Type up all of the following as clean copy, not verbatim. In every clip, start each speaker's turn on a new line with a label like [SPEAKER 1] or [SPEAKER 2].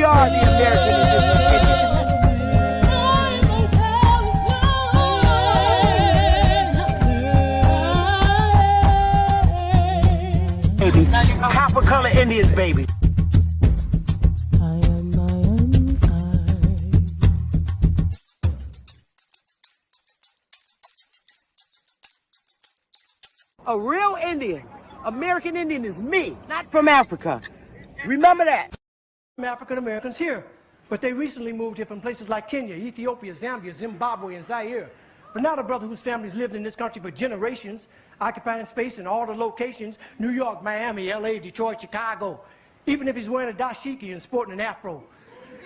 [SPEAKER 1] We are the American Indians. Copper color Indians, baby. A real Indian, American Indian is me, not from Africa. Remember that.
[SPEAKER 2] African Americans here, but they recently moved here from places like Kenya, Ethiopia, Zambia, Zimbabwe, and Zaire. But now the brother whose family's lived in this country for generations, occupying space in all the locations, New York, Miami, LA, Detroit, Chicago, even if he's wearing a dashiki and sporting an afro.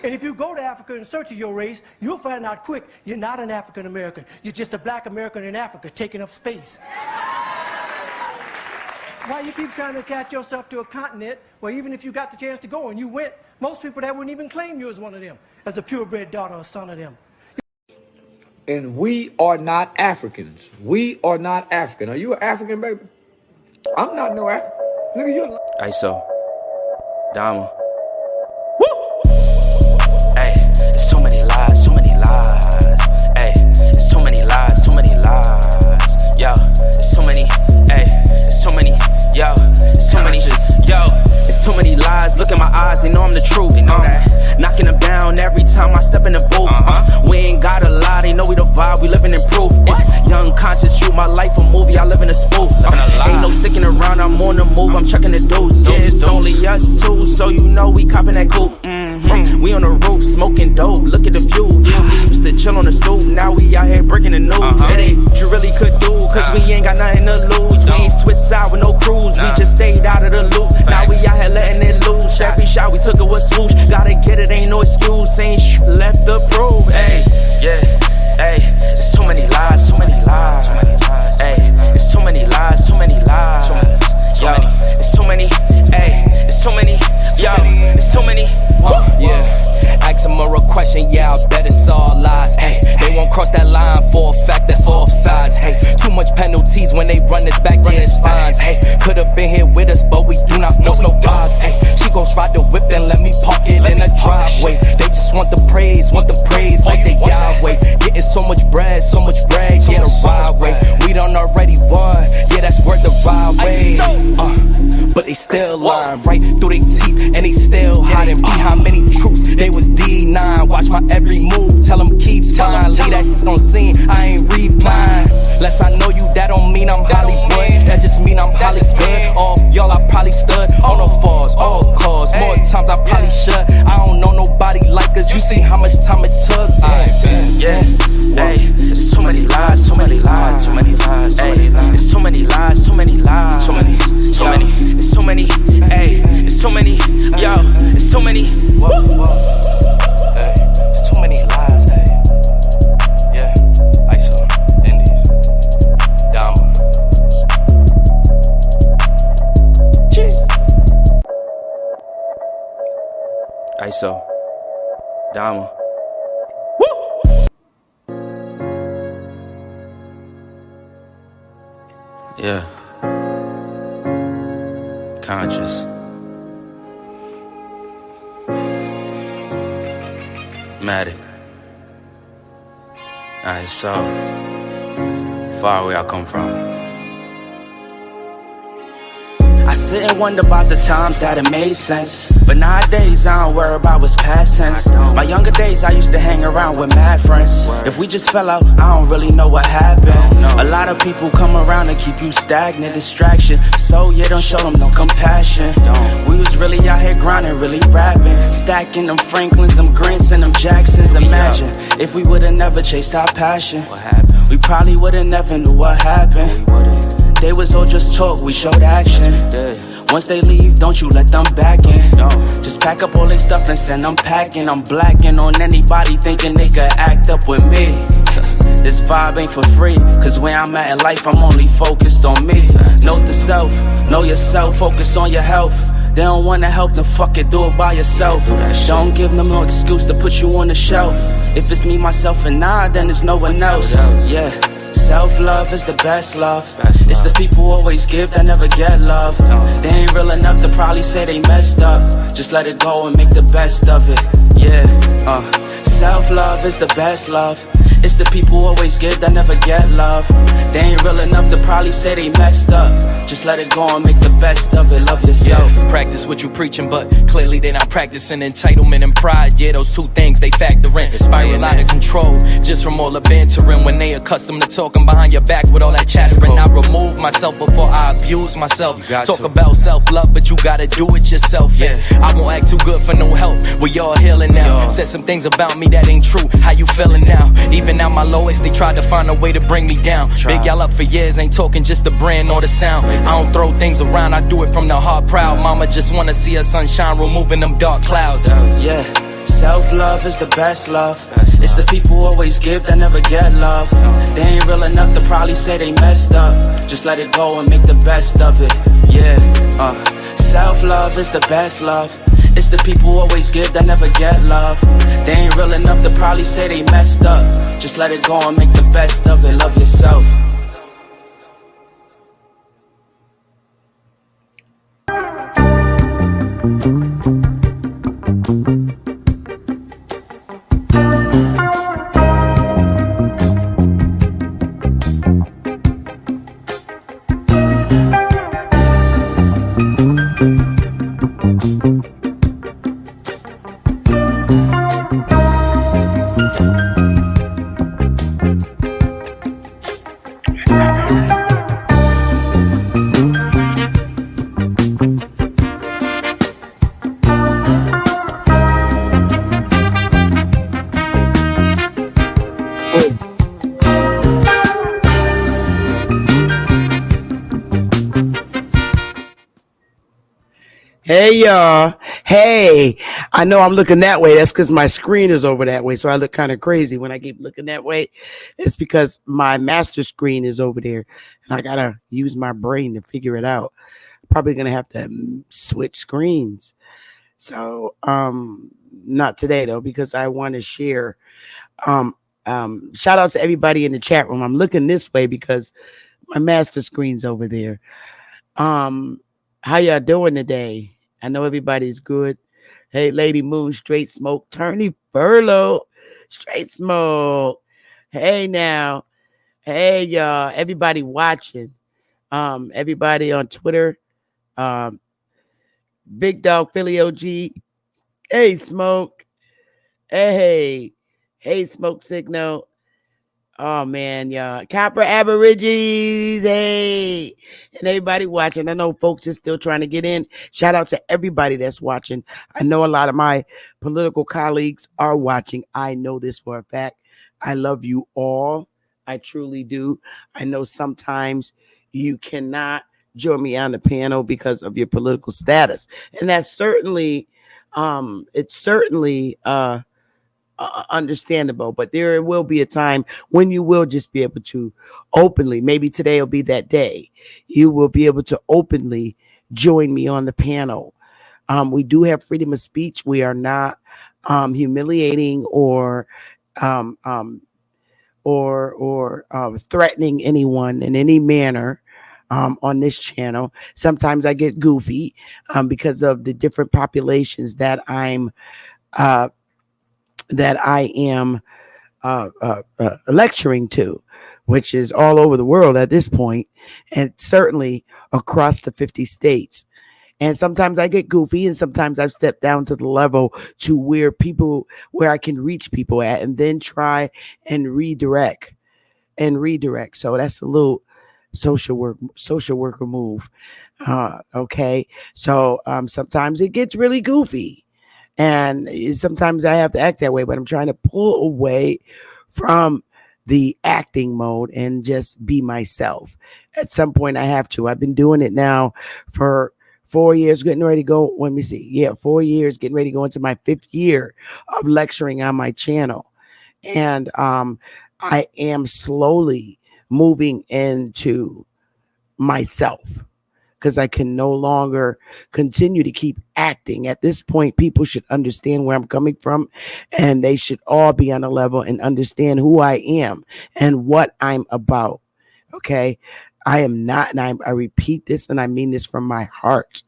[SPEAKER 2] And if you go to Africa in search of your race, you'll find out quick, you're not an African American. You're just a black American in Africa taking up space. Why you keep trying to attach yourself to a continent where even if you got the chance to go and you went, most people that wouldn't even claim you as one of them, as a purebred daughter or son of them.
[SPEAKER 3] And we are not Africans. We are not African. Are you an African, baby? I'm not no African. Nigga, you.
[SPEAKER 4] ISO. Dama. Woo! Hey, there's so many lies, so many lies. Hey, there's so many lies, so many lies. Yo, there's so many. Hey, there's so many. Yo, there's so many. Yo, there's so many lies. Look in my eyes, they know I'm the truth. They know that. Knocking them down every time I step in the booth. We ain't gotta lie, they know we the vibe, we living in proof. It's young conscious, shoot my life a movie, I live in a spoof. Ain't no sticking around, I'm on the move, I'm checking the deuce. Yeah, it's only us two, so you know we copping that coupe. We on the roof, smoking dope, look at the view. Yeah, we used to chill on the stoop, now we out here breaking the news. It ain't what you really could do, cause we ain't got nothing to lose. We ain't switch side with no cruise, we just stayed out of the loop. Now we out here letting it loose, every shot we took it was swoosh. Gotta get it, ain't no excuse, ain't left to prove. Hey, yeah, hey, there's so many lies, so many lies. Hey, there's so many lies, so many lies. Yo, there's so many, hey, there's so many, yo, there's so many.
[SPEAKER 5] Yeah, ask them a real question, yeah, I bet it's all lies. Hey, they won't cross that line for a fact that's offsides. Hey, too much penalties when they run this back, yeah, it's fines. Hey, could've been here with us, but we do not force no vibes. Hey, she gon' ride the whip and let me park it in the driveway. They just want the praise like they Yahweh. Getting so much bread, yeah, the ride way. We done already won, yeah, that's worth the ride way. But they still lying right through their teeth, and they still hiding behind many truths. They was D9, watch my every move, tell them keep time. Leave that shit on scene, I ain't replying. Less I know you, that don't mean I'm Hollywood. That just mean I'm Hollywood. All y'all, I probably stood on the falls, all cause. More times I probably should. I don't know nobody like us. You see how much time it took.
[SPEAKER 4] Yeah, hey, there's so many lies, so many lies, so many lies. Hey, there's so many lies, so many lies, so many, there's so many, hey, there's so many, yo, there's so many. Whoa.
[SPEAKER 5] Hey, there's too many lies. Hey, yeah, ISO, Indies, Dama.
[SPEAKER 4] ISO, Dama. Yeah. Conscious. Matic. Alright, so far where I come from. I sit and wonder about the times that it made sense, but nowadays I don't worry about what's past tense. My younger days I used to hang around with mad friends. If we just fell out, I don't really know what happened. A lot of people come around and keep you stagnant, distraction. So yeah, don't show them no compassion. We was really out here grinding, really rapping, stacking them Franklins, them Grants, and them Jacksons. Imagine if we would've never chased our passion. We probably would've never knew what happened. They was all just talk, we showed action. Once they leave, don't you let them back in. Just pack up all their stuff and send them packing. I'm blacking on anybody thinking they could act up with me. This vibe ain't for free, cause where I'm at in life, I'm only focused on me. Note the self, know yourself, focus on your health. They don't wanna help, then fuck it, do it by yourself. Don't give them no excuse to put you on the shelf. If it's me, myself, and I, then there's no one else. Yeah. Self-love is the best love. It's the people who always give that never get love. They ain't real enough to probably say they messed up. Just let it go and make the best of it. Yeah, self-love is the best love. It's the people who always give that never get love. They ain't real enough to probably say they messed up. Just let it go and make the best of it. Love yourself.
[SPEAKER 5] Yeah, practice what you preaching, but clearly they not practicing entitlement and pride. Yeah, those two things they factor in. Spiral out of control just from all the bantering. When they accustomed to talking behind your back with all that chattering. I remove myself before I abuse myself. Talk about self-love, but you gotta do it yourself. Yeah, I won't act too good for no help. We all healing now. Said some things about me that ain't true. How you feeling now? Even at my lowest, they tried to find a way to bring me down. Big y'all up for years, ain't talking just the brand or the sound. I don't throw things around, I do it from the heart proud. Mama just wanna see her sunshine, removing them dark clouds.
[SPEAKER 4] Yeah, self-love is the best love. It's the people who always give that never get love. They ain't real enough to probably say they messed up. Just let it go and make the best of it. Yeah, self-love is the best love. It's the people who always give that never get love. They ain't real enough to probably say they messed up. Just let it go and make the best of it. Love yourself.
[SPEAKER 1] Hey, y'all. Hey, I know I'm looking that way. That's because my screen is over that way. So I look kind of crazy when I keep looking that way. It's because my master screen is over there. And I got to use my brain to figure it out. Probably going to have to switch screens. So, not today, though, because I want to share. Shout out to everybody in the chat room. I'm looking this way because my master screen's over there. How y'all doing today? I know everybody's good. Hey, Lady Moon, Straight Smoke, Turney Furlough, Straight Smoke. Hey now. Hey y'all. Everybody watching. Everybody on Twitter. Big Dog Philly OG. Hey, Smoke. Hey. Hey, Smoke Signal. Oh man, y'all. Copper Aborigines, hey, and everybody watching. I know folks are still trying to get in. Shout out to everybody that's watching. I know a lot of my political colleagues are watching. I know this for a fact. I love you all. I truly do. I know sometimes you cannot join me on the panel because of your political status, and that's certainly, it's certainly, understandable, but there will be a time when you will just be able to openly, maybe today will be that day, you will be able to openly join me on the panel. We do have freedom of speech. We are not humiliating or threatening anyone in any manner on this channel. Sometimes I get goofy because of the different populations that I am lecturing to, which is all over the world at this point, and certainly across the 50 states. And sometimes I get goofy, and sometimes I've stepped down to the level to where I can reach people at, and then try and redirect. So that's a little social worker move. Okay. So sometimes it gets really goofy. And sometimes I have to act that way, but I'm trying to pull away from the acting mode and just be myself. At some point, I have to. I've been doing it now for 4 years, getting ready to go. Let me see. Yeah, 4 years, getting ready to go into my 5th year of lecturing on my channel. And I am slowly moving into myself. because I can no longer continue to keep acting. At this point, people should understand where I'm coming from, and they should all be on a level and understand who I am and what I'm about. Okay. I am not, and I repeat this and I mean this from my heart.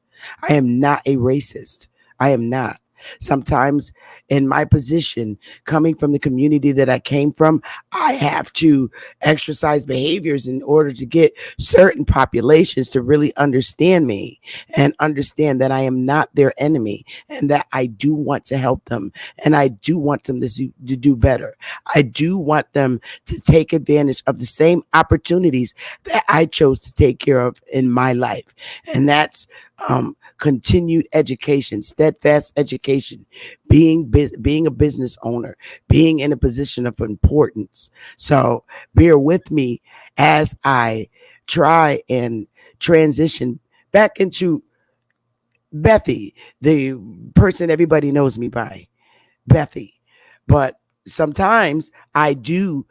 [SPEAKER 1] I am not a racist. I am not. Sometimes in my position, coming from the community that I came from, I have to exercise behaviors in order to get certain populations to really understand me and understand that I am not their enemy and that I do want to help them and I do want them to do better. I do want them to take advantage of the same opportunities that I chose to take care of in my life. And that's continued education, steadfast education, being a business owner, being in a position of importance. So bear with me as I try and transition back into Bethy, the person everybody knows me by, Bethy. But sometimes I do,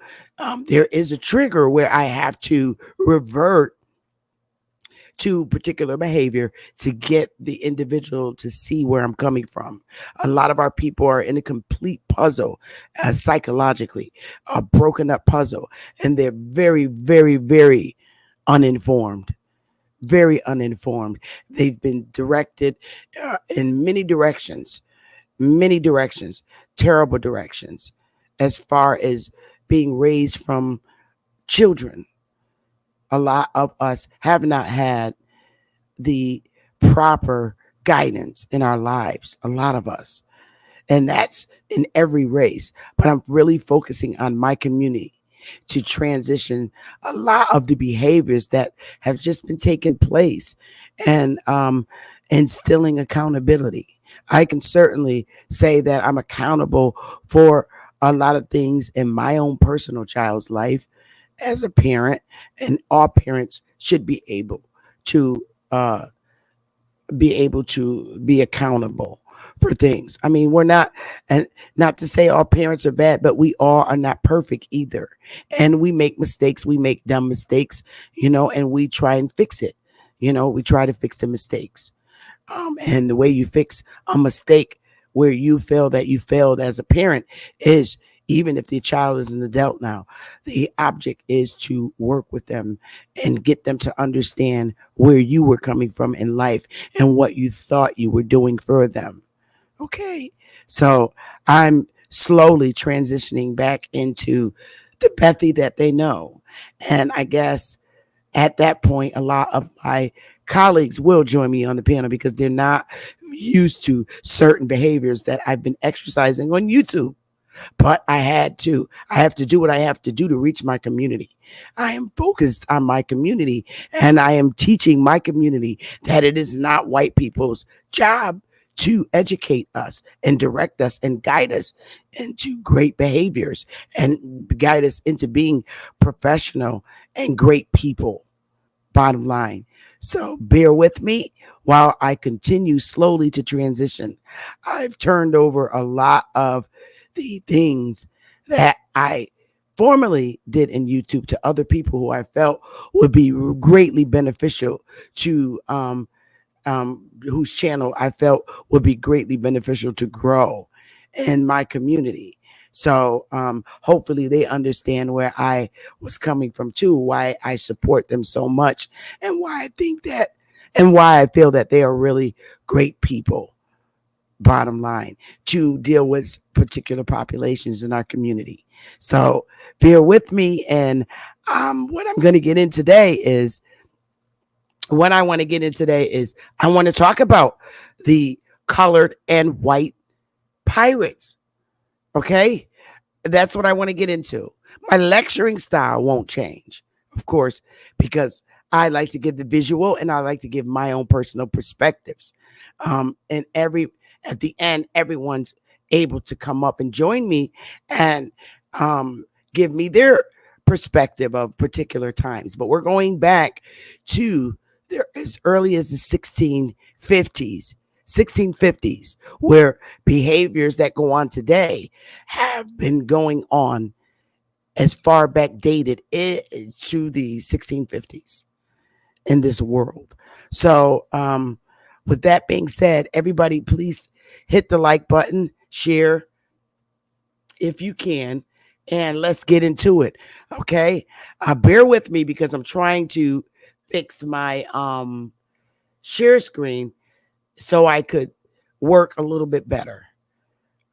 [SPEAKER 1] there is a trigger where I have to revert to particular behavior to get the individual to see where I'm coming from. A lot of our people are in a complete puzzle, psychologically, a broken up puzzle, and they're very, very, very uninformed. Very uninformed. They've been directed in many directions, terrible directions, as far as being raised from children. A lot of us have not had the proper guidance in our lives, a lot of us. And that's in every race. But I'm really focusing on my community to transition a lot of the behaviors that have just been taking place and instilling accountability. I can certainly say that I'm accountable for a lot of things in my own personal child's life as a parent, and all parents should to uh, be able to be accountable for things. I mean, we're not, and not to say all parents are bad, but we all are not perfect either. And we make mistakes, we make dumb mistakes, and we try and fix it. We try to fix the mistakes. And the way you fix a mistake where you feel that you failed as a parent is, even if the child is an adult now, the object is to work with them and get them to understand where you were coming from in life and what you thought you were doing for them. Okay. So I'm slowly transitioning back into the Bethy that they know. And I guess at that point, a lot of my colleagues will join me on the piano because they're not used to certain behaviors that I've been exercising on YouTube. But I have to do what I have to do to reach my community. I am focused on my community and I am teaching my community that it is not white people's job to educate us and direct us and guide us into great behaviors and guide us into being professional and great people. Bottom line. So bear with me while I continue slowly to transition. I've turned over a lot of the things that I formerly did in YouTube to other people who I felt would be greatly beneficial to whose channel I felt would be greatly beneficial to grow in my community. So hopefully they understand where I was coming from too, why I support them so much, and why I think that, and why I feel that they are really great people. Bottom line, to deal with particular populations in our community. So bear with me. And what I'm going to get in today is what I want to get in today is I want to talk about the colored and white pirates. Okay. That's what I want to get into. My lecturing style won't change, of course, because I like to give the visual and I like to give my own personal perspectives. And at the end, everyone's able to come up and join me and give me their perspective of particular times. But we're going back to as early as the 1650s, where behaviors that go on today have been going on as far back dated to the 1650s in this world. So, with that being said, everybody, please hit the like button, share if you can, and let's get into it. Okay, bear with me because I'm trying to fix my share screen so I could work a little bit better.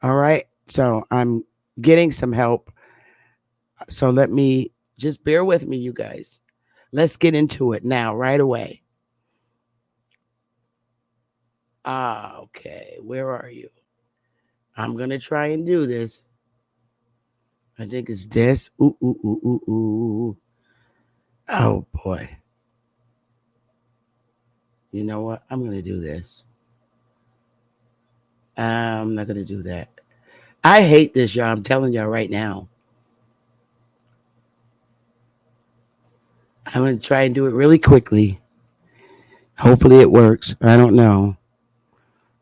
[SPEAKER 1] All right, so I'm getting some help. So let me just bear with me, you guys. Let's get into it now, right away. Okay, where are you? I'm gonna try and do this. I think it's this. Ooh, ooh, ooh, ooh, ooh. Oh boy. You know what? I'm gonna do this. I'm not gonna do that. I hate this, y'all. I'm telling y'all right now. I'm gonna try and do it really quickly. Hopefully it works. I don't know.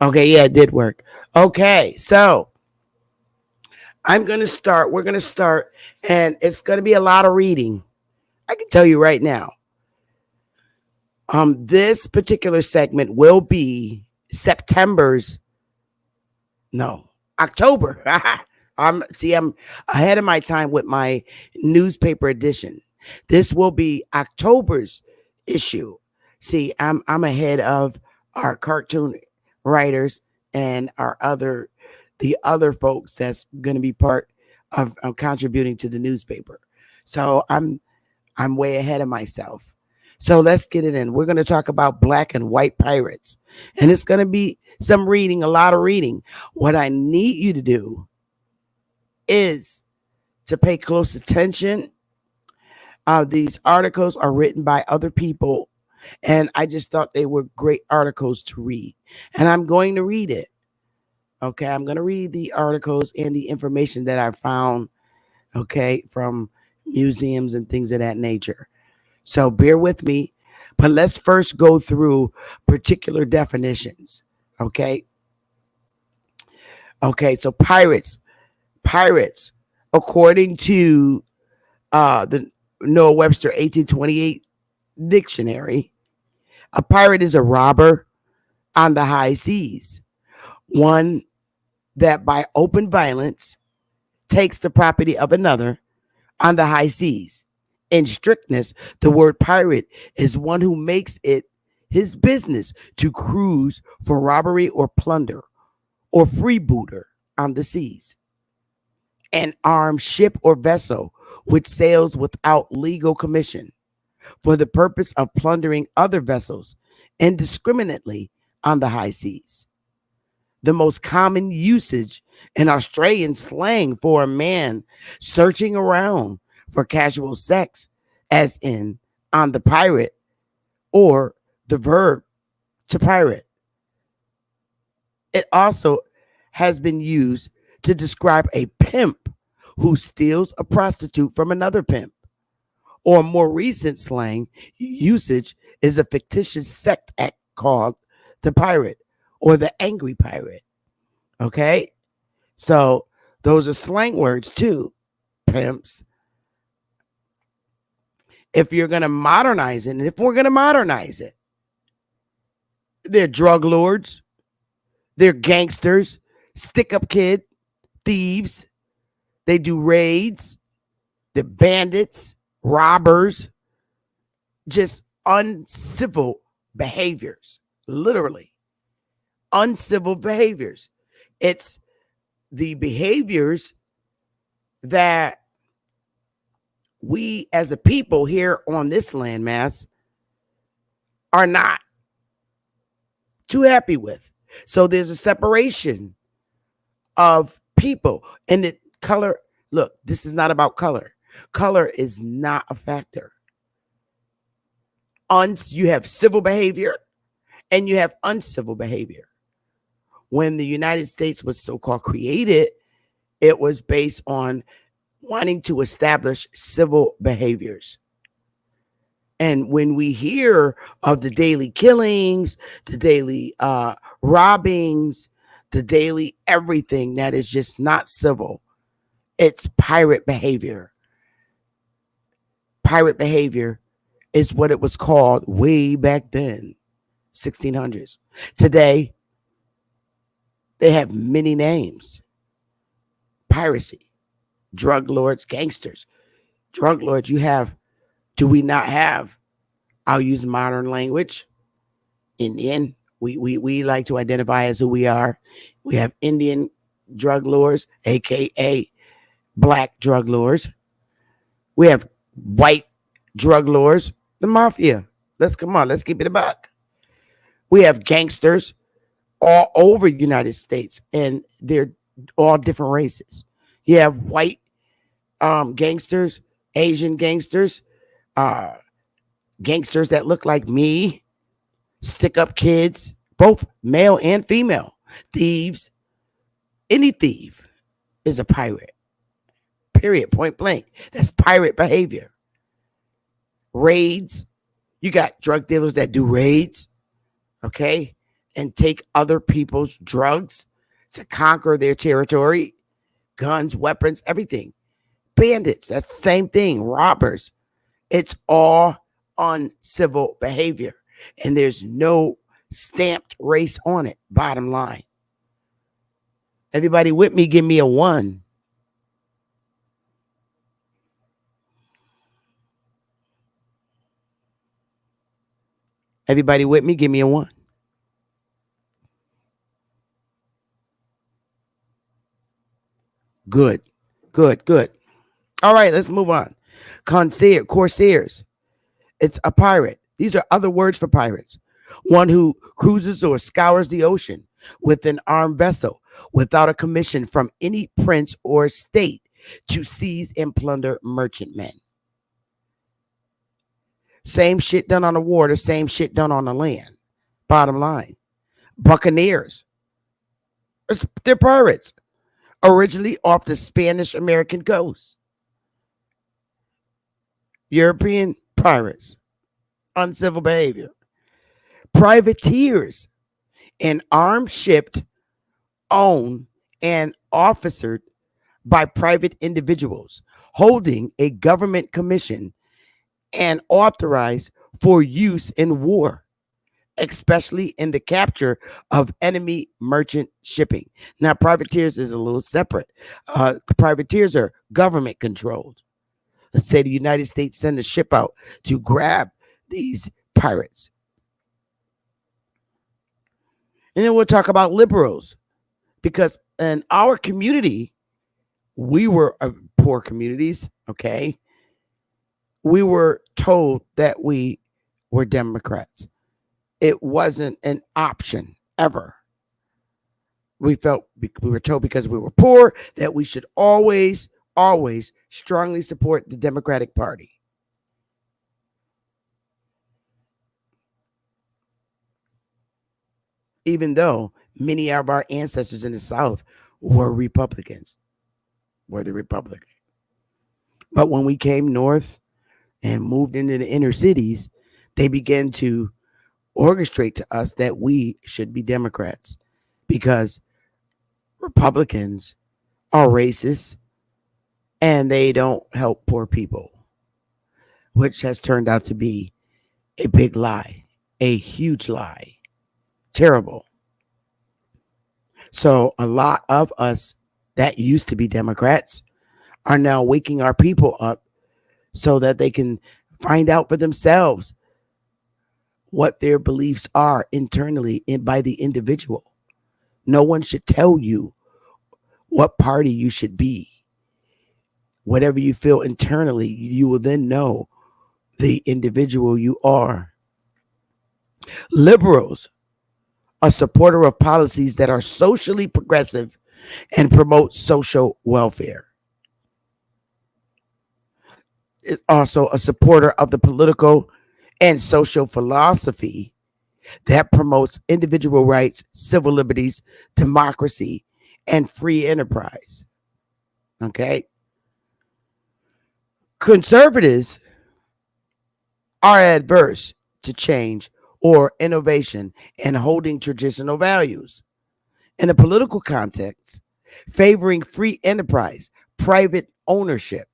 [SPEAKER 1] Okay, yeah, it did work. Okay, so I'm gonna start. We're gonna start, and it's gonna be a lot of reading. I can tell you right now. This particular segment will be September's no October. I'm ahead of my time with my newspaper edition. This will be October's issue. See, I'm ahead of our cartoon writers and the other folks that's going to be part of contributing to the newspaper. So I'm way ahead of myself. So let's get it in. We're going to talk about black and white pirates. And it's going to be some reading, a lot of reading. What I need you to do is to pay close attention. These articles are written by other people, and I just thought they were great articles to read. And I'm going to read it. Okay, I'm going to read the articles and the information that I found, okay, from museums and things of that nature. So bear with me, but let's first go through particular definitions. Okay. Okay. So pirates, according to the Noah Webster 1828 dictionary, a pirate is a robber on the high seas, one that by open violence takes the property of another on the high seas. In strictness, the word pirate is one who makes it his business to cruise for robbery or plunder, or freebooter on the seas. An armed ship or vessel which sails without legal commission for the purpose of plundering other vessels indiscriminately on the high seas. The most common usage in Australian slang for a man searching around for casual sex, as in on the pirate, or the verb to pirate. It also has been used to describe a pimp who steals a prostitute from another pimp. Or more recent slang usage is a fictitious sect act called the pirate or the angry pirate. Okay? So those are slang words too, pimps. If you're going to modernize it, and if we're going to modernize it, they're drug lords, they're gangsters, stick up kid, thieves. They do raids, they're bandits, robbers, just uncivil behaviors, literally uncivil behaviors. It's the behaviors that we as a people here on this landmass are not too happy with. So there's a separation of people. And the color, look, this is not about color. Color is not a factor. You have civil behavior and you have uncivil behavior. When the United States was so-called created, it was based on wanting to establish civil behaviors. And when we hear of the daily killings, the daily robbings, the daily everything that is just not civil, it's pirate behavior. Pirate behavior is what it was called way back then. 1600s. Today, they have many names: piracy, drug lords, gangsters. Drug lords, you have, do we not have, I'll use modern language, Indian. We like to identify as who we are. We have Indian drug lords, aka black drug lords. We have white drug lords, the mafia. Let's keep it a buck. We have gangsters all over the United States, and they're all different races. You have white gangsters, Asian gangsters, uh, gangsters that look like me, stick up kids, both male and female, thieves. Any thief is a pirate, period, point blank. That's pirate behavior. Raids, you got drug dealers that do raids, okay, and take other people's drugs to conquer their territory, guns, weapons, everything. Bandits, that's the same thing. Robbers, it's all uncivil behavior, and there's no stamped race on it. Bottom line. Everybody with me, give me a 1. Everybody with me, give me a 1. Good, good, good. All right, let's move on. Corsairs. It's a pirate. These are other words for pirates. One who cruises or scours the ocean with an armed vessel without a commission from any prince or state to seize and plunder merchantmen. Same shit done on the water, same shit done on the land. Bottom line. Buccaneers. They're pirates. Originally off the Spanish American coast. European pirates. Uncivil behavior. Privateers. An armed ship owned and officered by private individuals holding a government commission and authorized for use in war, especially in the capture of enemy merchant shipping. Now, privateers is a little separate. Privateers are government controlled. Let's say the United States send a ship out to grab these pirates. And then we'll talk about liberals, because in our community, we were poor communities, okay? We were told that we were Democrats. It wasn't an option ever. We were told because we were poor that we should always strongly support the Democratic Party. Even though many of our ancestors in the South were Republicans, were the Republican. But when we came north and moved into the inner cities, they began to orchestrate to us that we should be Democrats because Republicans are racist and they don't help poor people, which has turned out to be a big lie, a huge lie. Terrible. So a lot of us that used to be Democrats are now waking our people up so that they can find out for themselves what their beliefs are internally and by the individual. No one should tell you what party you should be. Whatever you feel internally, you will then know the individual you are. Liberals, a supporter of policies that are socially progressive and promote social welfare. Is also a supporter of the political and social philosophy that promotes individual rights, civil liberties, democracy, and free enterprise. Okay? Conservatives are adverse to change or innovation and holding traditional values. In a political context, favoring free enterprise, private ownership,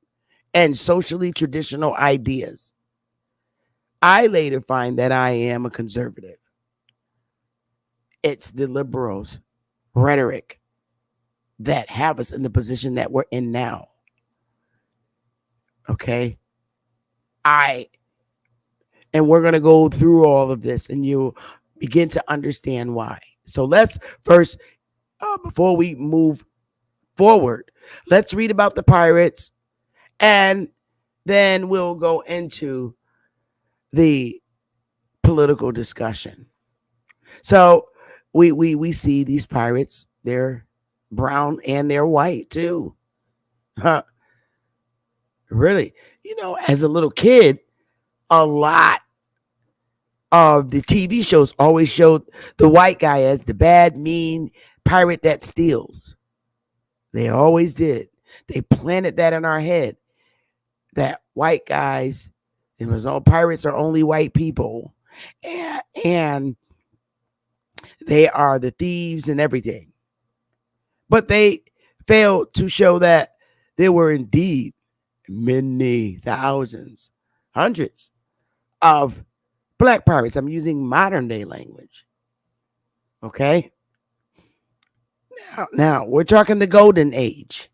[SPEAKER 1] and socially traditional ideas. I later find that I am a conservative. It's the liberals' rhetoric that have us in the position that we're in now. Okay. And we're going to go through all of this and you begin to understand why. So let's first, before we move forward, let's read about the pirates and then we'll go into the political discussion. So we see these pirates, they're brown and they're white too. Huh. Really, as a little kid, a lot of the TV shows always showed the white guy as the bad, mean pirate that steals. They always did. They planted that in our head that white guys, it was all pirates are only white people, and they are the thieves and everything. But they failed to show that there were indeed many thousands, hundreds of black pirates. I'm using modern day language. Okay. Now we're talking the golden age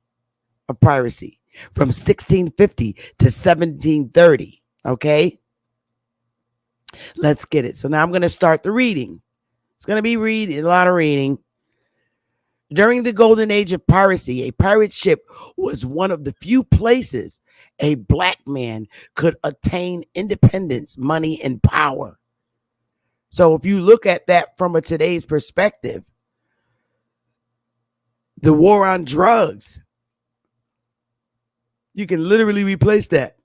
[SPEAKER 1] of piracy from 1650 to 1730. Okay. Let's get it. So now I'm going to start the reading. It's going to be a lot of reading. During the golden age of piracy, a pirate ship was one of the few places a black man could attain independence, money, and power. So if you look at that from today's perspective, the war on drugs, you can literally replace that.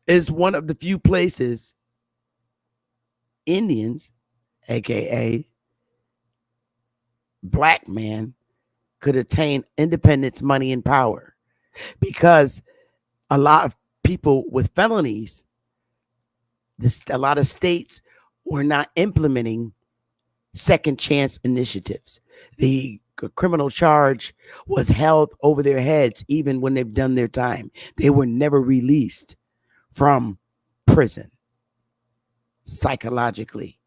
[SPEAKER 1] Is one of the few places Indians, aka black man, could attain independence, money, and power, because a lot of people with felonies, a lot of states were not implementing second chance initiatives. The criminal charge was held over their heads even when they've done their time. They were never released from prison psychologically.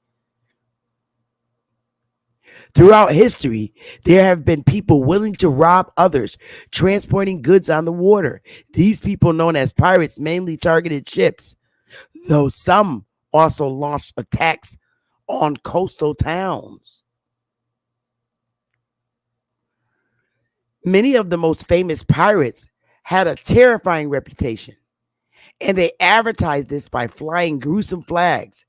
[SPEAKER 1] Throughout history, there have been people willing to rob others, transporting goods on the water. These people, known as pirates, mainly targeted ships, though some also launched attacks on coastal towns. Many of the most famous pirates had a terrifying reputation, and they advertised this by flying gruesome flags,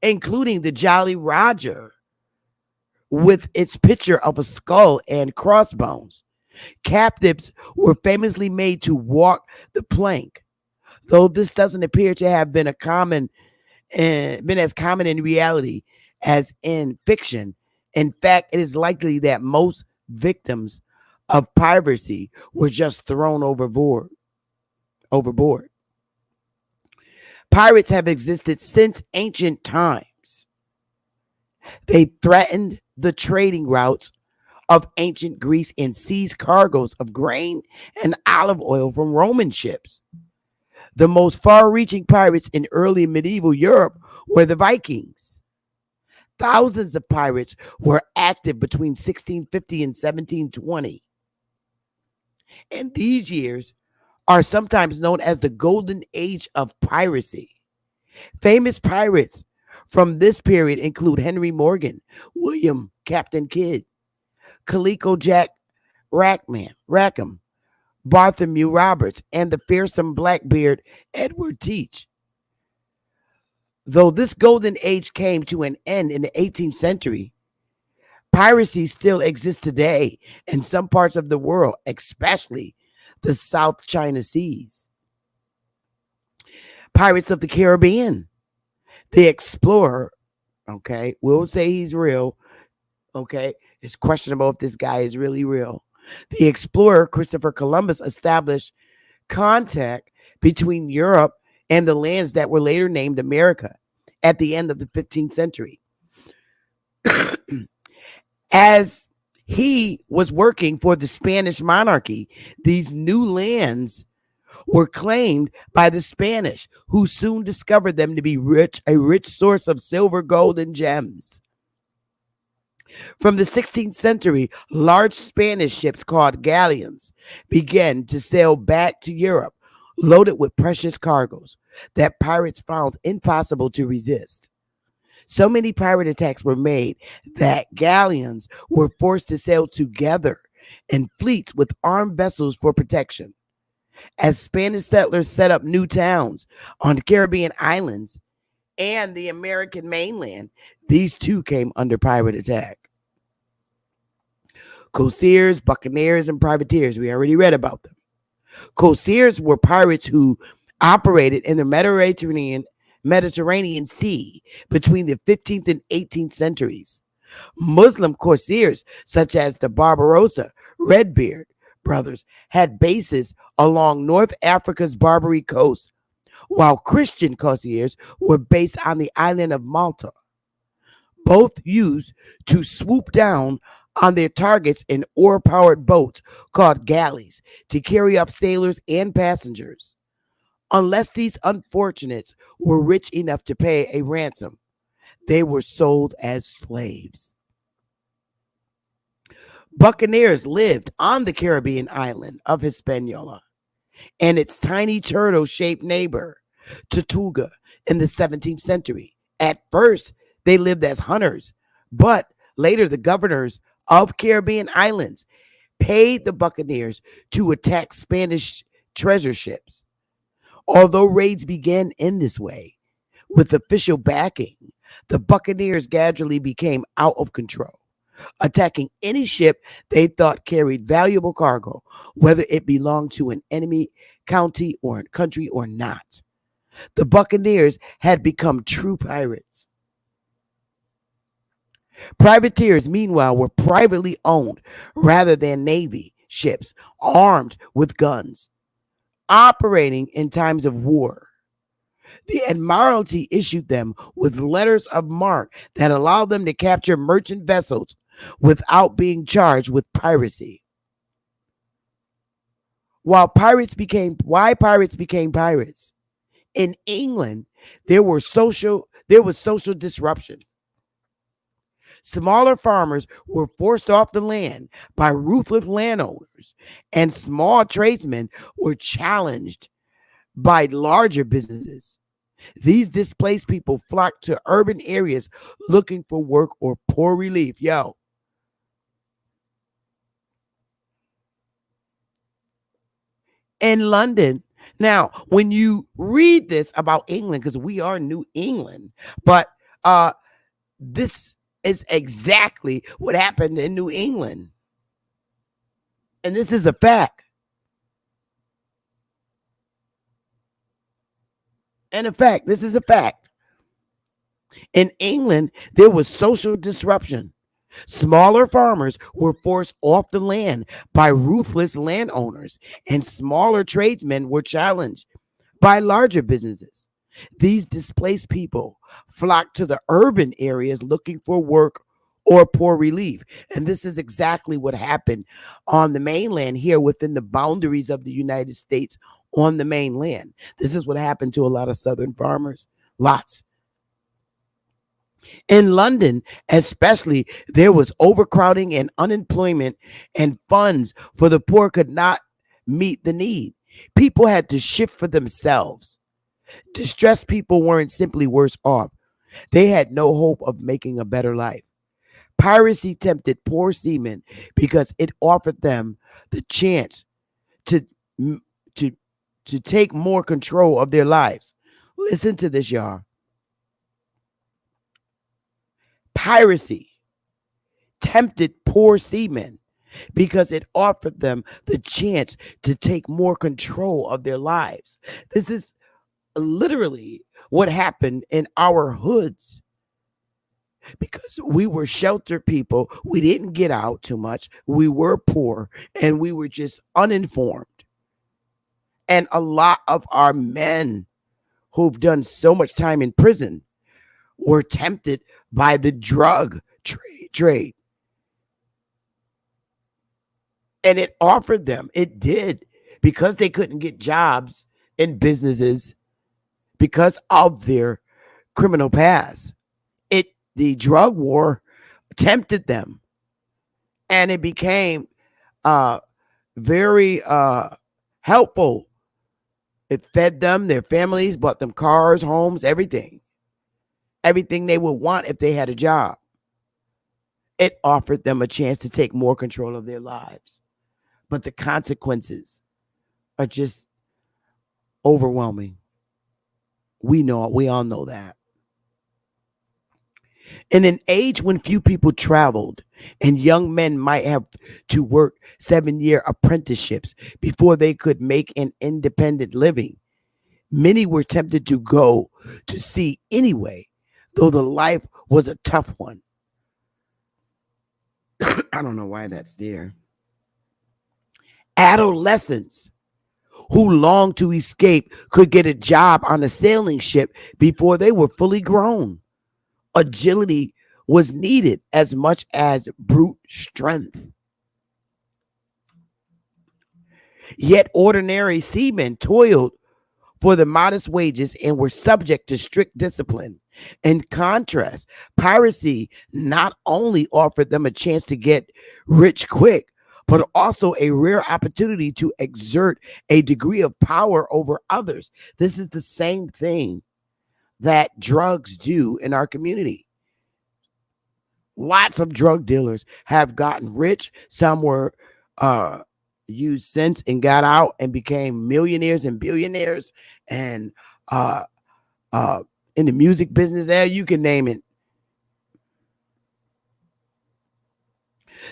[SPEAKER 1] including the Jolly Roger, with its picture of a skull and crossbones. Captives were famously made to walk the plank, though this doesn't appear to have been as common in reality as in fiction. In fact, it is likely that most victims of piracy were just thrown overboard. Pirates have existed since ancient times. They threatened the trading routes of ancient Greece and seized cargoes of grain and olive oil from Roman ships. The most far-reaching pirates in early medieval Europe were the Vikings. Thousands of pirates were active between 1650 and 1720. And these years are sometimes known as the golden age of piracy. Famous pirates from this period include Henry Morgan, William Captain Kidd, Calico Jack Rackham, Bartholomew Roberts, and the fearsome Blackbeard Edward Teach. Though this golden age came to an end in the 18th century, piracy still exists today in some parts of the world, especially the South China Seas. Pirates of the Caribbean. The explorer, okay, we'll say he's real, okay? It's questionable if this guy is really real. The explorer Christopher Columbus established contact between Europe and the lands that were later named America at the end of the 15th century. As he was working for the Spanish monarchy, these new lands were claimed by the Spanish, who soon discovered them to be a rich source of silver, gold, and gems. From the 16th century, large Spanish ships called galleons began to sail back to Europe, loaded with precious cargoes that pirates found impossible to resist. So many pirate attacks were made that galleons were forced to sail together in fleets with armed vessels for protection. As Spanish settlers set up new towns on the Caribbean islands and the American mainland, these too came under pirate attack. Corsairs, buccaneers, and privateers, we already read about them. Corsairs were pirates who operated in the Mediterranean Sea between the 15th and 18th centuries. Muslim corsairs, such as the Barbarossa, Redbeard brothers, had bases along North Africa's Barbary coast, while Christian corsairs were based on the island of Malta. Both used to swoop down on their targets in oar-powered boats called galleys to carry off sailors and passengers. Unless these unfortunates were rich enough to pay a ransom, they were sold as slaves. Buccaneers lived on the Caribbean island of Hispaniola and its tiny turtle-shaped neighbor, Tortuga, in the 17th century. At first, they lived as hunters, but later the governors of Caribbean islands paid the buccaneers to attack Spanish treasure ships. Although raids began in this way, with official backing, the buccaneers gradually became out of control, attacking any ship they thought carried valuable cargo, whether it belonged to an enemy country or not. The buccaneers had become true pirates. Privateers, meanwhile, were privately owned rather than navy ships armed with guns, operating in times of war. The Admiralty issued them with letters of marque that allowed them to capture merchant vessels without being charged with piracy. Why pirates became pirates? In England, there was social disruption. Smaller farmers were forced off the land by ruthless landowners, and small tradesmen were challenged by larger businesses. These displaced people flocked to urban areas looking for work or poor relief. In London, now when you read this about England, because we are New England, but this is exactly what happened in New England. And this is a fact. This is a fact. In England, there was social disruption. Smaller farmers were forced off the land by ruthless landowners, and smaller tradesmen were challenged by larger businesses. These displaced people flocked to the urban areas looking for work or poor relief. And this is exactly what happened on the mainland here within the boundaries of the United States on the mainland. This is what happened to a lot of Southern farmers. Lots. In London, especially, there was overcrowding and unemployment, and funds for the poor could not meet the need. People had to shift for themselves. Distressed people weren't simply worse off. They had no hope of making a better life. Piracy tempted poor seamen because it offered them the chance to take more control of their lives. Listen to this, y'all. Piracy tempted poor seamen because it offered them the chance to take more control of their lives. This is literally what happened in our hoods. Because we were sheltered people, we didn't get out too much, we were poor, and we were just uninformed. And a lot of our men who've done so much time in prison were tempted by the drug trade. And it offered them, it did, because they couldn't get jobs in businesses because of their criminal past. The drug war tempted them, and it became uh very helpful. It fed them, their families, bought them cars, homes, everything they would want if they had a job. It offered them a chance to take more control of their lives, but the consequences are just overwhelming. We all know that. In an age when few people traveled and young men might have to work 7-year apprenticeships before they could make an independent living, many were tempted to go to sea anyway, though the life was a tough one. I don't know why that's there. Adolescents who longed to escape could get a job on a sailing ship before they were fully grown. Agility was needed as much as brute strength. Yet ordinary seamen toiled for the modest wages and were subject to strict discipline. In contrast, piracy not only offered them a chance to get rich quick, but also a rare opportunity to exert a degree of power over others. This is the same thing that drugs do in our community. Lots of drug dealers have gotten rich. Some were used sense and got out and became millionaires and billionaires, and in the music business, there you can name it.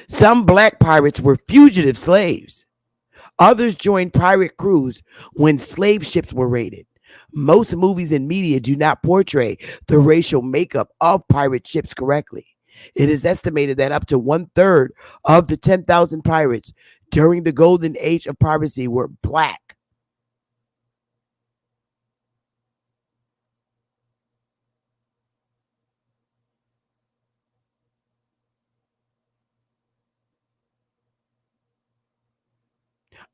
[SPEAKER 1] Some black pirates were fugitive slaves. Others joined pirate crews when slave ships were raided. Most movies and media do not portray the racial makeup of pirate ships correctly. It is estimated that up to 1/3 of the 10,000 pirates during the golden age of piracy were black.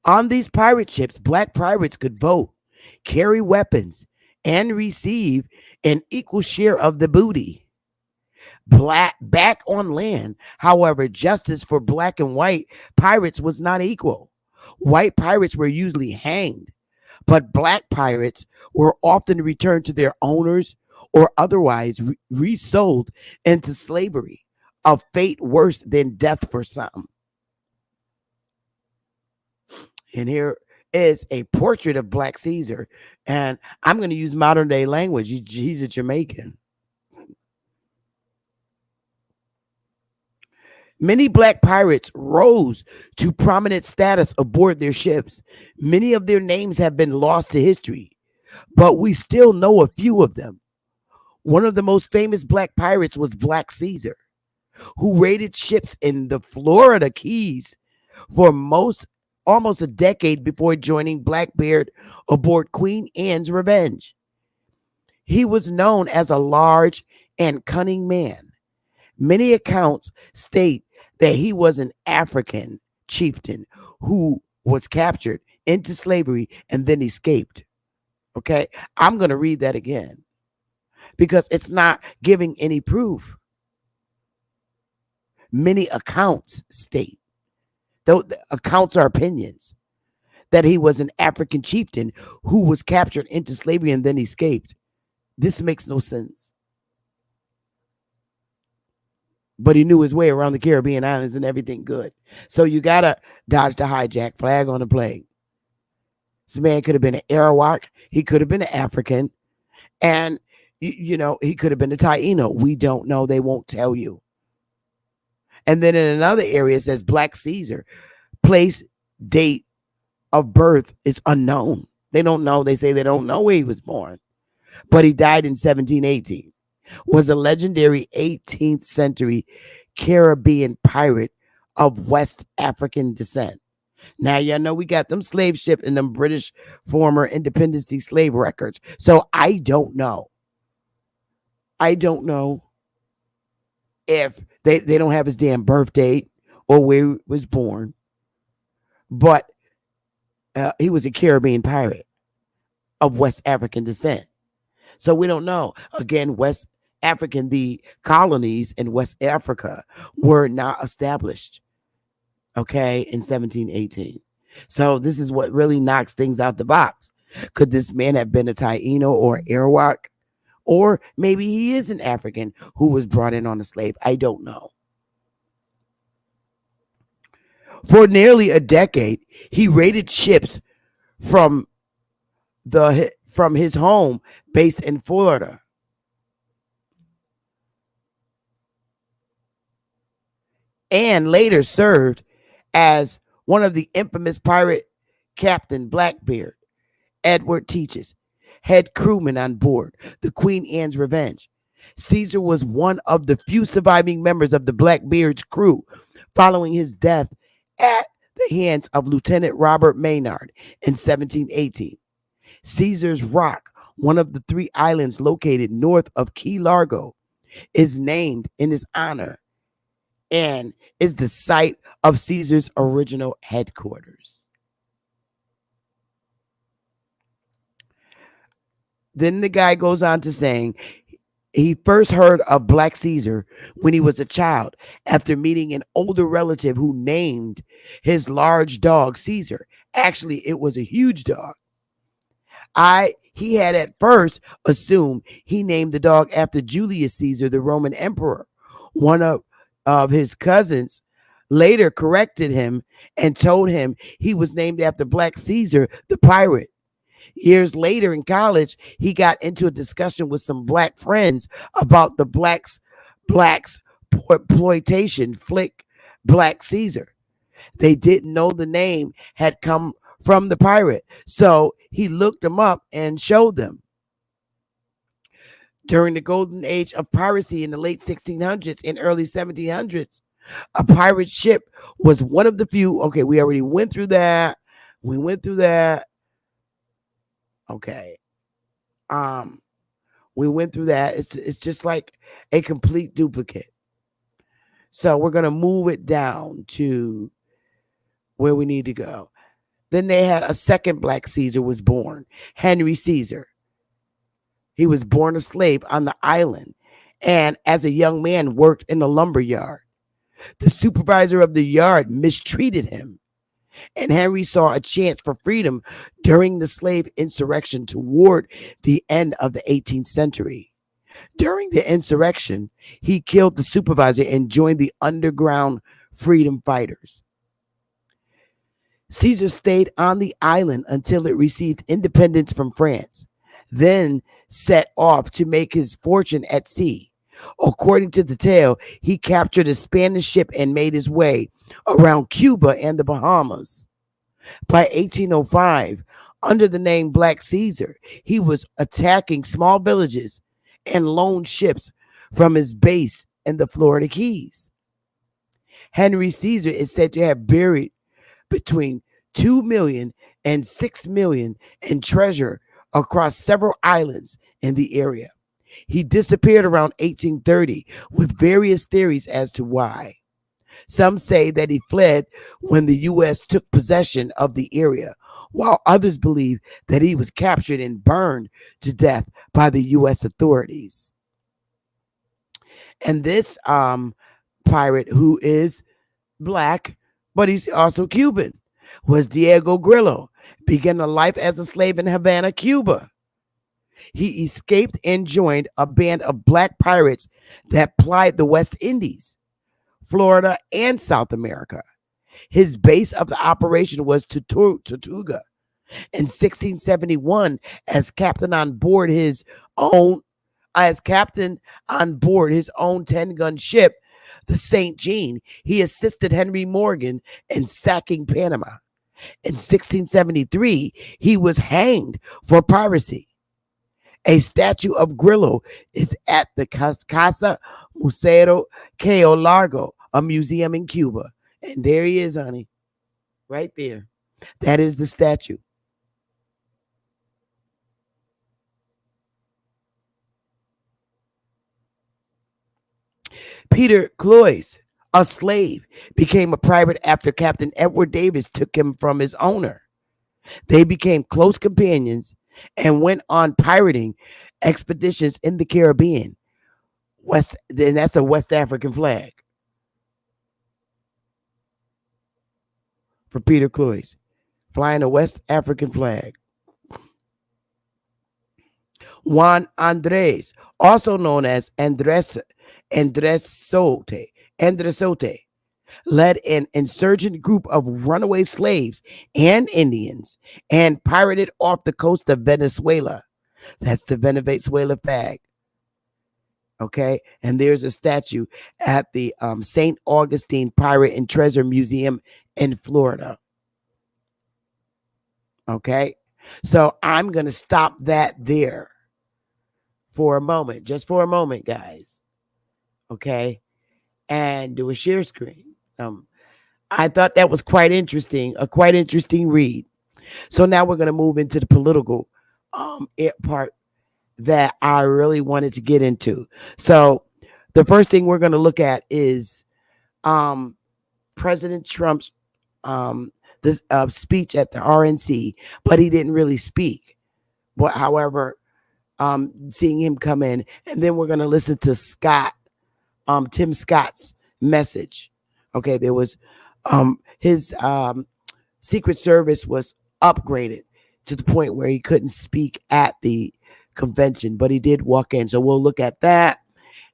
[SPEAKER 1] On these pirate ships, black pirates could vote, carry weapons, and receive an equal share of the booty. Back on land, however, justice for black and white pirates was not equal. White pirates were usually hanged, but black pirates were often returned to their owners or otherwise resold into slavery, a fate worse than death for some. And here is a portrait of Black Caesar, and I'm going to use modern day language. He's a Jamaican. Many black pirates rose to prominent status aboard their ships. Many of their names have been lost to history, but we still know a few of them. One of the most famous black pirates was Black Caesar, who raided ships in the Florida Keys for almost a decade before joining Blackbeard aboard Queen Anne's Revenge. He was known as a large and cunning man. Many accounts state that he was an African chieftain who was captured into slavery and then escaped. Okay, I'm going to read that again because it's not giving any proof. Many accounts state, though the accounts are opinions, that he was an African chieftain who was captured into slavery and then escaped. This makes no sense. But he knew his way around the Caribbean islands and everything good. So you got to dodge the hijack, flag on the plane. This man could have been an Arawak. He could have been an African. And, he could have been a Taino. We don't know. They won't tell you. And then in another area, it says Black Caesar. Place, date of birth is unknown. They don't know. They say they don't know where he was born. But he died in 1718. Was a legendary 18th century Caribbean pirate of West African descent. Now, y'all know we got them slave ship and them British former independency slave records. So I don't know. I don't know if they don't have his damn birth date or where he was born. But He was a Caribbean pirate of West African descent. So we don't know. Again, West African, the colonies in West Africa were not established, okay, in 1718. So this is what really knocks things out the box. Could this man have been a Taino or Arawak? Or maybe he is an African who was brought in on a slave. I don't know. For nearly a decade, he raided ships from from his home based in Florida. And later served as one of the infamous pirate Captain Blackbeard. Edward Teaches, head crewman on board the Queen Anne's Revenge. Caesar was one of the few surviving members of the Blackbeard's crew following his death at the hands of Lieutenant Robert Maynard in 1718. Caesar's Rock, one of the three islands located north of Key Largo, is named in his honor and is the site of Caesar's original headquarters. Then the guy goes on to saying he first heard of Black Caesar when he was a child after meeting an older relative who named his large dog Caesar. Actually, it was a huge dog. He had at first assumed he named the dog after Julius Caesar, the Roman emperor. One of his cousins later corrected him and told him he was named after Black Caesar, the pirate. Years later in college, he got into a discussion with some black friends about the blacks exploitation flick Black Caesar. They didn't know the name had come from the pirate, so he looked them up and showed them. During the golden age of piracy in the late 1600s and early 1700s, a pirate ship was one of the few. Okay, we already went through that. We went through that. Okay. We went through that. It's just like a complete duplicate. So we're gonna move it down to where we need to go. Then they had a second Black Caesar was born, Henry Caesar. He was born a slave on the island and as a young man worked in a lumber yard. The supervisor of the yard mistreated him, and Henry saw a chance for freedom during the slave insurrection toward the end of the 18th century. During the insurrection, he killed the supervisor and joined the underground freedom fighters. Caesar stayed on the island until it received independence from France, then set off to make his fortune at sea. According to the tale, he captured a Spanish ship and made his way around Cuba and the Bahamas. By 1805, under the name Black Caesar, he was attacking small villages and loaned ships from his base in the Florida Keys. Henry Caesar is said to have buried between 2 million and 6 million in treasure across several islands in the area. He disappeared around 1830 with various theories as to why. Some say that he fled when the U.S. took possession of the area, while others believe that he was captured and burned to death by the U.S. authorities. And this pirate, who is black, but he's also Cuban, was Diego Grillo, began a life as a slave in Havana, Cuba. He escaped and joined a band of black pirates that plied the West Indies, Florida, and South America. His base of the operation was Tortuga. In 1671, as captain on board his own 10-gun ship, the St. Jean, he assisted Henry Morgan in sacking Panama. In 1673, he was hanged for piracy. A statue of Grillo is at the Casa Museo Cayo Largo, a museum in Cuba. And there he is, honey. Right there. That is the statue. Peter Cloyes, a slave, became a pirate after Captain Edward Davis took him from his owner. They became close companions and went on pirating expeditions in the Caribbean. And that's a West African flag for Peter Cloyce, flying a West African flag. Juan Andres, also known as Andresote, led an insurgent group of runaway slaves and Indians and pirated off the coast of Venezuela. That's the Venezuela flag. Okay, and there's a statue at the St. Augustine Pirate and Treasure Museum in Florida. Okay, so I'm going to stop that there for a moment, just for a moment, guys. Okay, and do a share screen. I thought that was quite interesting, a quite interesting read. So now we're going to move into the political part that I really wanted to get into. So the first thing we're going to look at is President Trump's this speech at the RNC, but he didn't really speak. But however, seeing him come in, and then we're going to listen to Tim Scott's message. Okay, there was his Secret Service was upgraded to the point where he couldn't speak at the convention, but he did walk in. So we'll look at that,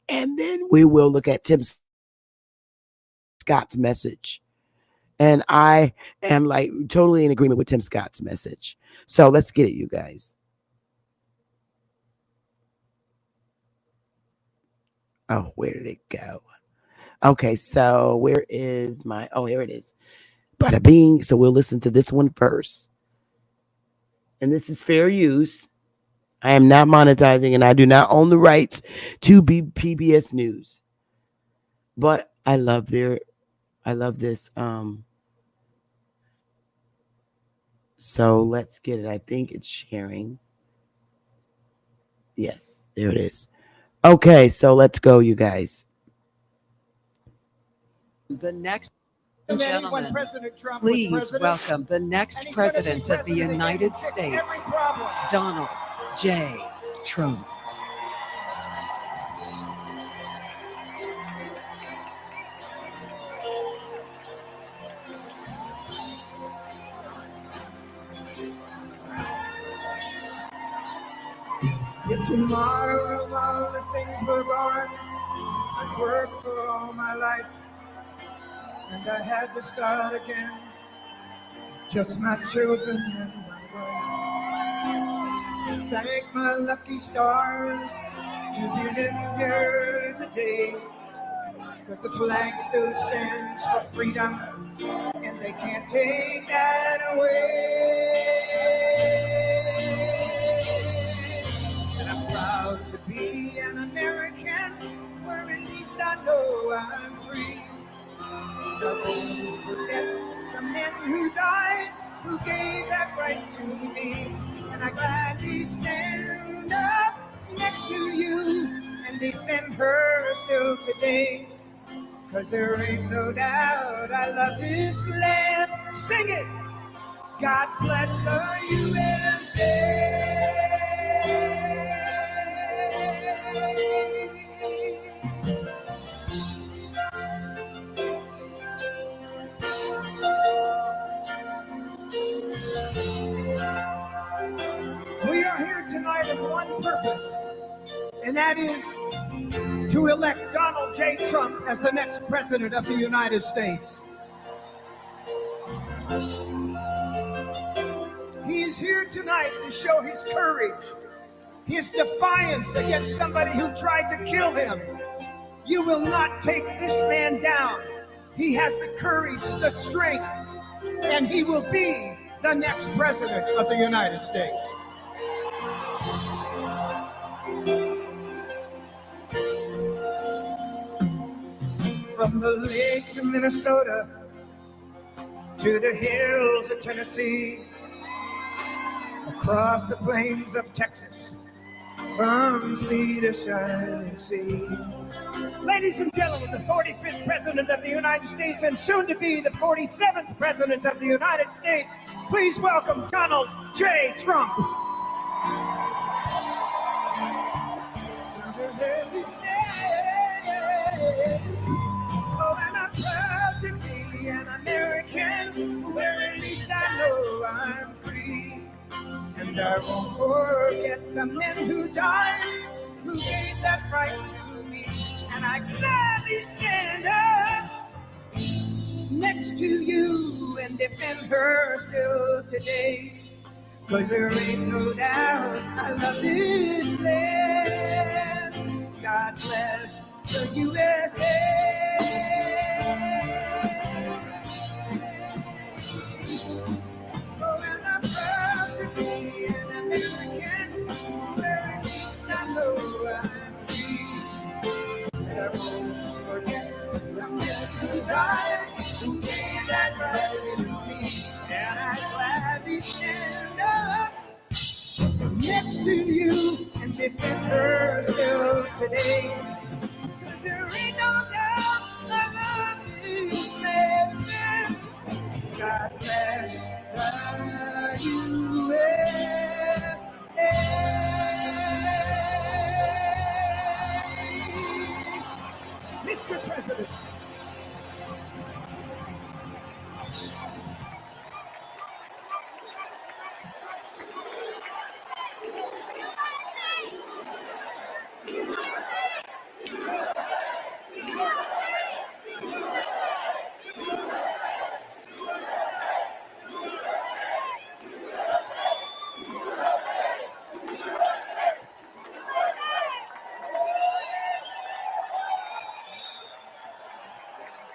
[SPEAKER 1] and then we will look at Tim Scott's message. And I am like totally in agreement with Tim Scott's message. So let's get it, you guys. Oh, where did it go? Okay, so where is my, oh, here it is. Bada bing. So we'll listen to this one first. And this is fair use. I am not monetizing and I do not own the rights to be PBS News. But I love this. So let's get it. I think it's sharing. Yes, there it is. Okay, so let's go, you guys.
[SPEAKER 6] The next gentleman, please welcome the next president of the United States, Donald J. Trump.
[SPEAKER 7] If tomorrow all the things were gone, I'd worked for all my life, and I had to start again, just my children and my wife. Thank my lucky stars to be living here today, because the flag still stands for freedom, and they can't take that away. And I'm proud to be an American, where at least I know I'm free. I won't forget the men who died, who gave that right to me. And I gladly stand up next to you and defend her still today. 'Cause there ain't no doubt I love this land. Sing it! God bless the USA. We are here tonight with one purpose, and that is to elect Donald J. Trump as the next president of the United States. He is here tonight to show his courage, his defiance against somebody who tried to kill him. You will not take this man down. He has the courage, the strength, and he will be the next president of the United States. From the lakes of Minnesota to the hills of Tennessee, across the plains of Texas from sea to shining sea. Ladies and gentlemen, the 45th President of the United States and soon to be the 47th President of the United States, please welcome Donald J. Trump. Oh, and I'm proud to be an American, where at least I know I'm free. And I won't forget the men who died, who gave that right to me. And I gladly stand up next to you and defend her still today. 'Cause there ain't no doubt I love this land. God bless the USA. Oh, and I'm proud to be an American, where at least I know I'm free. And I won't forget the men who died, who gave that right to me. And I gladly stand up next to you and defend her still today. 'Cause there ain't no doubt I love this land. God bless the USA. Mr. President.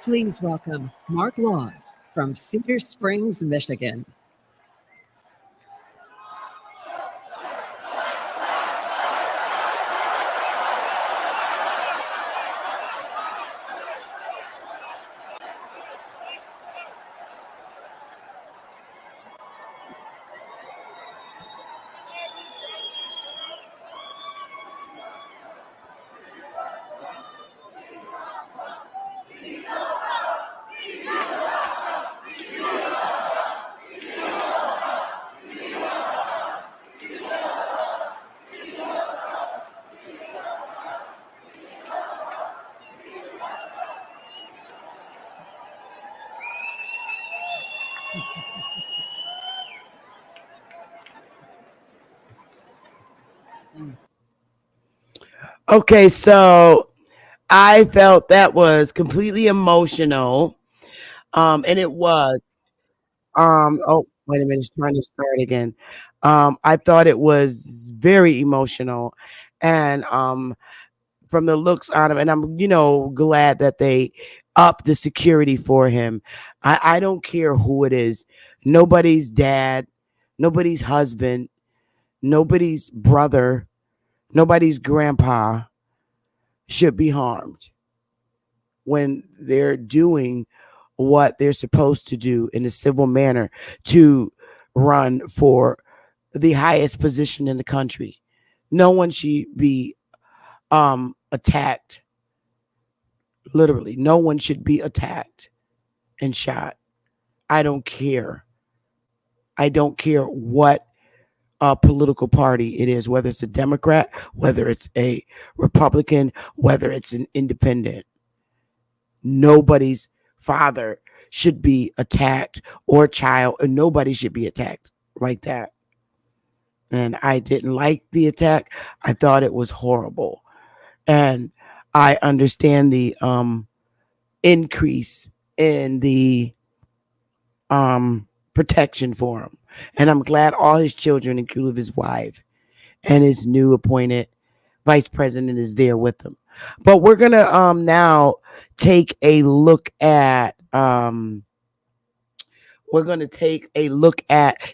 [SPEAKER 6] Please welcome Mark Laws from Cedar Springs, Michigan.
[SPEAKER 1] Okay, so I felt that was completely emotional. And it was. Oh, wait a minute, it's trying to start again. I thought it was very emotional, and from the looks on him, and I'm glad that they upped the security for him. I don't care who it is, nobody's dad, nobody's husband, nobody's brother, nobody's grandpa should be harmed when they're doing what they're supposed to do in a civil manner to run for the highest position in the country. No one should be attacked. Literally, no one should be attacked and shot. I don't care. I don't care what political party it is, whether it's a Democrat, whether it's a Republican, whether it's an independent. Nobody's father should be attacked or child, and nobody should be attacked like that. And I didn't like the attack. I thought it was horrible. And I understand the increase in the protection for him. And I'm glad all his children, including his wife and his new appointed vice president, is there with him. But we're gonna now take a look at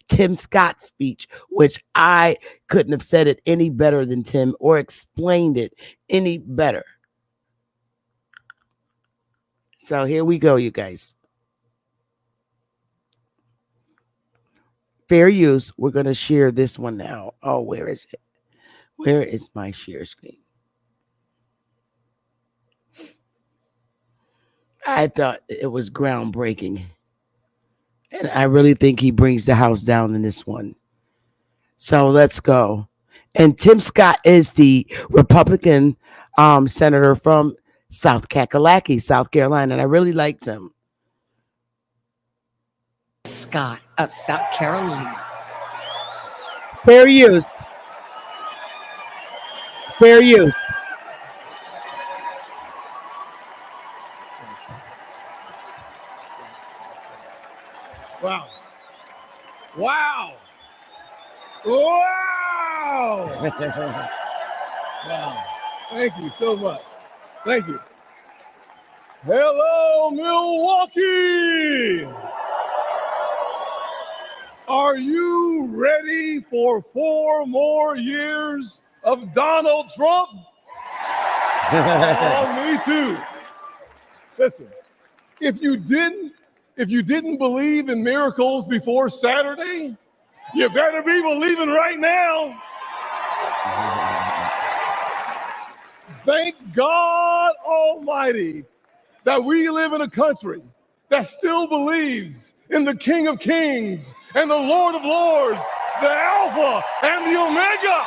[SPEAKER 1] Tim Scott's speech, which I couldn't have said it any better than Tim or explained it any better. So here we go, you guys. Fair use. We're going to share this one now. Oh, where is it? Where is my share screen? I thought it was groundbreaking. And I really think he brings the house down in this one. So let's go. And Tim Scott is the Republican senator from South Kakalaki, South Carolina. And I really liked him.
[SPEAKER 6] Scott of South Carolina.
[SPEAKER 1] Fair use. Fair use.
[SPEAKER 8] Wow. Wow. Wow. Wow. Thank you so much. Thank you. Hello, Milwaukee. Are you ready for 4 more years of Donald Trump? Oh, me too. Listen, if you didn't believe in miracles before Saturday, you better be believing right now. Thank God Almighty that we live in a country that still believes in the King of Kings and the Lord of Lords, the Alpha and the Omega.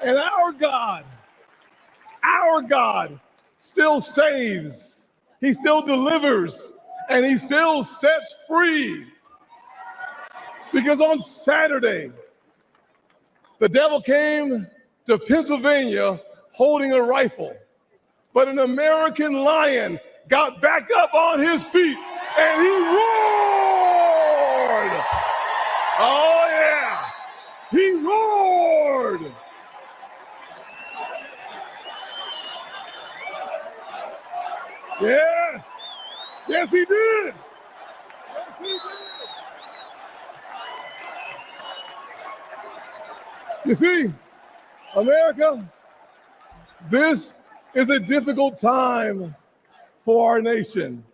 [SPEAKER 8] And our God still saves, he still delivers, and he still sets free. Because on Saturday, the devil came to Pennsylvania holding a rifle, but an American lion got back up on his feet and he roared. Oh yeah, he roared. Yeah, yes he did. Yes, he did. You see, America, this is a difficult time for our nation.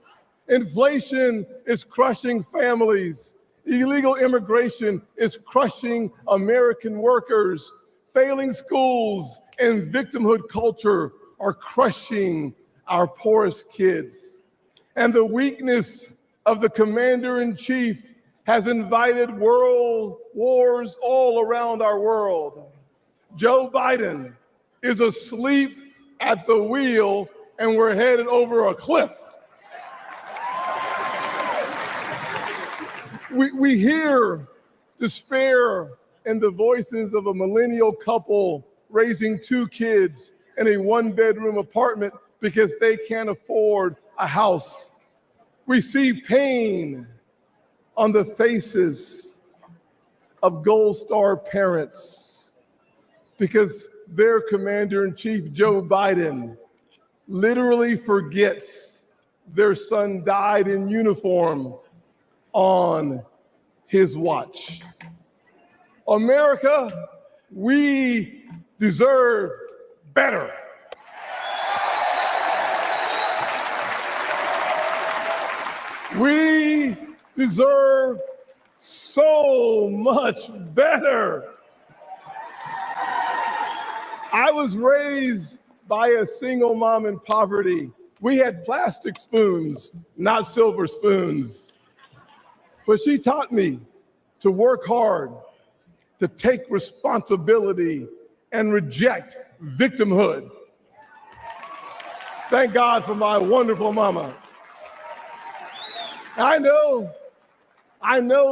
[SPEAKER 8] Inflation is crushing families. Illegal immigration is crushing American workers. Failing schools and victimhood culture are crushing our poorest kids. And the weakness of the commander-in-chief has invited world wars all around our world. Joe Biden is asleep at the wheel and we're headed over a cliff. We hear despair in the voices of a millennial couple raising 2 kids in a 1-bedroom apartment because they can't afford a house. We see pain on the faces of Gold Star parents because their commander-in-chief, Joe Biden, literally forgets their son died in uniform on his watch. America, we deserve better. We deserve so much better. I was raised by a single mom in poverty. We had plastic spoons, not silver spoons. But she taught me to work hard, to take responsibility, and reject victimhood. Thank God for my wonderful mama. I know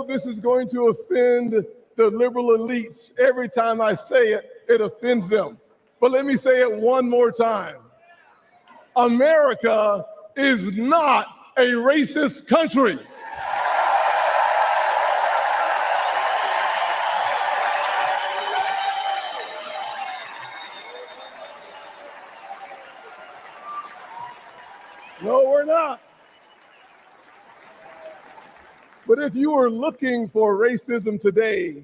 [SPEAKER 8] this is going to offend the liberal elites. Every time I say it, it offends them. But let me say it one more time. America is not a racist country. No, we're not. But if you were looking for racism today,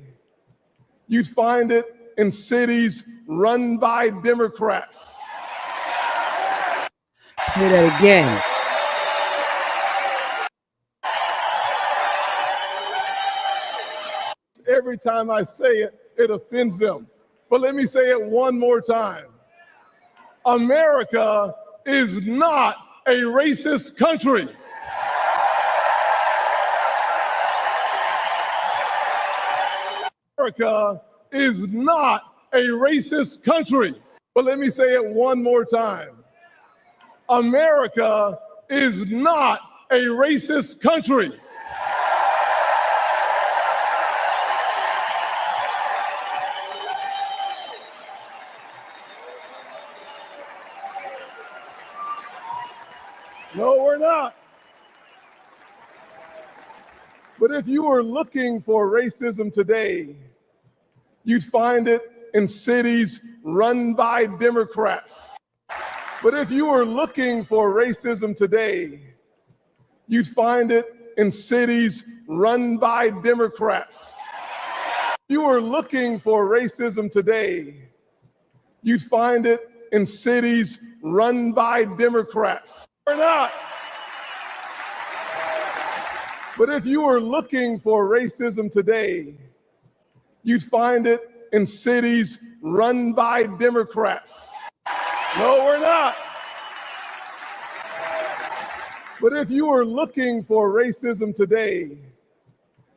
[SPEAKER 8] you'd find it in cities run by Democrats.
[SPEAKER 1] Say that again.
[SPEAKER 8] every time I say it, it offends them. But let me say it one more time. America is not a racist country. America is not a racist country. But let me say it one more time. America is not a racist country. No, we're not. But if you were looking for racism today, you'd find it in cities run by Democrats. But if you were looking for racism today, you'd find it in cities run by Democrats. If you were looking for racism today, you'd find it in cities run by Democrats. Or not. But if you were looking for racism today, you'd find it in cities run by Democrats. No, we're not. But if you were looking for racism today,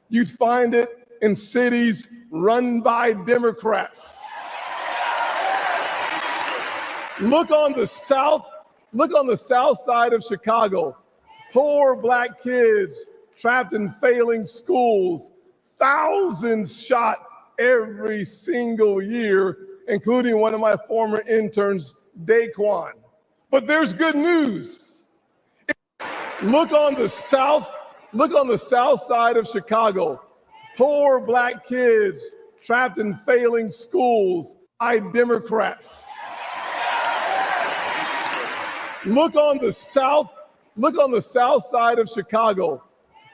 [SPEAKER 8] you'd find it in cities run by Democrats. Look on the south side of Chicago. Poor black kids trapped in failing schools, thousands shot every single year, including one of my former interns, Daquan. But there's good news. Look on the south side of Chicago. Poor black kids trapped in failing schools by Democrats. Look on the south side of Chicago.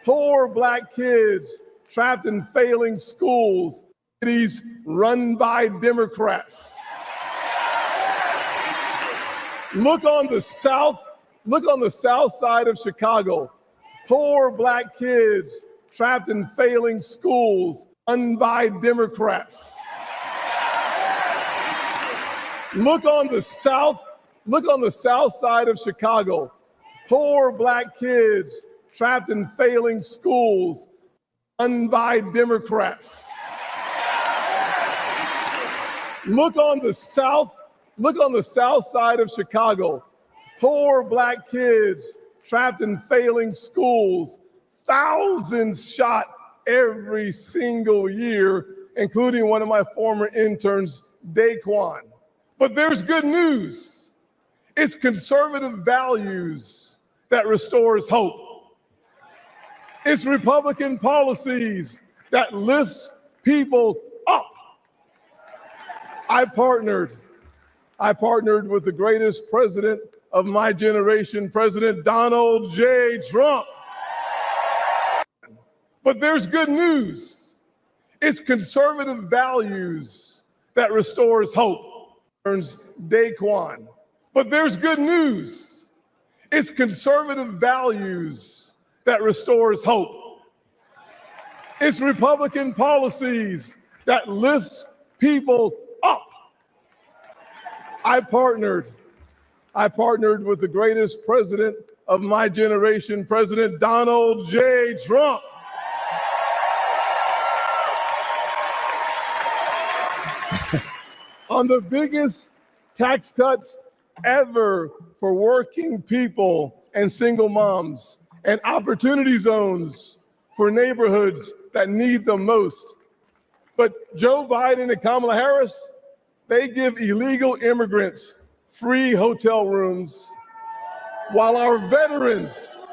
[SPEAKER 8] Poor black kids trapped in failing schools, cities run by Democrats. Look on the south side of Chicago. Poor black kids trapped in failing schools, run by Democrats. Look on the south side of Chicago. Poor black kids trapped in failing schools, run by Democrats. Look on the south side of Chicago. Poor black kids trapped in failing schools, thousands shot every single year, including one of my former interns, Daquan. But there's good news. It's conservative values that restores hope. It's Republican policies that lifts people up. I partnered with the greatest president of my generation, President Donald J. Trump. But there's good news. It's conservative values that restores hope. Daquan. But there's good news. It's conservative values that restores hope. It's Republican policies that lifts people up. I partnered with the greatest president of my generation, President Donald J. Trump. On the biggest tax cuts ever for working people and single moms, and opportunity zones for neighborhoods that need them most. But Joe Biden and Kamala Harris, they give illegal immigrants free hotel rooms while our veterans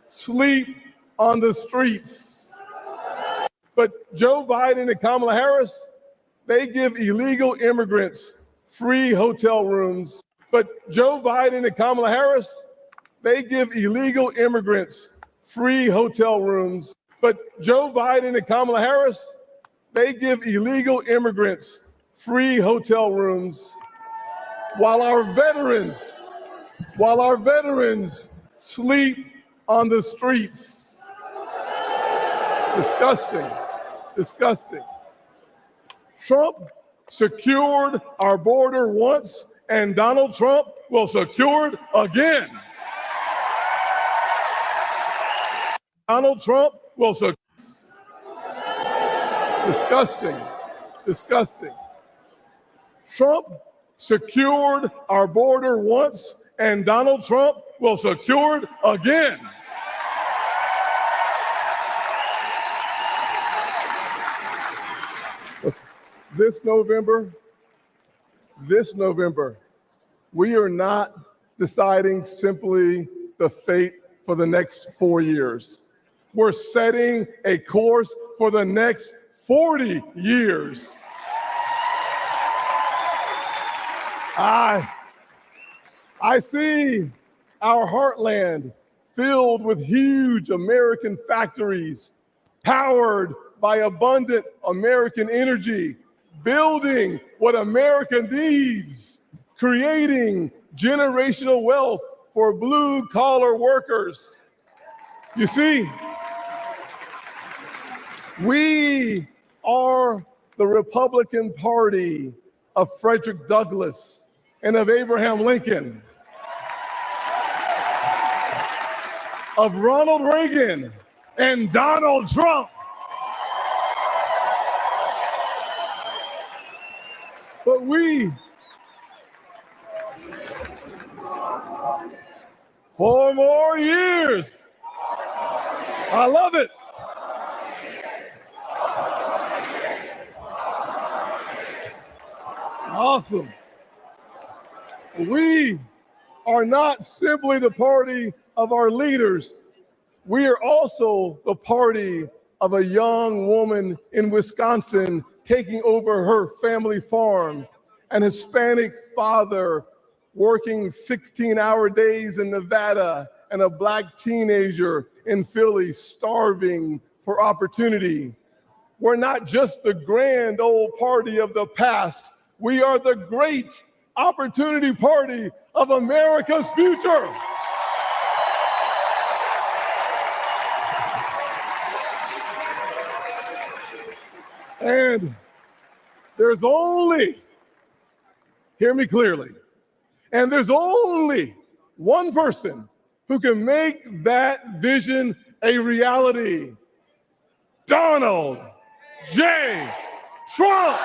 [SPEAKER 8] sleep on the streets. But Joe Biden and Kamala Harris, they give illegal immigrants free hotel rooms. But Joe Biden and Kamala Harris, they give illegal immigrants free hotel rooms. But Joe Biden and Kamala Harris, they give illegal immigrants free hotel rooms while our veterans sleep on the streets. Disgusting. Disgusting. Trump secured our border once, and Donald Trump will secure it again. Donald Trump will secure. Disgusting. Disgusting. Trump secured our border once, and Donald Trump will secure it again. This November, we are not deciding simply the fate for the next 4 years. We're setting a course for the next 40 years. I see our heartland filled with huge American factories, powered by abundant American energy, building what America needs, creating generational wealth for blue-collar workers. You see, we are the Republican Party of Frederick Douglass and of Abraham Lincoln, of Ronald Reagan and Donald Trump. But we, 4 more years. I love it. Awesome. We are not simply the party of our leaders. We are also the party of a young woman in Wisconsin taking over her family farm, an Hispanic father working 16-hour days in Nevada, and a Black teenager in Philly starving for opportunity. We're not just the grand old party of the past. We are the great opportunity party of America's future. And there's only, hear me clearly, and there's only one person who can make that vision a reality: Donald J. Trump.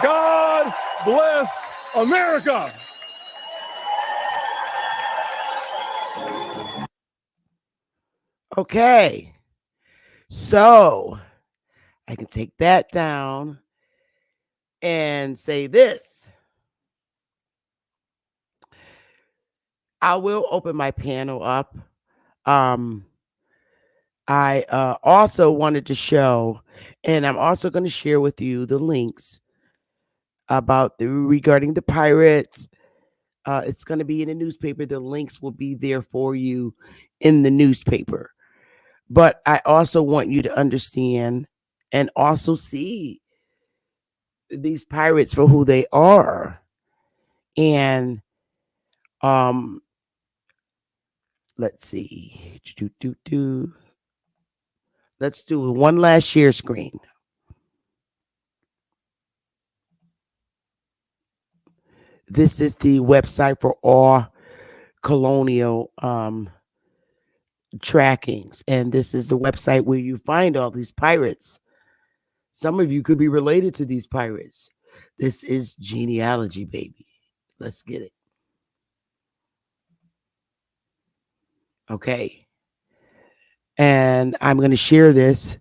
[SPEAKER 8] God bless America.
[SPEAKER 1] Okay, so I can take that down and say this. I will open my panel up. I also wanted to show, and I'm also going to share with you the links about regarding the pirates. It's going to be in the newspaper. The links will be there for you in the newspaper. But I also want you to understand and also see these pirates for who they are. And let's see. Let's do one last share screen. This is the website for all colonial trackings. And this is the website where you find all these pirates. Some of you could be related to these pirates. This is genealogy, baby. Let's get it. Okay. And I'm going to share this.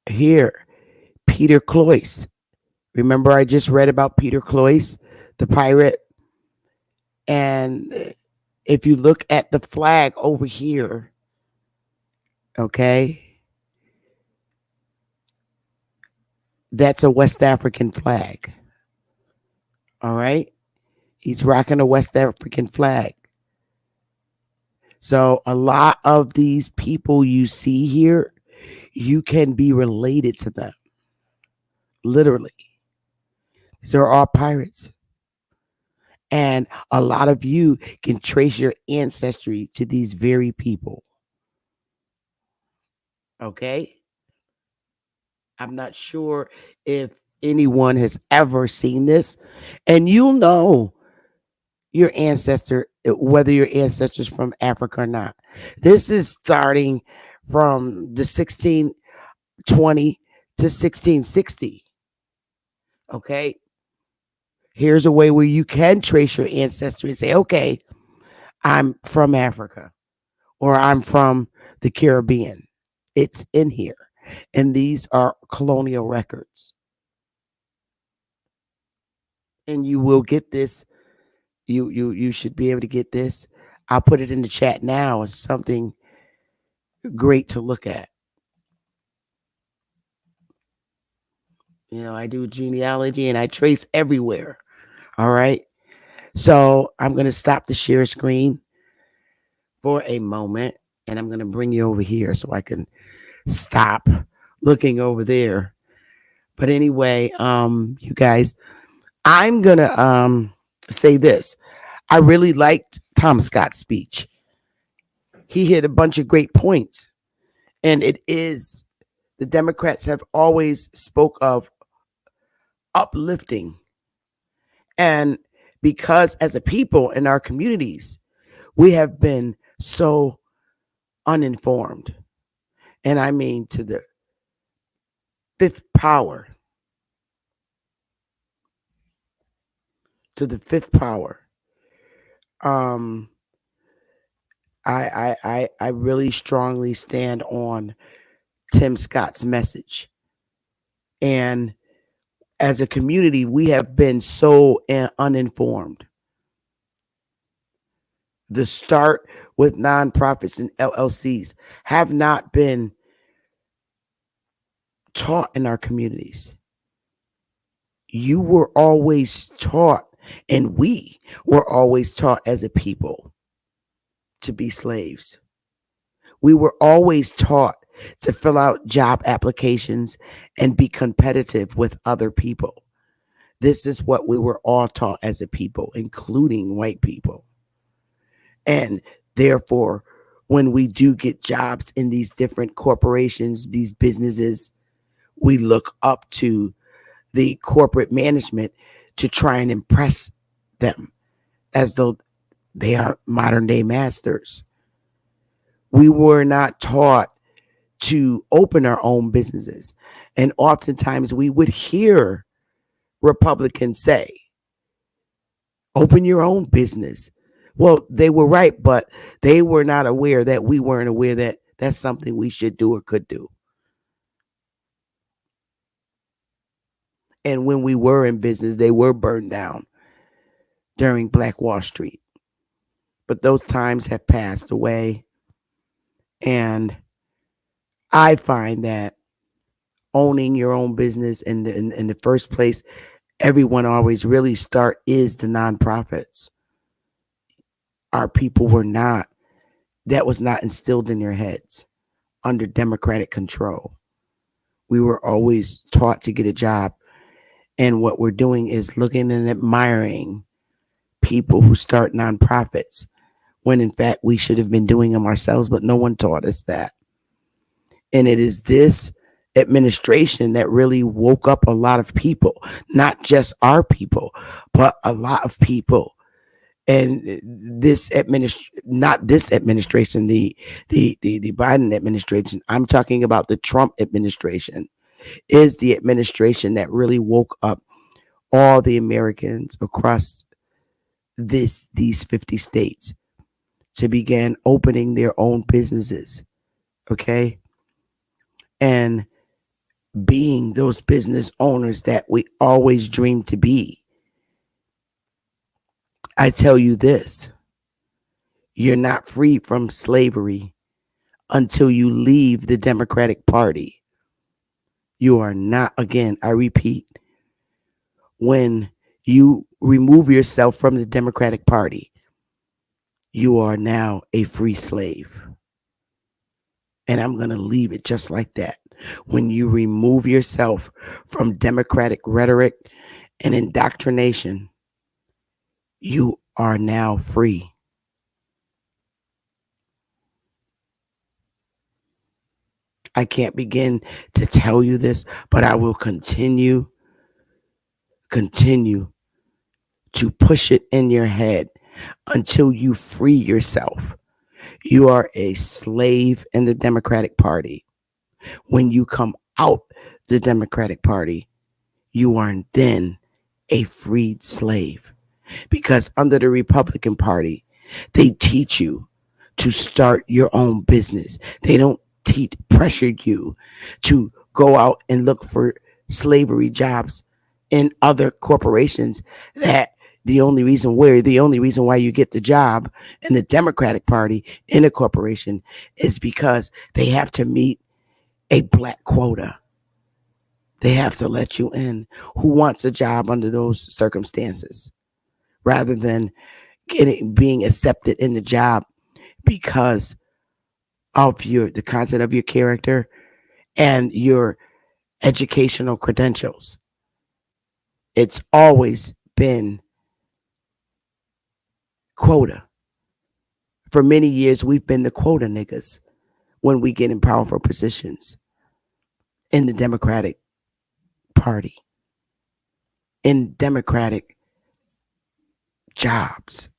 [SPEAKER 1] Here, Peter Cloyce. Remember, I just read about Peter Cloyce, the pirate. And if you look at the flag over here, okay, that's a West African flag. All right. He's rocking a West African flag. So a lot of these people you see here, you can be related to them. Literally. These are all pirates. And a lot of you can trace your ancestry to these very people. Okay? I'm not sure if anyone has ever seen this. And you'll know your ancestor, whether your ancestors from Africa or not. This is starting from the 1620 to 1660. Okay? Here's a way where you can trace your ancestry and say, okay, I'm from Africa or I'm from the Caribbean. It's in here. And these are colonial records. And you will get this. You should be able to get this. I'll put it in the chat now. It's something great to look at. I do genealogy and I trace everywhere. All right. So I'm going to stop the share screen for a moment and I'm going to bring you over here so I can stop looking over there. But anyway, you guys, I'm going to say this. I really liked Tom Scott's speech. He hit a bunch of great points. And it is, the Democrats have always spoke of uplifting. And because as a people in our communities, we have been so uninformed. And I mean to the fifth power. To the fifth power. I really strongly stand on Tim Scott's message. And as a community, we have been so uninformed. The start with nonprofits and LLCs have not been taught in our communities. You were always taught, and we were always taught as a people to be slaves. We were always taught to fill out job applications and be competitive with other people. This is what we were all taught as a people, including white people. And therefore, when we do get jobs in these different corporations, these businesses, we look up to the corporate management to try and impress them as though they are modern day masters. We were not taught to open our own businesses. And oftentimes we would hear Republicans say, open your own business. Well, they were right, but they were not aware that we weren't aware that that's something we should do or could do. And when we were in business, they were burned down during Black Wall Street. But those times have passed away. And I find that owning your own business in the first place, everyone always really start is the nonprofits. Our people were not, that was not instilled in their heads under Democratic control. We were always taught to get a job. And what we're doing is looking and admiring people who start nonprofits when in fact we should have been doing them ourselves, but no one taught us that. And it is this administration that really woke up a lot of people, not just our people, but a lot of people. And this not this administration, the Biden administration, I'm talking about the Trump administration, is the administration that really woke up all the Americans across these 50 states to begin opening their own businesses. Okay. And being those business owners that we always dreamed to be. I tell you this, you're not free from slavery until you leave the Democratic Party. You are not, again, I repeat, when you remove yourself from the Democratic Party, you are now a free slave. And I'm going to leave it just like that. When you remove yourself from Democratic rhetoric and indoctrination, You are now free. I can't begin to tell you this, but I will continue to push it in your head until you free yourself. You are a slave in the Democratic Party. When you come out the Democratic Party, you are then a freed slave. Because under the Republican Party, they teach you to start your own business. They don't pressure you to go out and look for slavery jobs in other corporations that the only reason why you get the job in the Democratic Party in a corporation is because they have to meet a black quota. They have to let you in. Who wants a job under those circumstances rather than being accepted in the job because of the content of your character and your educational credentials? It's always been quota. For many years, we've been the quota niggas when we get in powerful positions in the Democratic Party, in Democratic jobs.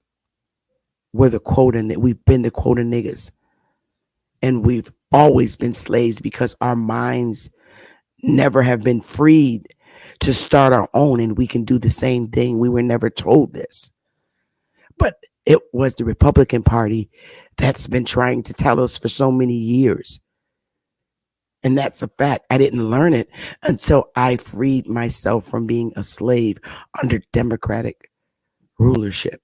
[SPEAKER 1] We've been the quota niggas. And we've always been slaves because our minds never have been freed to start our own, and we can do the same thing. We were never told this. But it was the Republican Party that's been trying to tell us for so many years. And that's a fact. I didn't learn it until I freed myself from being a slave under Democratic rulership.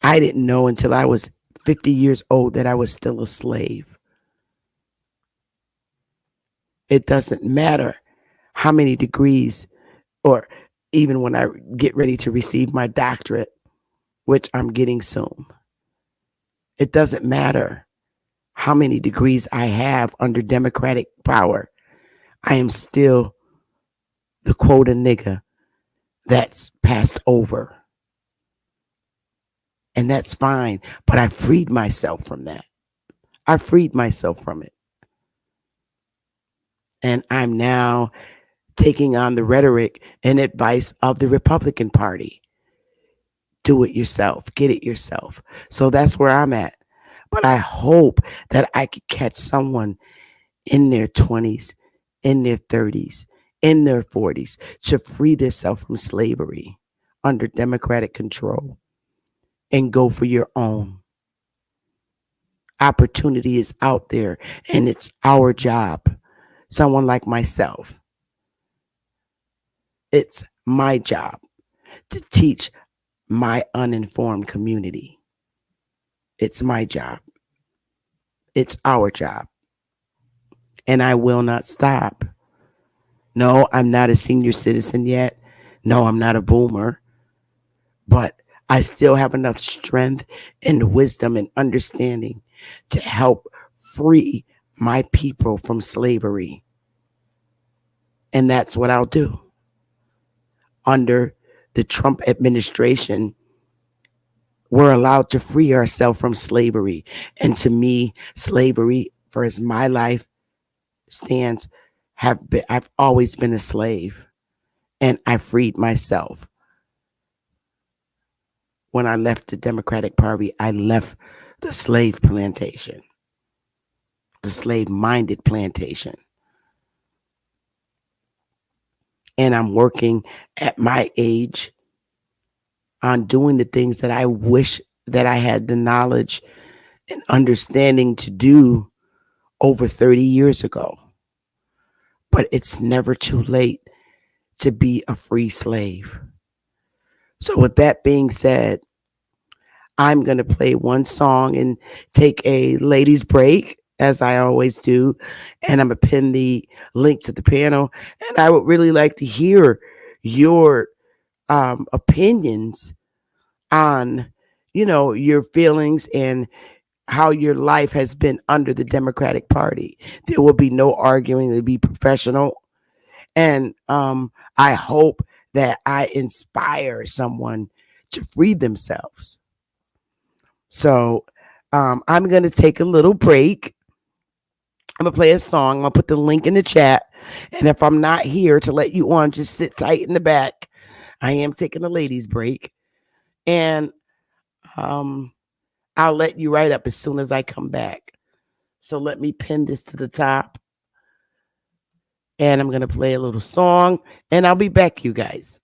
[SPEAKER 1] I didn't know until I was 50 years old that I was still a slave. It doesn't matter how many degrees, or even when I get ready to receive my doctorate, which I'm getting soon. It doesn't matter how many degrees I have under Democratic power. I am still the quota nigga that's passed over. And that's fine. But I freed myself from that. I freed myself from it. And I'm now taking on the rhetoric and advice of the Republican Party. Do it yourself. Get it yourself. So that's where I'm at. But I hope that I could catch someone in their 20s, in their 30s, in their 40s to free themselves from slavery under Democratic control and go for your own. Opportunity is out there, and it's our job. Someone like myself, it's my job to teach my uninformed community. It's my job. It's our job. And I will not stop. No, I'm not a senior citizen yet. No, I'm not a boomer. But I still have enough strength and wisdom and understanding to help free my people from slavery. And that's what I'll do. Under the Trump administration, we're allowed to free ourselves from slavery. And to me, slavery, for as my life stands, I've always been a slave. And I freed myself. When I left the Democratic Party, I left the slave plantation, the slave-minded plantation. And I'm working at my age on doing the things that I wish that I had the knowledge and understanding to do over 30 years ago. But it's never too late to be a free slave. So with that being said, I'm going to play one song and take a ladies break, as I always do. And I'm going to pin the link to the panel. And I would really like to hear your opinions on, your feelings and how your life has been under the Democratic Party. There will be no arguing. It'll be professional. And I hope that I inspire someone to free themselves. So I'm going to take a little break. I'm going to play a song. I'm going to put the link in the chat. And if I'm not here to let you on, just sit tight in the back. I am taking a ladies break. And I'll let you right up as soon as I come back. So let me pin this to the top. And I'm going to play a little song. And I'll be back, you guys.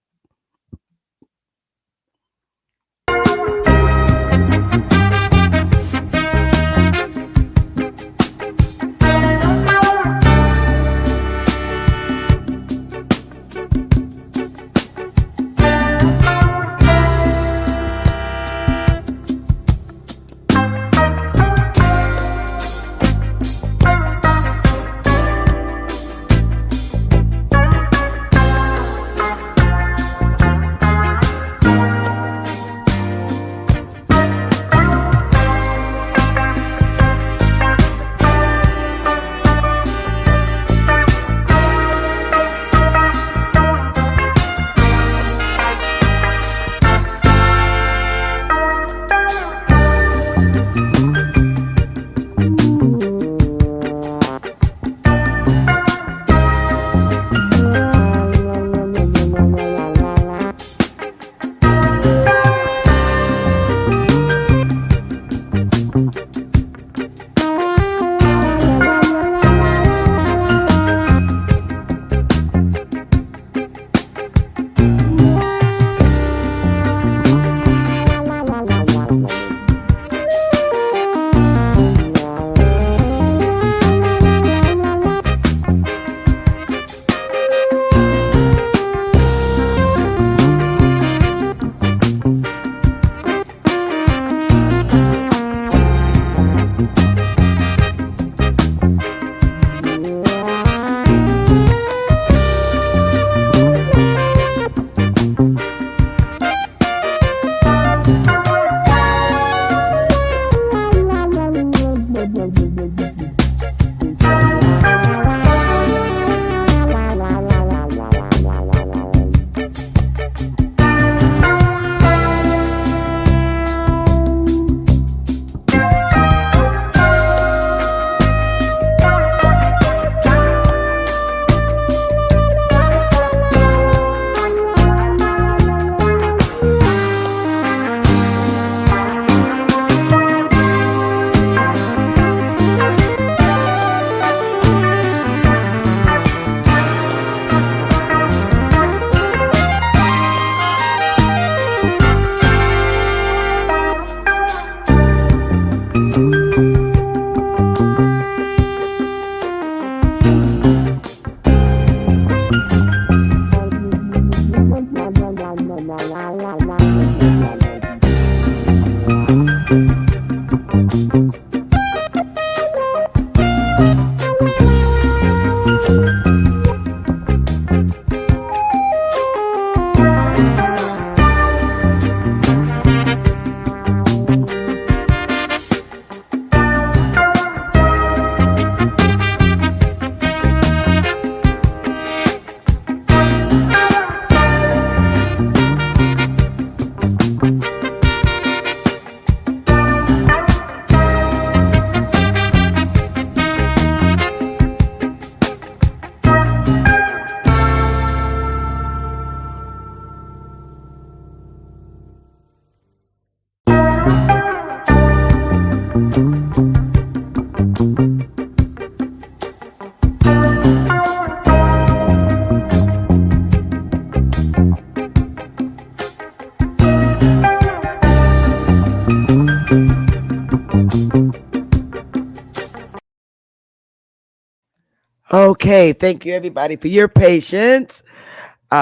[SPEAKER 1] Okay, thank you everybody for your patience.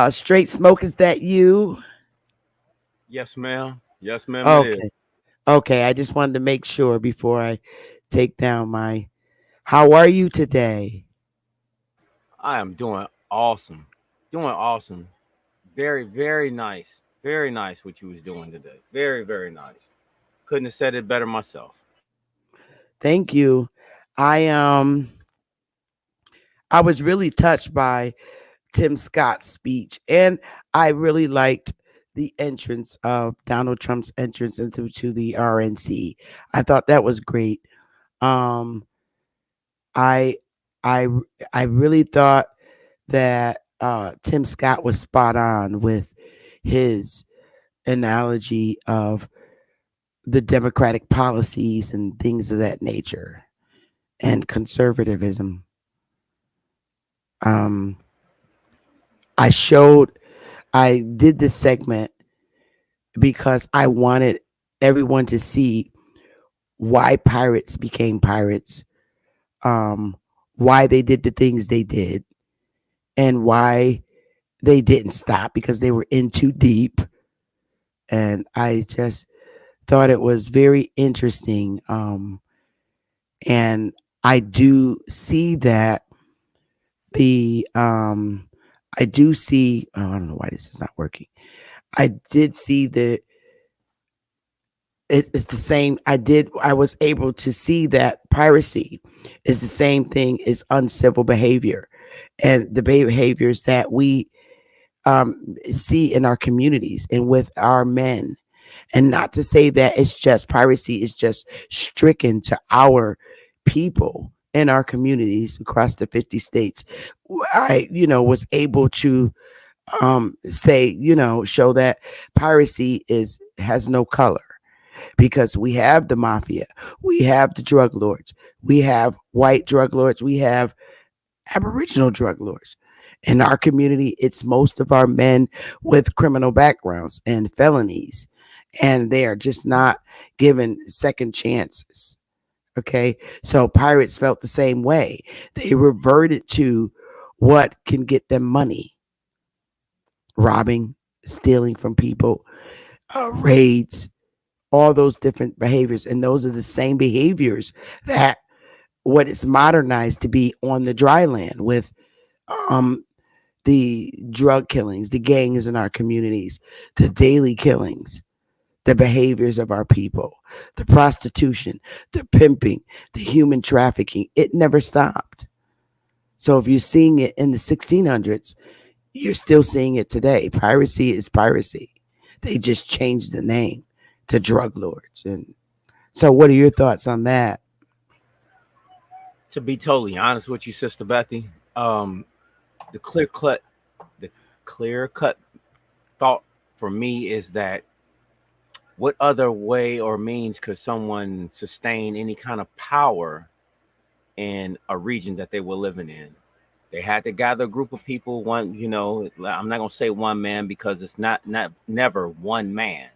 [SPEAKER 1] Straight Smoke, is that you?
[SPEAKER 9] Yes, ma'am. Yes, ma'am, it is.
[SPEAKER 1] Okay. Okay, I just wanted to make sure before I take down my. How are you today?
[SPEAKER 9] I am doing awesome. Doing awesome. Very, very nice. Very nice what you was doing today. Very, very nice. Couldn't have said it better myself.
[SPEAKER 1] Thank you. I I was really touched by Tim Scott's speech, and I really liked the entrance of Donald Trump's entrance into to the RNC. I thought that was great. Um, I I I really thought that Tim Scott was spot on with his analogy of the democratic policies and things of that nature and conservatism. Um, I showed I did this segment because I wanted everyone to see why pirates became pirates, um, why they did the things they did, and why they didn't stop because they were in too deep. And I just thought it was very interesting. And I do see that the I do see oh, I don't know why this is not working. I did see that it's the same. I was able to see that piracy is the same thing as uncivil behavior and the behaviors that we see in our communities and with our men. And not to say that it's just piracy is just stricken to our people in our communities across the 50 states. I, was able to say, show that piracy has no color because we have the mafia, we have the drug lords, we have white drug lords, we have Aboriginal drug lords. In our community, it's most of our men with criminal backgrounds and felonies, and they are just not given second chances. Okay. So pirates felt the same way. They reverted to what can get them money: robbing, stealing from people, raids, all those different behaviors. And those are the same behaviors that what is modernized to be on the dry land with um, the drug killings, the gangs in our communities, the daily killings, the behaviors of our people, the prostitution, the pimping, the human trafficking. It never stopped. So if you're seeing it in the 1600s, you're still seeing it today. Piracy is piracy. They just changed the name to drug lords. And so, what are your thoughts on that?
[SPEAKER 9] To be totally honest with you, Sister Bethy, the the clear cut thought for me is that what other way or means could someone sustain any kind of power in a region that they were living in? They had to gather a group of people. One, I'm not gonna say one man because it's not never one man.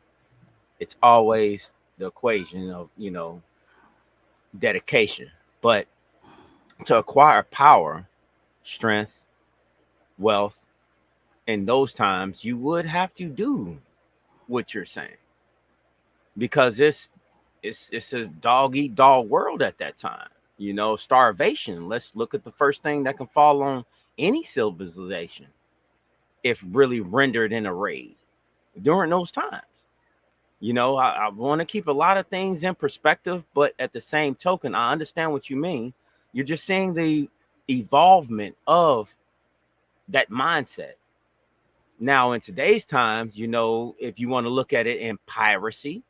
[SPEAKER 9] It's always the equation of dedication. But to acquire power, strength, wealth, in those times, you would have to do what you're saying because it's a dog eat dog world at that time. Starvation. Let's look at the first thing that can fall on any civilization if really rendered in a raid during those times. I want to keep a lot of things in perspective, but at the same token, I understand what you mean. You're just seeing the evolvement of that mindset. Now, in today's times, if you want to look at it in piracy,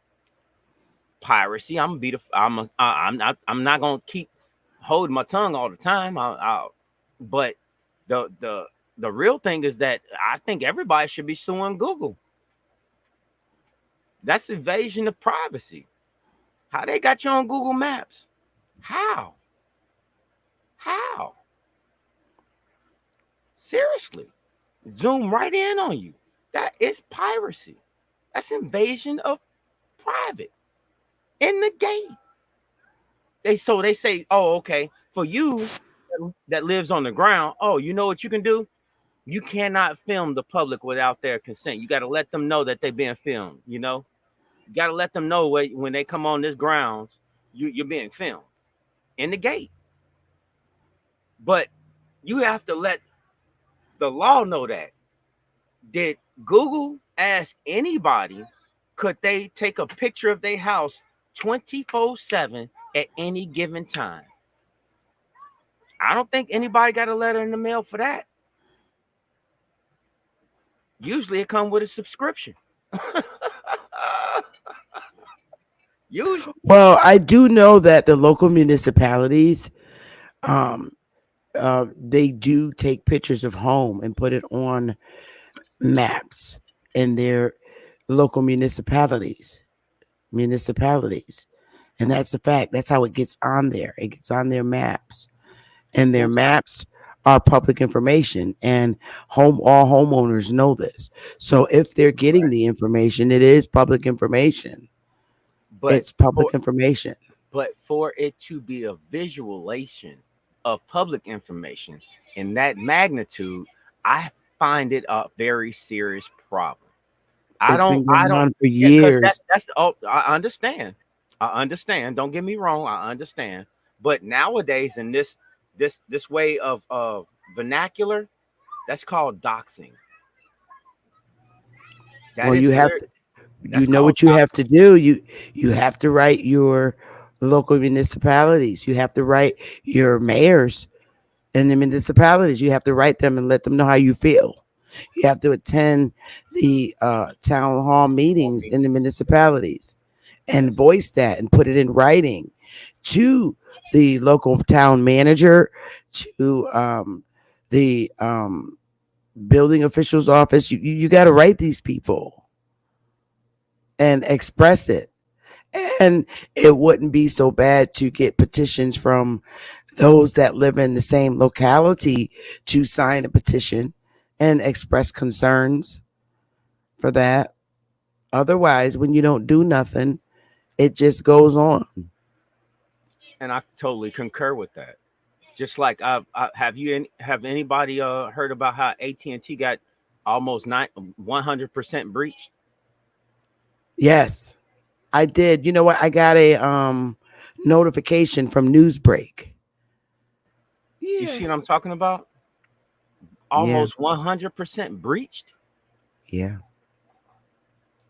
[SPEAKER 9] I'm gonna be I'm not gonna keep holding my tongue all the time. But the real thing is that I think everybody should be suing Google. That's invasion of privacy. How they got you on Google Maps? How? How? Seriously, zoom right in on you. That is piracy. That's invasion of private in the gate. They say, oh, okay, for you that lives on the ground, oh, you know what you can do? You cannot film the public without their consent. You got to let them know that they're being filmed. You got to let them know when they come on this grounds, you're being filmed in the gate. But you have to let the law know that. Did Google ask anybody, could they take a picture of their house 24/7 at any given time? I don't think anybody got a letter in the mail for that. Usually it comes with a subscription. Usually.
[SPEAKER 1] Well, I do know that the local municipalities, um, they do take pictures of home and put it on maps in their local municipalities, and that's a fact. That's how it gets on there. It gets on their maps, and their
[SPEAKER 9] Who's that?
[SPEAKER 1] maps are public information, and all homeowners know this. So if they're getting the information, it is public information.
[SPEAKER 9] But
[SPEAKER 1] It's
[SPEAKER 9] for
[SPEAKER 1] public information.
[SPEAKER 9] for it to be a visualization of public information in that magnitude, I find it a very serious problem.
[SPEAKER 1] It's been
[SPEAKER 9] I
[SPEAKER 1] going
[SPEAKER 9] don't,
[SPEAKER 1] on for
[SPEAKER 9] yeah, because
[SPEAKER 1] years.
[SPEAKER 9] that's oh, I understand. I understand. Don't get me wrong, I understand. But nowadays in this way of vernacular, that's called doxing. That
[SPEAKER 1] Well,
[SPEAKER 9] is
[SPEAKER 1] you have
[SPEAKER 9] ser-
[SPEAKER 1] to, you
[SPEAKER 9] that's
[SPEAKER 1] know
[SPEAKER 9] called
[SPEAKER 1] what you have to
[SPEAKER 9] doxing.
[SPEAKER 1] do. You have to write your local municipalities. You have to write your mayors in the municipalities. You have to write them and let them know how you feel. You have to attend the town hall meetings in the municipalities and
[SPEAKER 9] Yes.
[SPEAKER 1] voice that and put it in writing to the local town manager, to the building official's office. You got to write these people and express it. And it wouldn't be so bad to get petitions from those that live in the same locality to sign a petition and express concerns for that. Otherwise, when you don't do nothing, it just goes on.
[SPEAKER 9] And I totally concur with that. Just like have anybody heard about how AT&T got almost 100% breached?
[SPEAKER 1] Yes, I did. You know what? I got a notification from Newsbreak.
[SPEAKER 9] You
[SPEAKER 1] Yeah.
[SPEAKER 9] see what I'm talking about?
[SPEAKER 1] Yeah.
[SPEAKER 9] Almost 100% breached.
[SPEAKER 1] Yeah.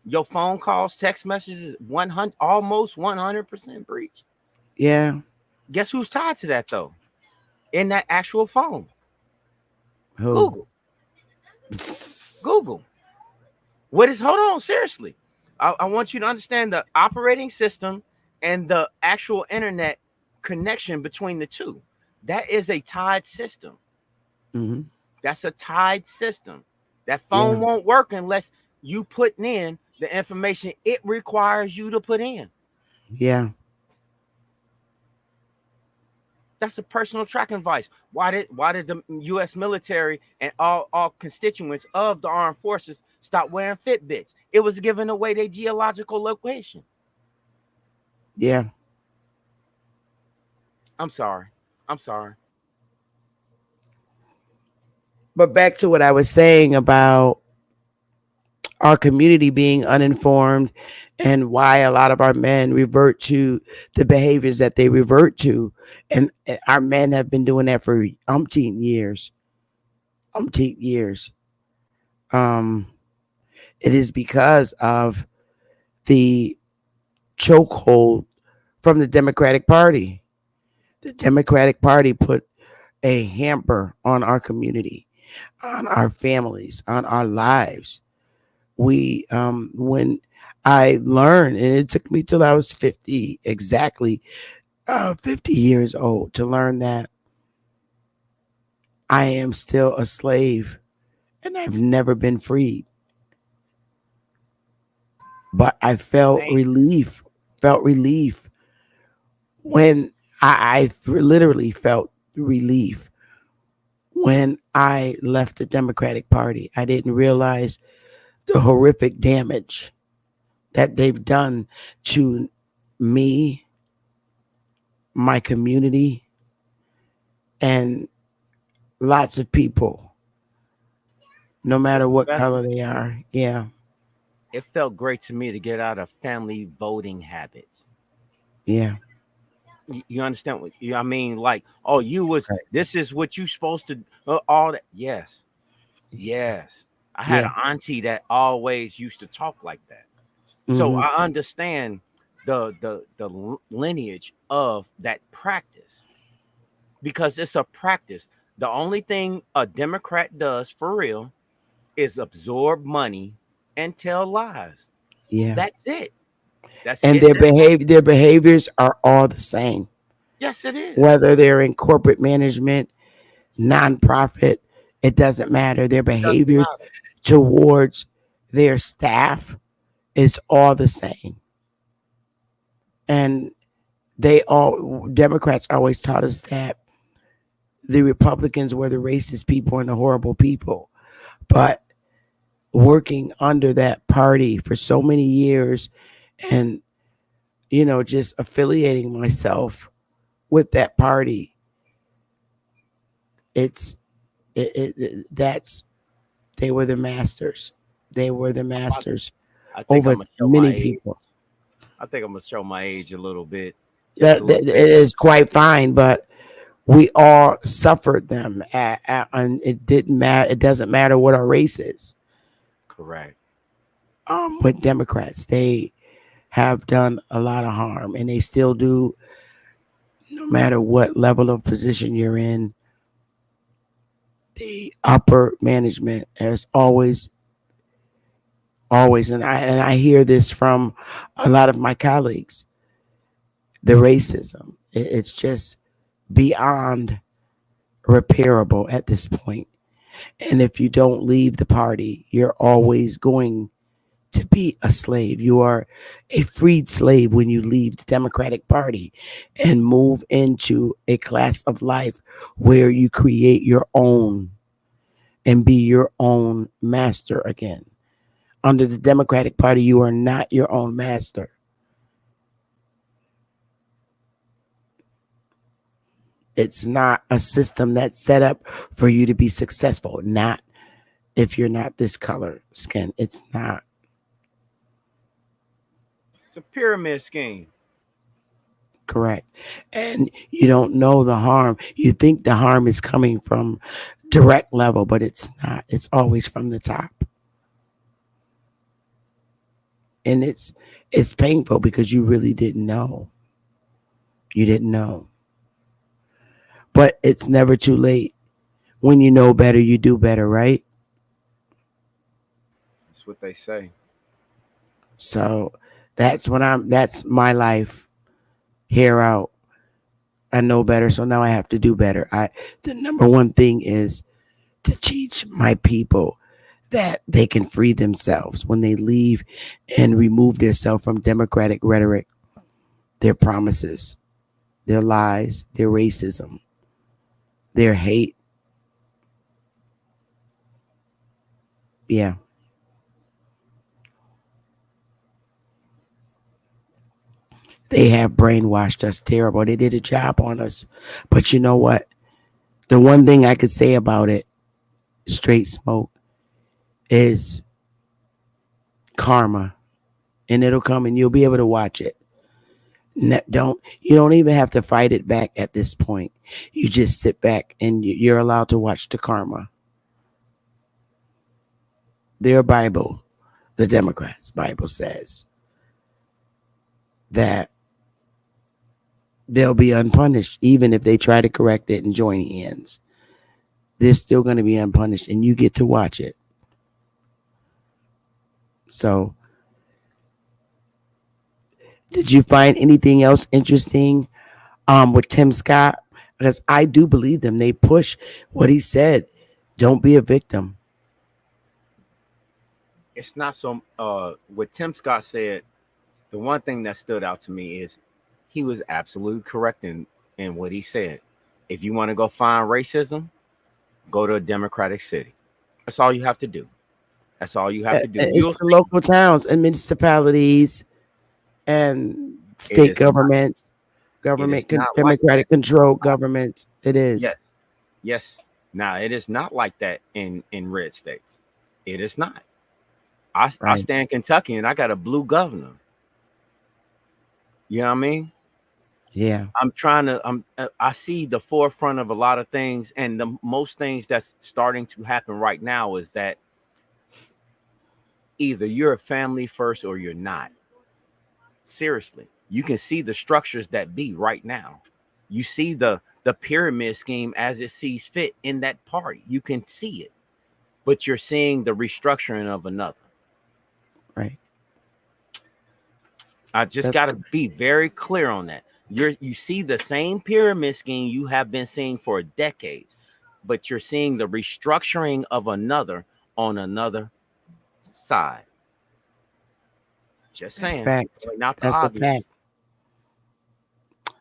[SPEAKER 9] Your phone calls, text messages, 100, almost 100% breached.
[SPEAKER 1] Yeah.
[SPEAKER 9] Guess who's tied to that though? In that actual phone,
[SPEAKER 1] Who?
[SPEAKER 9] Google. Google. What is? Hold on, seriously. I want you to understand the operating system and the actual internet connection between the two. That is a tied system.
[SPEAKER 1] Hmm.
[SPEAKER 9] That's a tied system. That
[SPEAKER 1] Yeah.
[SPEAKER 9] phone won't work unless you putting in the information it requires you to put in.
[SPEAKER 1] Yeah.
[SPEAKER 9] That's a personal tracking device. Why did the U.S. military and all constituents of the armed forces stop wearing Fitbits? It was giving away their geological location.
[SPEAKER 1] Yeah.
[SPEAKER 9] I'm sorry. I'm sorry.
[SPEAKER 1] But back to what I was saying about our community being uninformed and why a lot of our men revert to the behaviors that they revert to. And our men have been doing that for umpteen years. Umpteen years. Um, it is because of the chokehold from the Democratic Party. The Democratic Party put a hamper on our community, on our families, on our lives. When I learned, and it took me till I was 50, exactly 50 years old, to learn that I am still a slave and I've never been freed. But I
[SPEAKER 9] Same.
[SPEAKER 1] felt relief when I literally felt relief when I left the Democratic Party. I didn't realize the horrific damage that they've done to me, my community, and lots of people, no matter what
[SPEAKER 9] That's,
[SPEAKER 1] color they are. Yeah.
[SPEAKER 9] it felt great to me to get out of family voting habits.
[SPEAKER 1] Yeah.
[SPEAKER 9] You understand what you I mean? Like, oh, you was
[SPEAKER 1] Right.
[SPEAKER 9] this is what you supposed to all that. Yes, yes. I had
[SPEAKER 1] Yeah.
[SPEAKER 9] an auntie that always used to talk like that. So
[SPEAKER 1] Hmm.
[SPEAKER 9] I understand the lineage of that practice because it's a practice. The only thing a Democrat does for real is absorb money and tell lies.
[SPEAKER 1] Yeah.
[SPEAKER 9] That's it. That's
[SPEAKER 1] And
[SPEAKER 9] it.
[SPEAKER 1] their behaviors are all the same.
[SPEAKER 9] Yes, it is.
[SPEAKER 1] Whether they're in corporate management, nonprofit, it doesn't matter. Their
[SPEAKER 9] Doesn't
[SPEAKER 1] behaviors
[SPEAKER 9] matter.
[SPEAKER 1] towards their staff is all the same. And Democrats always taught us that the Republicans were the racist people and the horrible people. But working under that party for so many years and, just affiliating myself with that party, that's they were the masters. They were the masters
[SPEAKER 9] I think I'm
[SPEAKER 1] over
[SPEAKER 9] gonna show my
[SPEAKER 1] many
[SPEAKER 9] age.
[SPEAKER 1] people.
[SPEAKER 9] I think I'm gonna show my age a little bit. Just a
[SPEAKER 1] That
[SPEAKER 9] little
[SPEAKER 1] it
[SPEAKER 9] bit.
[SPEAKER 1] is quite fine, but we all suffered them, and it didn't matter. It doesn't matter what our race is.
[SPEAKER 9] Correct.
[SPEAKER 1] With Democrats, they have done a lot of harm, and they still do. No matter what level of position you're in, the upper management has always, and I hear this from a lot of my colleagues. The racism, it's just beyond repairable at this point. And if you don't leave the party, you're always going to be a slave. You are a freed slave when you leave the Democratic Party and move into a class of life where you create your own and be your own master again. Under the Democratic Party, you are not your own master. It's not a system that's set up for you to be successful. Not if you're not this color skin. It's not.
[SPEAKER 9] It's a pyramid scheme.
[SPEAKER 1] Correct. And you don't know the harm. You think the harm is coming from direct level, but it's not. It's always from the top. And it's painful because you really didn't know. You didn't know. But it's never too late. When you know better, you do better, right?
[SPEAKER 9] That's what they say.
[SPEAKER 1] So that's my life here out. I know better, so now I have to do better. The number one thing is to teach my people that they can free themselves when they leave and remove themselves from democratic rhetoric, their promises, their lies, their racism, their hate. Yeah. They have brainwashed us terrible. They did a job on us. But you know what? The one thing I could say about it, straight smoke, is karma. And it'll come and you'll be able to watch it. You don't even have to fight it back at this point. You just sit back and you're allowed to watch the karma. Their Bible, the Democrats' Bible says that they'll be unpunished even if they try to correct it and join hands. They're still going to be unpunished and you get to watch it. So, did you find anything else interesting with Tim Scott? Because I do believe them. They push what he said. Don't be a victim.
[SPEAKER 9] It's not so. What Tim Scott said, the one thing that stood out to me is he was absolutely correct in what he said. If you want to go find racism, go to a Democratic city. That's all you have to do. That's all you have to do.
[SPEAKER 1] It's the local towns and municipalities and state governments, Democratic controlled governments. It is.
[SPEAKER 9] Yes. Yes. Now, it is not like that in red states. It is not. I stay in Kentucky and I got a blue governor. You know what I mean?
[SPEAKER 1] Yeah.
[SPEAKER 9] I see the forefront of a lot of things, and the most things that's starting to happen right now is that either you're a family first or you're not. Seriously, you can see the structures that be right now. You see the pyramid scheme as it sees fit in that party. You can see it. but you're seeing the restructuring of another.
[SPEAKER 1] Right.
[SPEAKER 9] I just got to be very clear on that. You see the same pyramid scheme you have been seeing for decades, but you're seeing the restructuring of another on another side. Just
[SPEAKER 1] That's
[SPEAKER 9] saying.
[SPEAKER 1] fact.
[SPEAKER 9] Not the
[SPEAKER 1] That's the
[SPEAKER 9] obvious.
[SPEAKER 1] fact.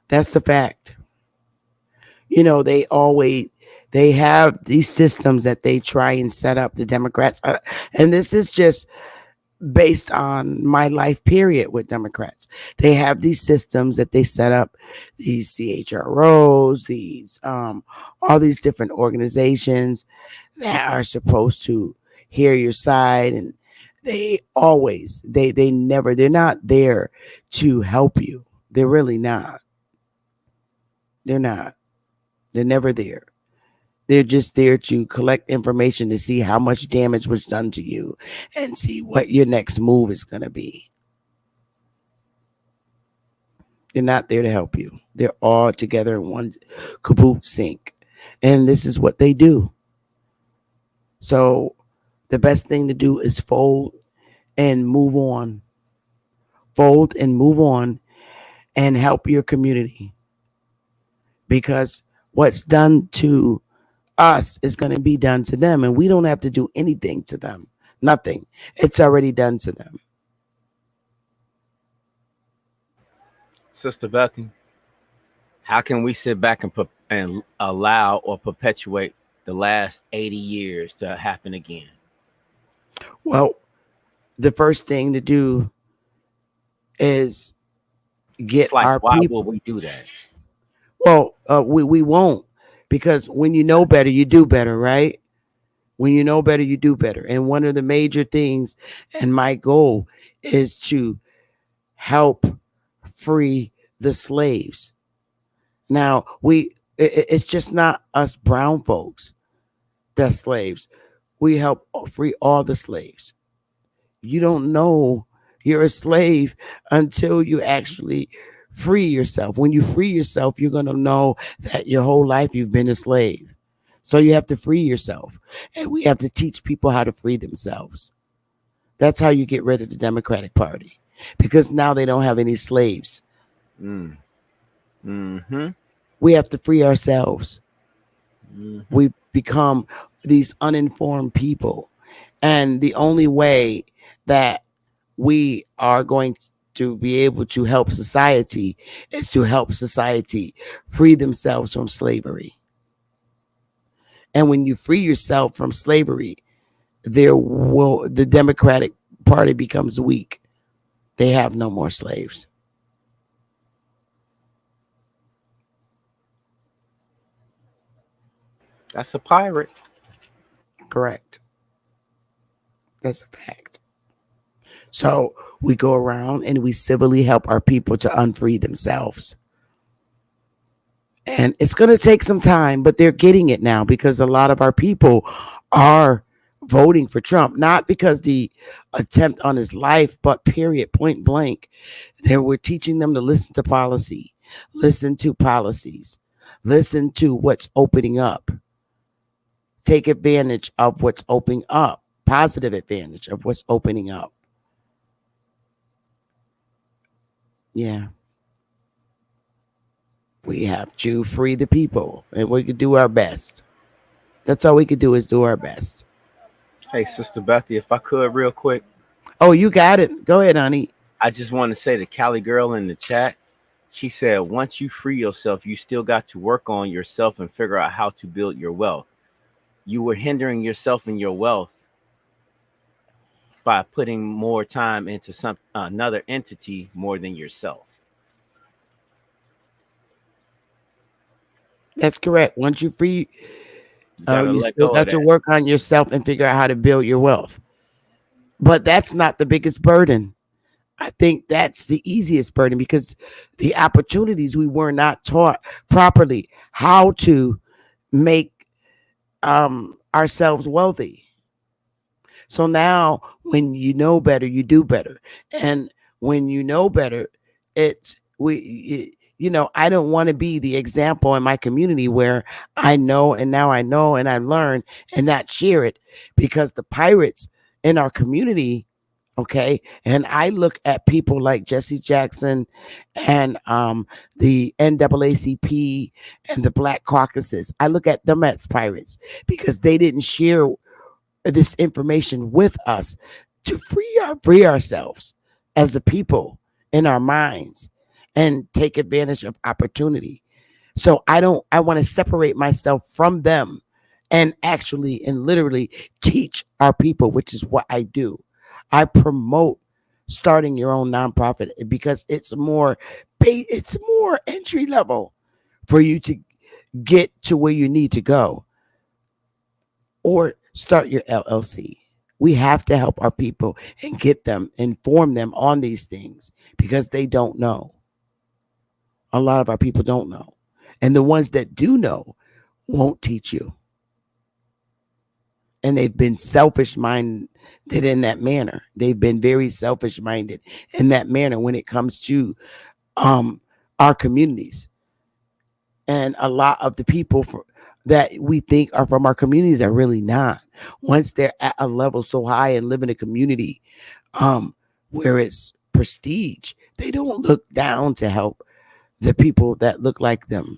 [SPEAKER 1] That's the fact. You know, they have these systems that they try and set up, the Democrats, and this is just based on my life period with Democrats. They have these systems that they set up, these CHROs, these all these different organizations that are supposed to hear your side, and they're not there to help you. They're really not. They're not. They're never there. They're just there to collect information to see how much damage was done to you and see what your next move is going to be. They're not there to help you. They're all together in one caboose sink. And this is what they do. So the best thing to do is fold and move on. Fold and move on and help your community. Because what's done to us is going to be done to them, and we don't have to do anything to them. Nothing. It's already done to them.
[SPEAKER 9] Sister Bethy, how can we sit back and allow or perpetuate the last 80 years to happen again?
[SPEAKER 1] Well, the first thing to do is get our
[SPEAKER 9] why
[SPEAKER 1] people.
[SPEAKER 9] will we do that?
[SPEAKER 1] Well, we won't, because when you know better, you do better, right? When you know better, you do better. And one of the major things, and my goal, is to help free the slaves. Now, it's just not us brown folks that's slaves. We help free all the slaves. You don't know you're a slave until you actually free yourself. When you free yourself, you're going to know that your whole life you've been a slave. So you have to free yourself. And we have to teach people how to free themselves. That's how you get rid of the Democratic Party. Because now they don't have any slaves.
[SPEAKER 9] Mm-hmm.
[SPEAKER 1] We have to free ourselves. Mm-hmm. We become these uninformed people. And the only way that we are going to be able to help society is to help society free themselves from slavery. And when you free yourself from slavery, the Democratic Party becomes weak. They have no more slaves.
[SPEAKER 9] That's a pirate.
[SPEAKER 1] Correct. That's a fact. So we go around and we civilly help our people to unfree themselves. And it's going to take some time, but they're getting it now because a lot of our people are voting for Trump, not because the attempt on his life, but period, point blank. We're teaching them to listen to policy, listen to policies, listen to what's opening up. Take advantage of what's opening up, positive advantage of what's opening up. Yeah. We have to free the people, and we could do our best. That's all we could do is do our best.
[SPEAKER 9] Hey, Sister Bethy, if I could real quick.
[SPEAKER 1] Oh, you got it. Go ahead, honey.
[SPEAKER 9] I just want to say to Cali girl in the chat, she said, once you free yourself, you still got to work on yourself and figure out how to build your wealth. You were hindering yourself and your wealth by putting more time into another entity more than yourself.
[SPEAKER 1] That's correct. Once you free, you still got to work on yourself and figure out how to build your wealth. But that's not the biggest burden. I think that's the easiest burden because the opportunities we were not taught properly how to make ourselves wealthy. So now when you know better, you do better. And when you know better, I don't want to be the example in my community where I know and now I know and I learn and not share it, because the pirates in our community, okay, and I look at people like Jesse Jackson and the NAACP and the Black Caucuses. I look at them as pirates because they didn't share this information with us to free ourselves as a people in our minds and take advantage of opportunity. So I want to separate myself from them and actually and literally teach our people, which is what I do. I promote starting your own nonprofit because it's more entry level for you to get to where you need to go, or start your LLC. We have to help our people and get them, inform them on these things because they don't know. A lot of our people don't know. And the ones that do know won't teach you. And they've been selfish minded in that manner. They've been very selfish minded in that manner when it comes to um, our communities. And a lot of the people that we think are from our communities are really not. Once they're at a level so high and live in a community where it's prestige, they don't look down to help the people that look like them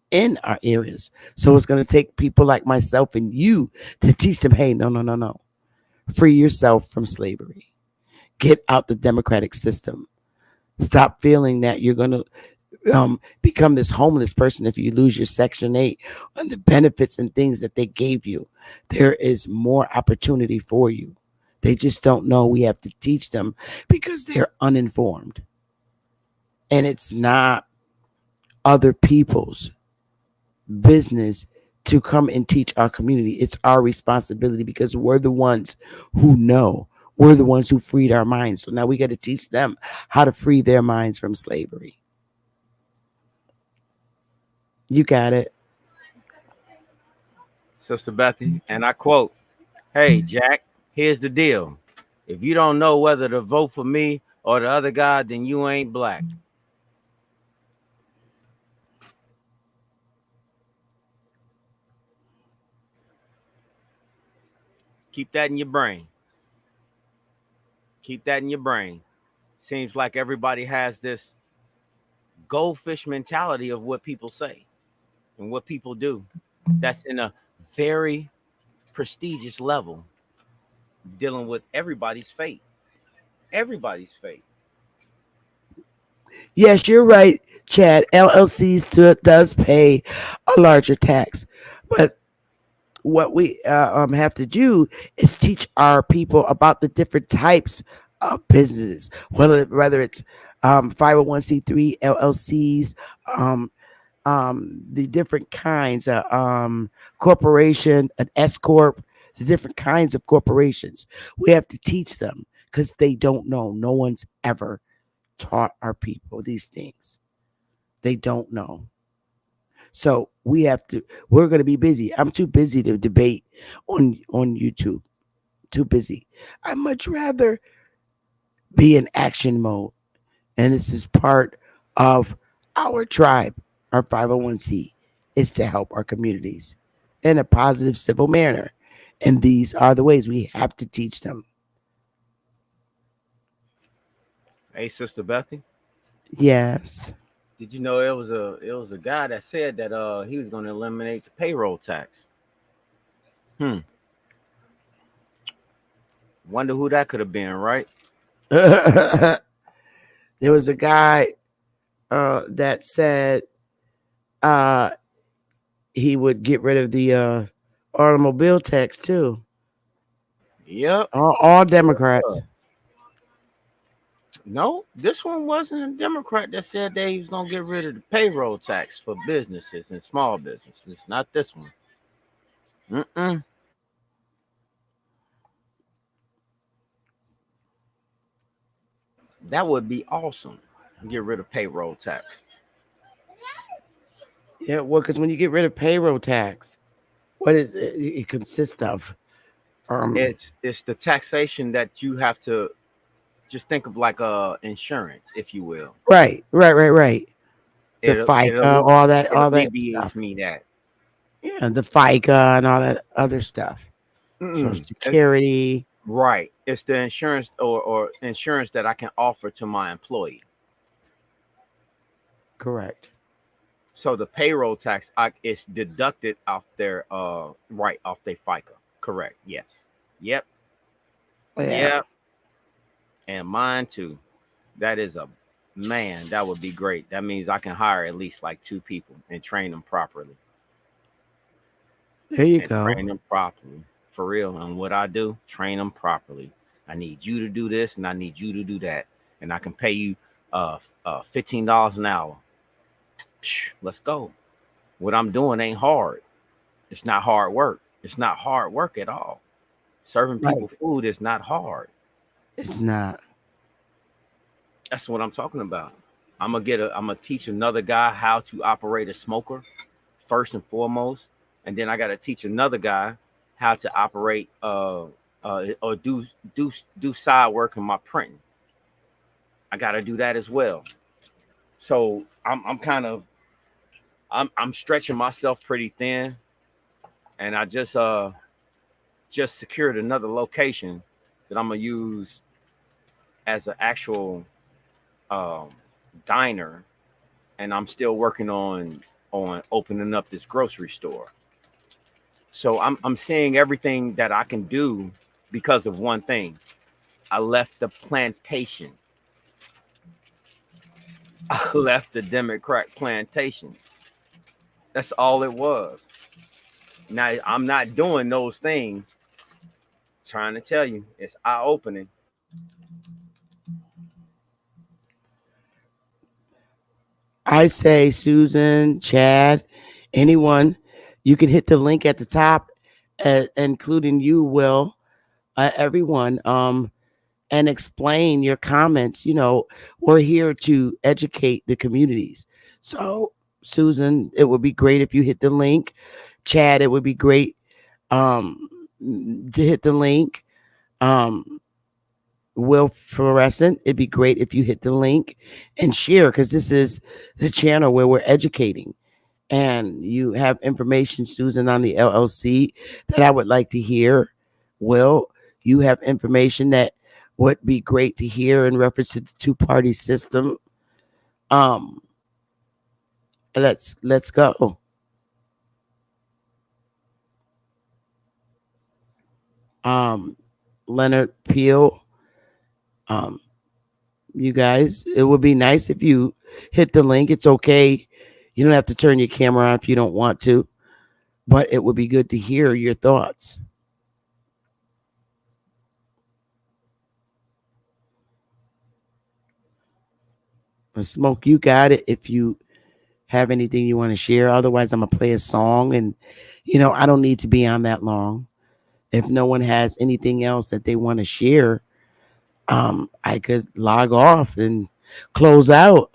[SPEAKER 1] in our areas. So it's going to take people like myself and you to teach them, hey, no, no, no, no. Free yourself from slavery. Get out the democratic system. Stop feeling that you're going to become this homeless person if you lose your Section 8 and the benefits and things that they gave you. There is more opportunity for you. They just don't know. We have to teach them because they're uninformed. And it's not other people's business to come and teach our community. It's our responsibility because we're the ones who know. We're the ones who freed our minds. So now we got to teach them how to free their minds from slavery. You got it.
[SPEAKER 9] Sister Bethy, and I quote, "Hey, Jack, here's the deal. If you don't know whether to vote for me or the other guy, then you ain't black." Keep that in your brain. Keep that in your brain. Seems like everybody has this goldfish mentality of what people say and what people do. That's in a very prestigious level, dealing with everybody's fate. Everybody's fate.
[SPEAKER 1] Yes, you're right, Chad. LLCs does pay a larger tax, but what we have to do is teach our people about the different types of businesses, whether it's 501c3 LLCs, um, the different kinds of corporation, an S corp, the different kinds of corporations. We have to teach them because they don't know. No one's ever taught our people these things. They don't know. So we're going to be busy. I'm too busy to debate on YouTube. Too busy. I much rather be in action mode. And this is part of our tribe, our 501c, is to help our communities in a positive civil manner. And these are the ways we have to teach them.
[SPEAKER 9] Hey, Sister Bethy,
[SPEAKER 1] Yes.
[SPEAKER 9] did you know it was a guy that said that he was going to eliminate the payroll tax? Wonder who that could have been, right?
[SPEAKER 1] There was a guy that said uh, he would get rid of the automobile tax too.
[SPEAKER 9] Yep.
[SPEAKER 1] All Democrats.
[SPEAKER 9] No, this one wasn't a Democrat that said that he was going to get rid of the payroll tax for businesses and small businesses. It's not this one. Mm-mm. That would be awesome. Get rid of payroll tax.
[SPEAKER 1] Yeah, well, because when you get rid of payroll tax, what is it? It consists of?
[SPEAKER 9] It's the taxation that you have to just think of like insurance, if you will.
[SPEAKER 1] Right. The
[SPEAKER 9] It
[SPEAKER 1] FICA, all that
[SPEAKER 9] alleviates
[SPEAKER 1] stuff.
[SPEAKER 9] me that.
[SPEAKER 1] Yeah, the FICA and all that other stuff. Social
[SPEAKER 9] Mm-mm.
[SPEAKER 1] Security.
[SPEAKER 9] Right. It's the insurance or insurance that I can offer to my employee.
[SPEAKER 1] Correct.
[SPEAKER 9] So the payroll tax it's deducted off their right off their FICA. Correct. Yes. Yep.
[SPEAKER 1] Yeah.
[SPEAKER 9] Yep. And mine too. That is a man, that would be great. That means I can hire at least like 2 people and train them properly.
[SPEAKER 1] There you
[SPEAKER 9] And
[SPEAKER 1] go.
[SPEAKER 9] train them properly. For real. And what I do, train them properly. I need you to do this and I need you to do that. And I can pay you $15 an hour. Let's go. What I'm doing ain't hard. It's not hard work. It's not hard work at all. Serving
[SPEAKER 1] Right.
[SPEAKER 9] people food is not hard.
[SPEAKER 1] It's not.
[SPEAKER 9] That's what I'm talking about. I'm gonna teach another guy how to operate a smoker first and foremost, and then I gotta teach another guy how to operate or do side work in my printing. I gotta do that as well. So I'm kind of I'm stretching myself pretty thin, and I just secured another location that I'm gonna use as an actual um, diner, and I'm still working on opening up this grocery store. So I'm seeing everything that I can do because of one thing. I left the plantation. I left the Democrat plantation. That's all it was. Now I'm not doing those things. Trying to tell you, it's eye opening.
[SPEAKER 1] I say Susan, Chad, anyone, you can hit the link at the top, including you, Will, everyone, and explain your comments. We're here to educate the communities. So, Susan, it would be great if you hit the link. Chad, it would be great um, to hit the link. Um, Will Fluorescent, it'd be great if you hit the link and share, because this is the channel where we're educating. And you have information, Susan, on the LLC that I would like to hear. Will, you have information that would be great to hear in reference to the two-party system. Um, let's go. Um, Leonard Peel, um, you guys, it would be nice if you hit the link. It's okay. You don't have to turn your camera on if you don't want to, but it would be good to hear your thoughts. Smoke, you got it if you have anything you want to share. Otherwise, I'm going to play a song, and, I don't need to be on that long. If no one has anything else that they want to share, I could log off and close out.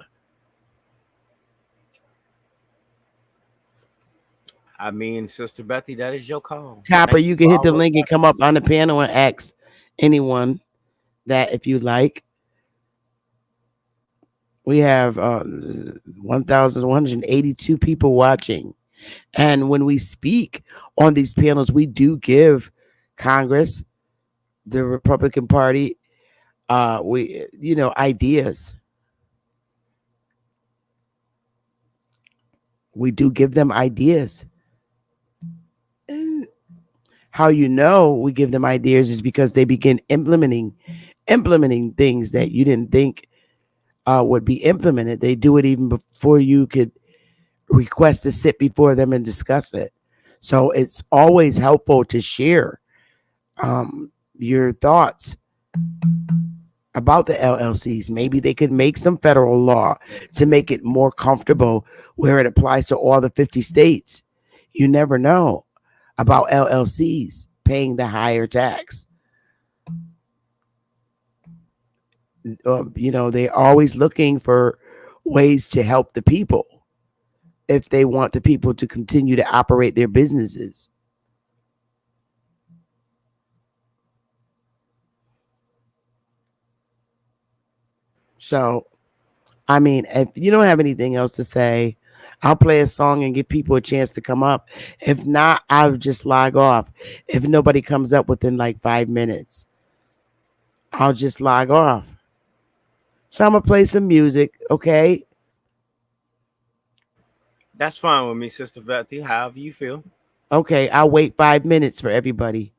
[SPEAKER 9] I mean, Sister Bethy, that is your call.
[SPEAKER 1] Copper,
[SPEAKER 9] Thank you
[SPEAKER 1] you can
[SPEAKER 9] for
[SPEAKER 1] hit the
[SPEAKER 9] always
[SPEAKER 1] link and come up on the panel and ask anyone that if you like. We have 1,182 people watching. And when we speak on these panels, we do give Congress, the Republican Party, ideas. We do give them ideas. And how we give them ideas is because they begin implementing things that you didn't think would be implemented. They do it even before you could request to sit before them and discuss it. So it's always helpful to share your thoughts about the LLCs. Maybe they could make some federal law to make it more comfortable where it applies to all the 50 states. You never know about LLCs paying the higher tax. They're always looking for ways to help the people if they want the people to continue to operate their businesses. So I mean, if you don't have anything else to say, I'll play a song and give people a chance to come up. If not, I'll just log off. If nobody comes up within like 5 minutes, I'll just log off. So I'm gonna play some music, okay?
[SPEAKER 9] That's fine with me, Sister Bethy. However you feel.
[SPEAKER 1] Okay, I'll wait 5 minutes for everybody.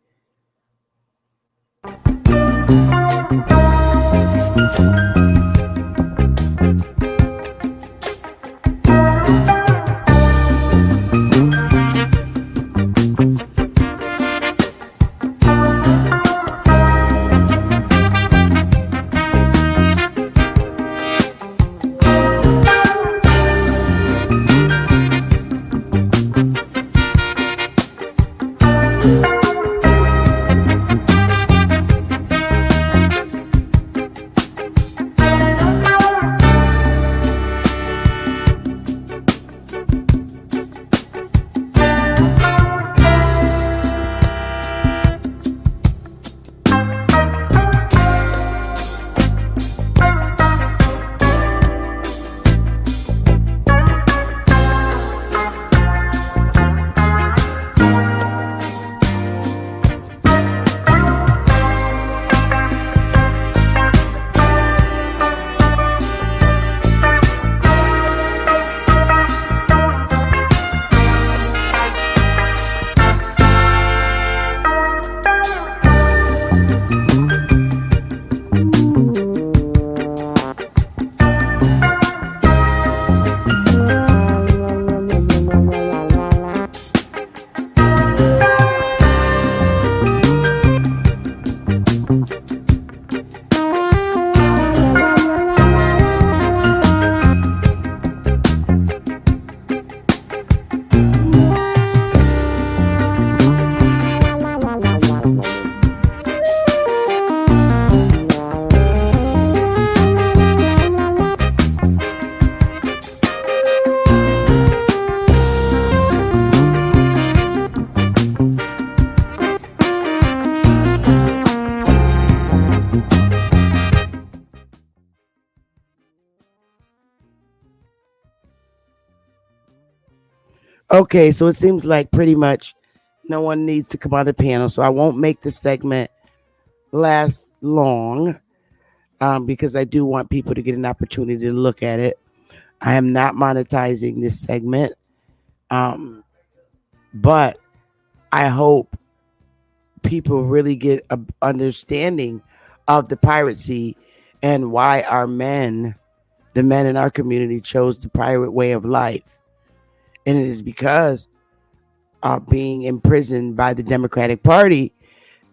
[SPEAKER 1] Okay, so it seems like pretty much no one needs to come on the panel, so I won't make the segment last long because I do want people to get an opportunity to look at it. I am not monetizing this segment, but I hope people really get a understanding of the piracy and why the men in our community, chose the pirate way of life. And it is because being imprisoned by the Democratic Party,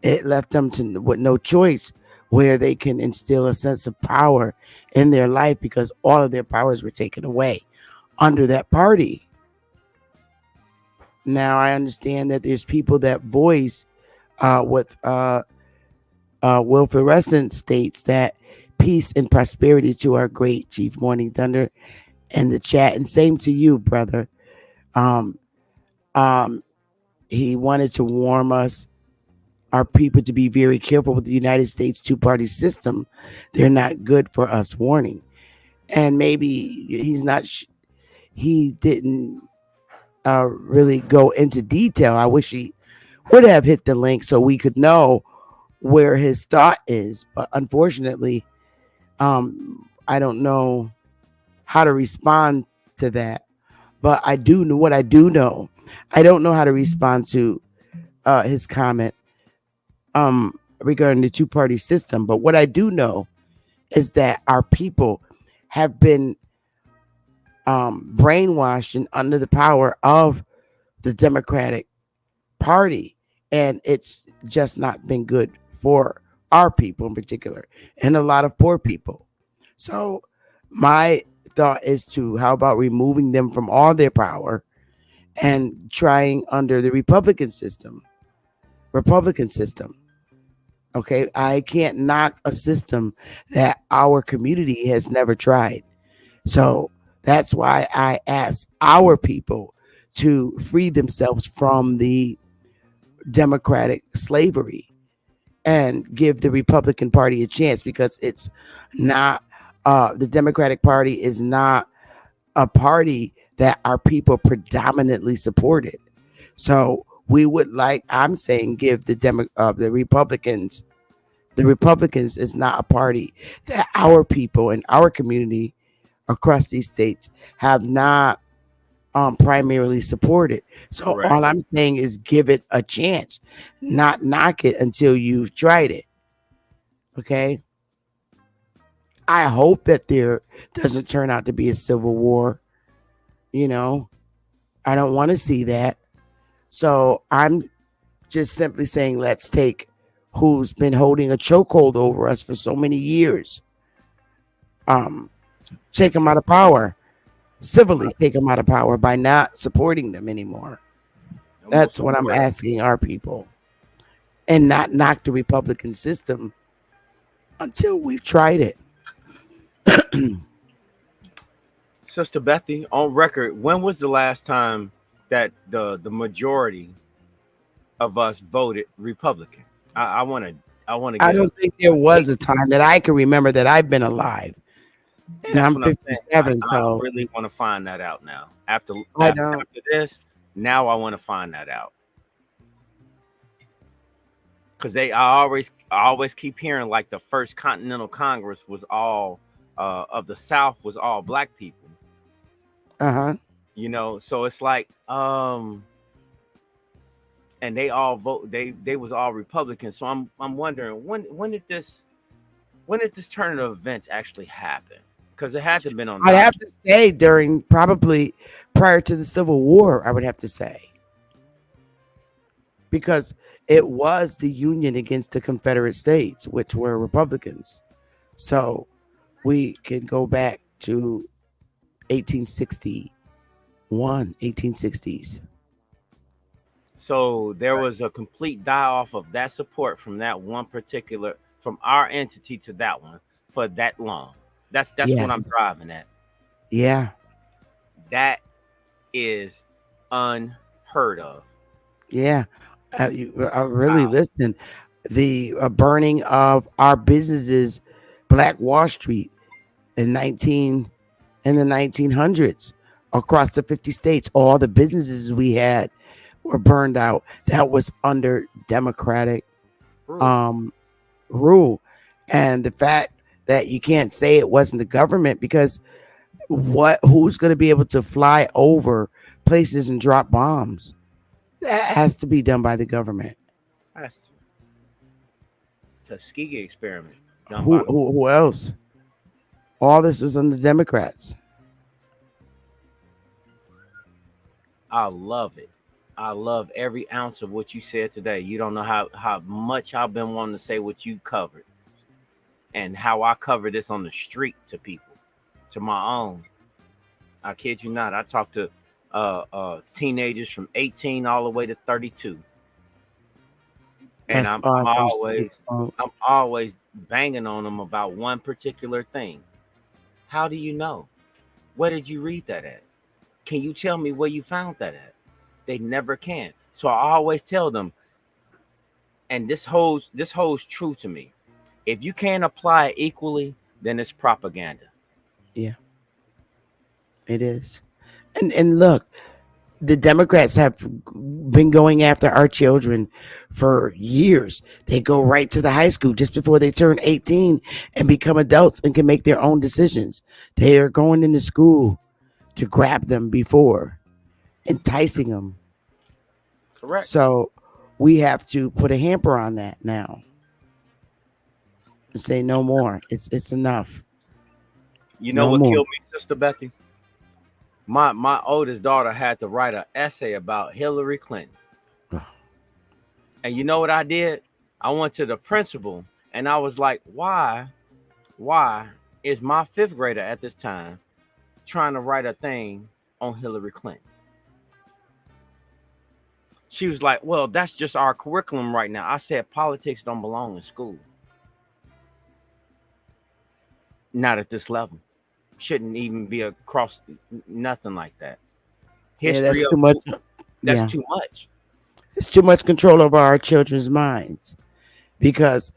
[SPEAKER 1] it left them with no choice where they can instill a sense of power in their life because all of their powers were taken away under that party. Now, I understand that there's people that voice with Wilfred Resson states that peace and prosperity to our great Chief Morning Thunder and the chat, and same to you, brother. He wanted to warn us, our people, to be very careful with the United States two-party system. They're not good for us, warning. And maybe he didn't really go into detail. I wish he would have hit the link so we could know where his thought is. But unfortunately, I don't know how to respond to that. But I do know what I do know. I don't know how to respond to his comment regarding the two-party system. But what I do know is that our people have been brainwashed and under the power of the Democratic Party. And it's just not been good for our people in particular and a lot of poor people. So my thought is how about removing them from all their power and trying under the Republican system. Okay, I can't knock a system that our community has never tried. So that's why I ask our people to free themselves from the Democratic slavery and give the Republican Party a chance, because it's not the Democratic Party is not a party that our people predominantly supported. So we would like, I'm saying, give the Republicans. The Republicans is not a party that our people and our community across these states have not primarily supported. So
[SPEAKER 9] Correct.
[SPEAKER 1] all I'm saying is give it a chance, not knock it until you've tried it. Okay. I hope that there doesn't turn out to be a civil war. You know, I don't want to see that. So I'm just simply saying, let's take who's been holding a chokehold over us for so many years. Take them out of power, civilly take them out of power by not supporting them anymore. That's what I'm asking our people, and not knock the Republican system until we've tried it.
[SPEAKER 9] Sister Bethy, on record, when was the last time that the majority of us voted Republican? I want to
[SPEAKER 1] I don't think there was a time that I can remember that I've been alive, and I'm 57. So
[SPEAKER 9] I really want to find that out now. After this, now I want to find that out, because I always keep hearing like the first Continental Congress was all of the South was all black people. You know, so it's like and they all vote, they was all Republicans. So I'm wondering when did this turn of events actually happen? Because it had to have been on.
[SPEAKER 1] I'd have to say during, probably prior to the Civil War, I would have to say, because it was the Union against the Confederate States, which were Republicans. So we can go back to 1860s.
[SPEAKER 9] So there was a complete die-off of that support from that one particular, from our entity to that one for that long. That's what I'm driving at.
[SPEAKER 1] Yeah.
[SPEAKER 9] That is unheard of.
[SPEAKER 1] Yeah. Really listen. The burning of our businesses, Black Wall Street in the 1900s across the 50 states, all the businesses we had were burned out. That was under Democratic rule. And the fact that you can't say it wasn't the government, because who's going to be able to fly over places and drop bombs? That has to be done by the government.
[SPEAKER 9] Has to. Tuskegee experiment.
[SPEAKER 1] Who else? All this was under Democrats.
[SPEAKER 9] I love it. I love every ounce of what you said today. You don't know how much I've been wanting to say what you covered, and how I cover this on the street to people, to my own. I kid you not. I talk to teenagers from 18 all the way to 32. And I'm always banging on them about one particular thing. How do you know? Where did you read that at? Can you tell me where you found that at? They never can. So I always tell them, and this holds true to me. If you can't apply it equally, then it's propaganda.
[SPEAKER 1] Yeah, it is. And look, the Democrats have been going after our children for years. They go right to the high school just before they turn 18 and become adults and can make their own decisions. They are going into school to grab them before, enticing them.
[SPEAKER 9] Correct.
[SPEAKER 1] So we have to put a hamper on that now and say no more. It's enough.
[SPEAKER 9] You know what killed me, Sister Bethy? My oldest daughter had to write an essay about Hillary Clinton. And you know what I did? I went to the principal and I was like, why is my 5th grader at this time trying to write a thing on Hillary Clinton? She was like, well, that's just our curriculum right now. I said, politics don't belong in school. Not at this level. Shouldn't even be across, nothing like that.
[SPEAKER 1] History, that's too much.
[SPEAKER 9] That's too much.
[SPEAKER 1] It's too much control over our children's minds, because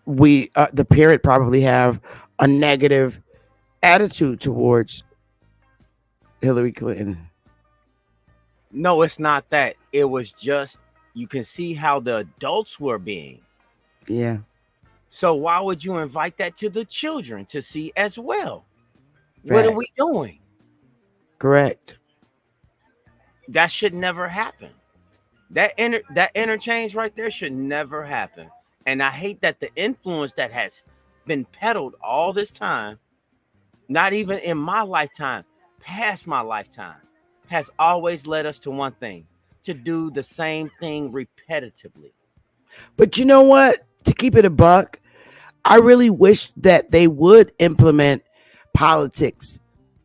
[SPEAKER 1] we the parent probably have a negative attitude towards Hillary Clinton.
[SPEAKER 9] No, it's not that. It was just you can see how the adults were being.
[SPEAKER 1] Yeah.
[SPEAKER 9] So why would you invite that to the children to see as well? What are we
[SPEAKER 1] Facts.
[SPEAKER 9] doing?
[SPEAKER 1] Correct.
[SPEAKER 9] That should never happen. That interchange right there should never happen. And I hate that the influence that has been peddled all this time, not even in my lifetime, past my lifetime, has always led us to one thing: to do the same thing repetitively.
[SPEAKER 1] But you know what? To keep it a buck, I really wish that they would implement politics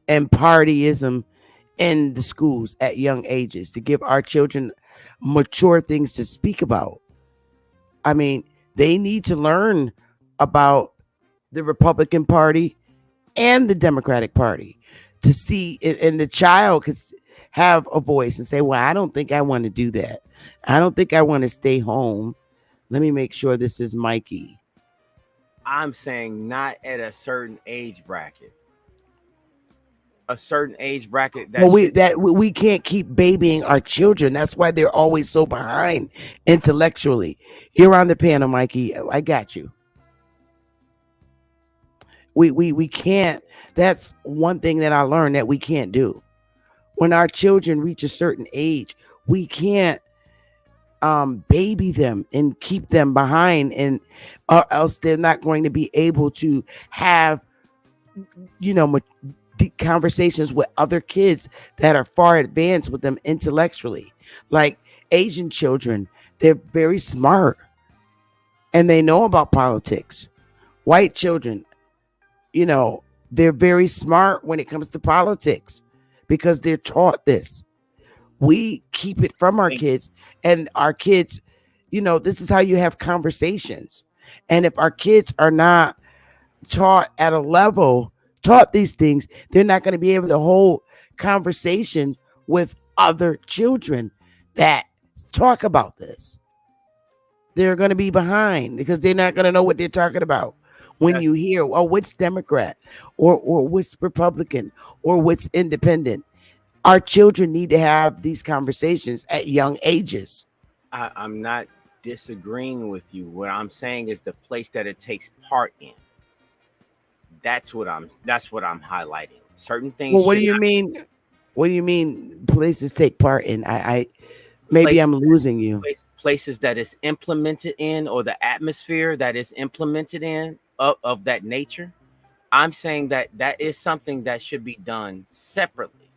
[SPEAKER 1] and partyism in the schools at young ages to give our children mature things to speak about. I mean, they need to learn about the Republican Party and the Democratic Party to see, and the child could have a voice and say, well, I don't think I want to do that. I don't think I want to stay home. Let me make sure this is Mikey.
[SPEAKER 9] I'm saying not at a certain age bracket. A certain age bracket that
[SPEAKER 1] we can't keep babying our children. That's why they're always so behind intellectually. You're on the panel, Mikey. I got you. We can't. That's one thing that I learned that we can't do. When our children reach a certain age, we can't baby them and keep them behind, and or else they're not going to be able to have, you know, conversations with other kids that are far advanced with them intellectually. Like Asian children, they're very smart and they know about politics. White children, you know, they're very smart when it comes to politics because they're taught this. We keep it from our kids, and our kids, you know, this is how you have conversations. And if our kids are not taught at a level, taught these things, they're not going to be able to hold conversations with other children that talk about this. They're going to be behind because they're not going to know what they're talking about. When you hear, oh, which Democrat or which Republican or which independent, our children need to have these conversations at young ages.
[SPEAKER 9] I'm not disagreeing with you. What I'm saying is the place that it takes part in. That's what I'm highlighting. Certain things.
[SPEAKER 1] Well, what do you mean? What do you mean places take part in? Maybe I'm losing you.
[SPEAKER 9] Places that is implemented in, or the atmosphere that is implemented in of that nature. I'm saying that is something that should be done separately.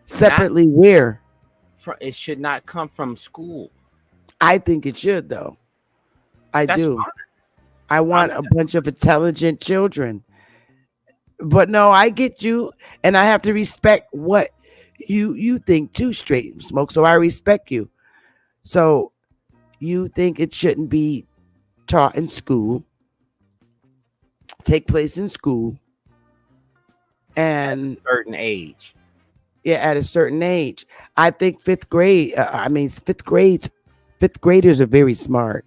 [SPEAKER 1] Separately where?
[SPEAKER 9] It should not come from school.
[SPEAKER 1] I think it should, though. That's do. Fine. I want a bunch of intelligent children. But no, I get you, and I have to respect what you think too, Straight Smoke. So I respect you. So you think it shouldn't be taught in school, take place in school, and
[SPEAKER 9] at a certain age.
[SPEAKER 1] Yeah, at a certain age. I think fifth graders are very smart.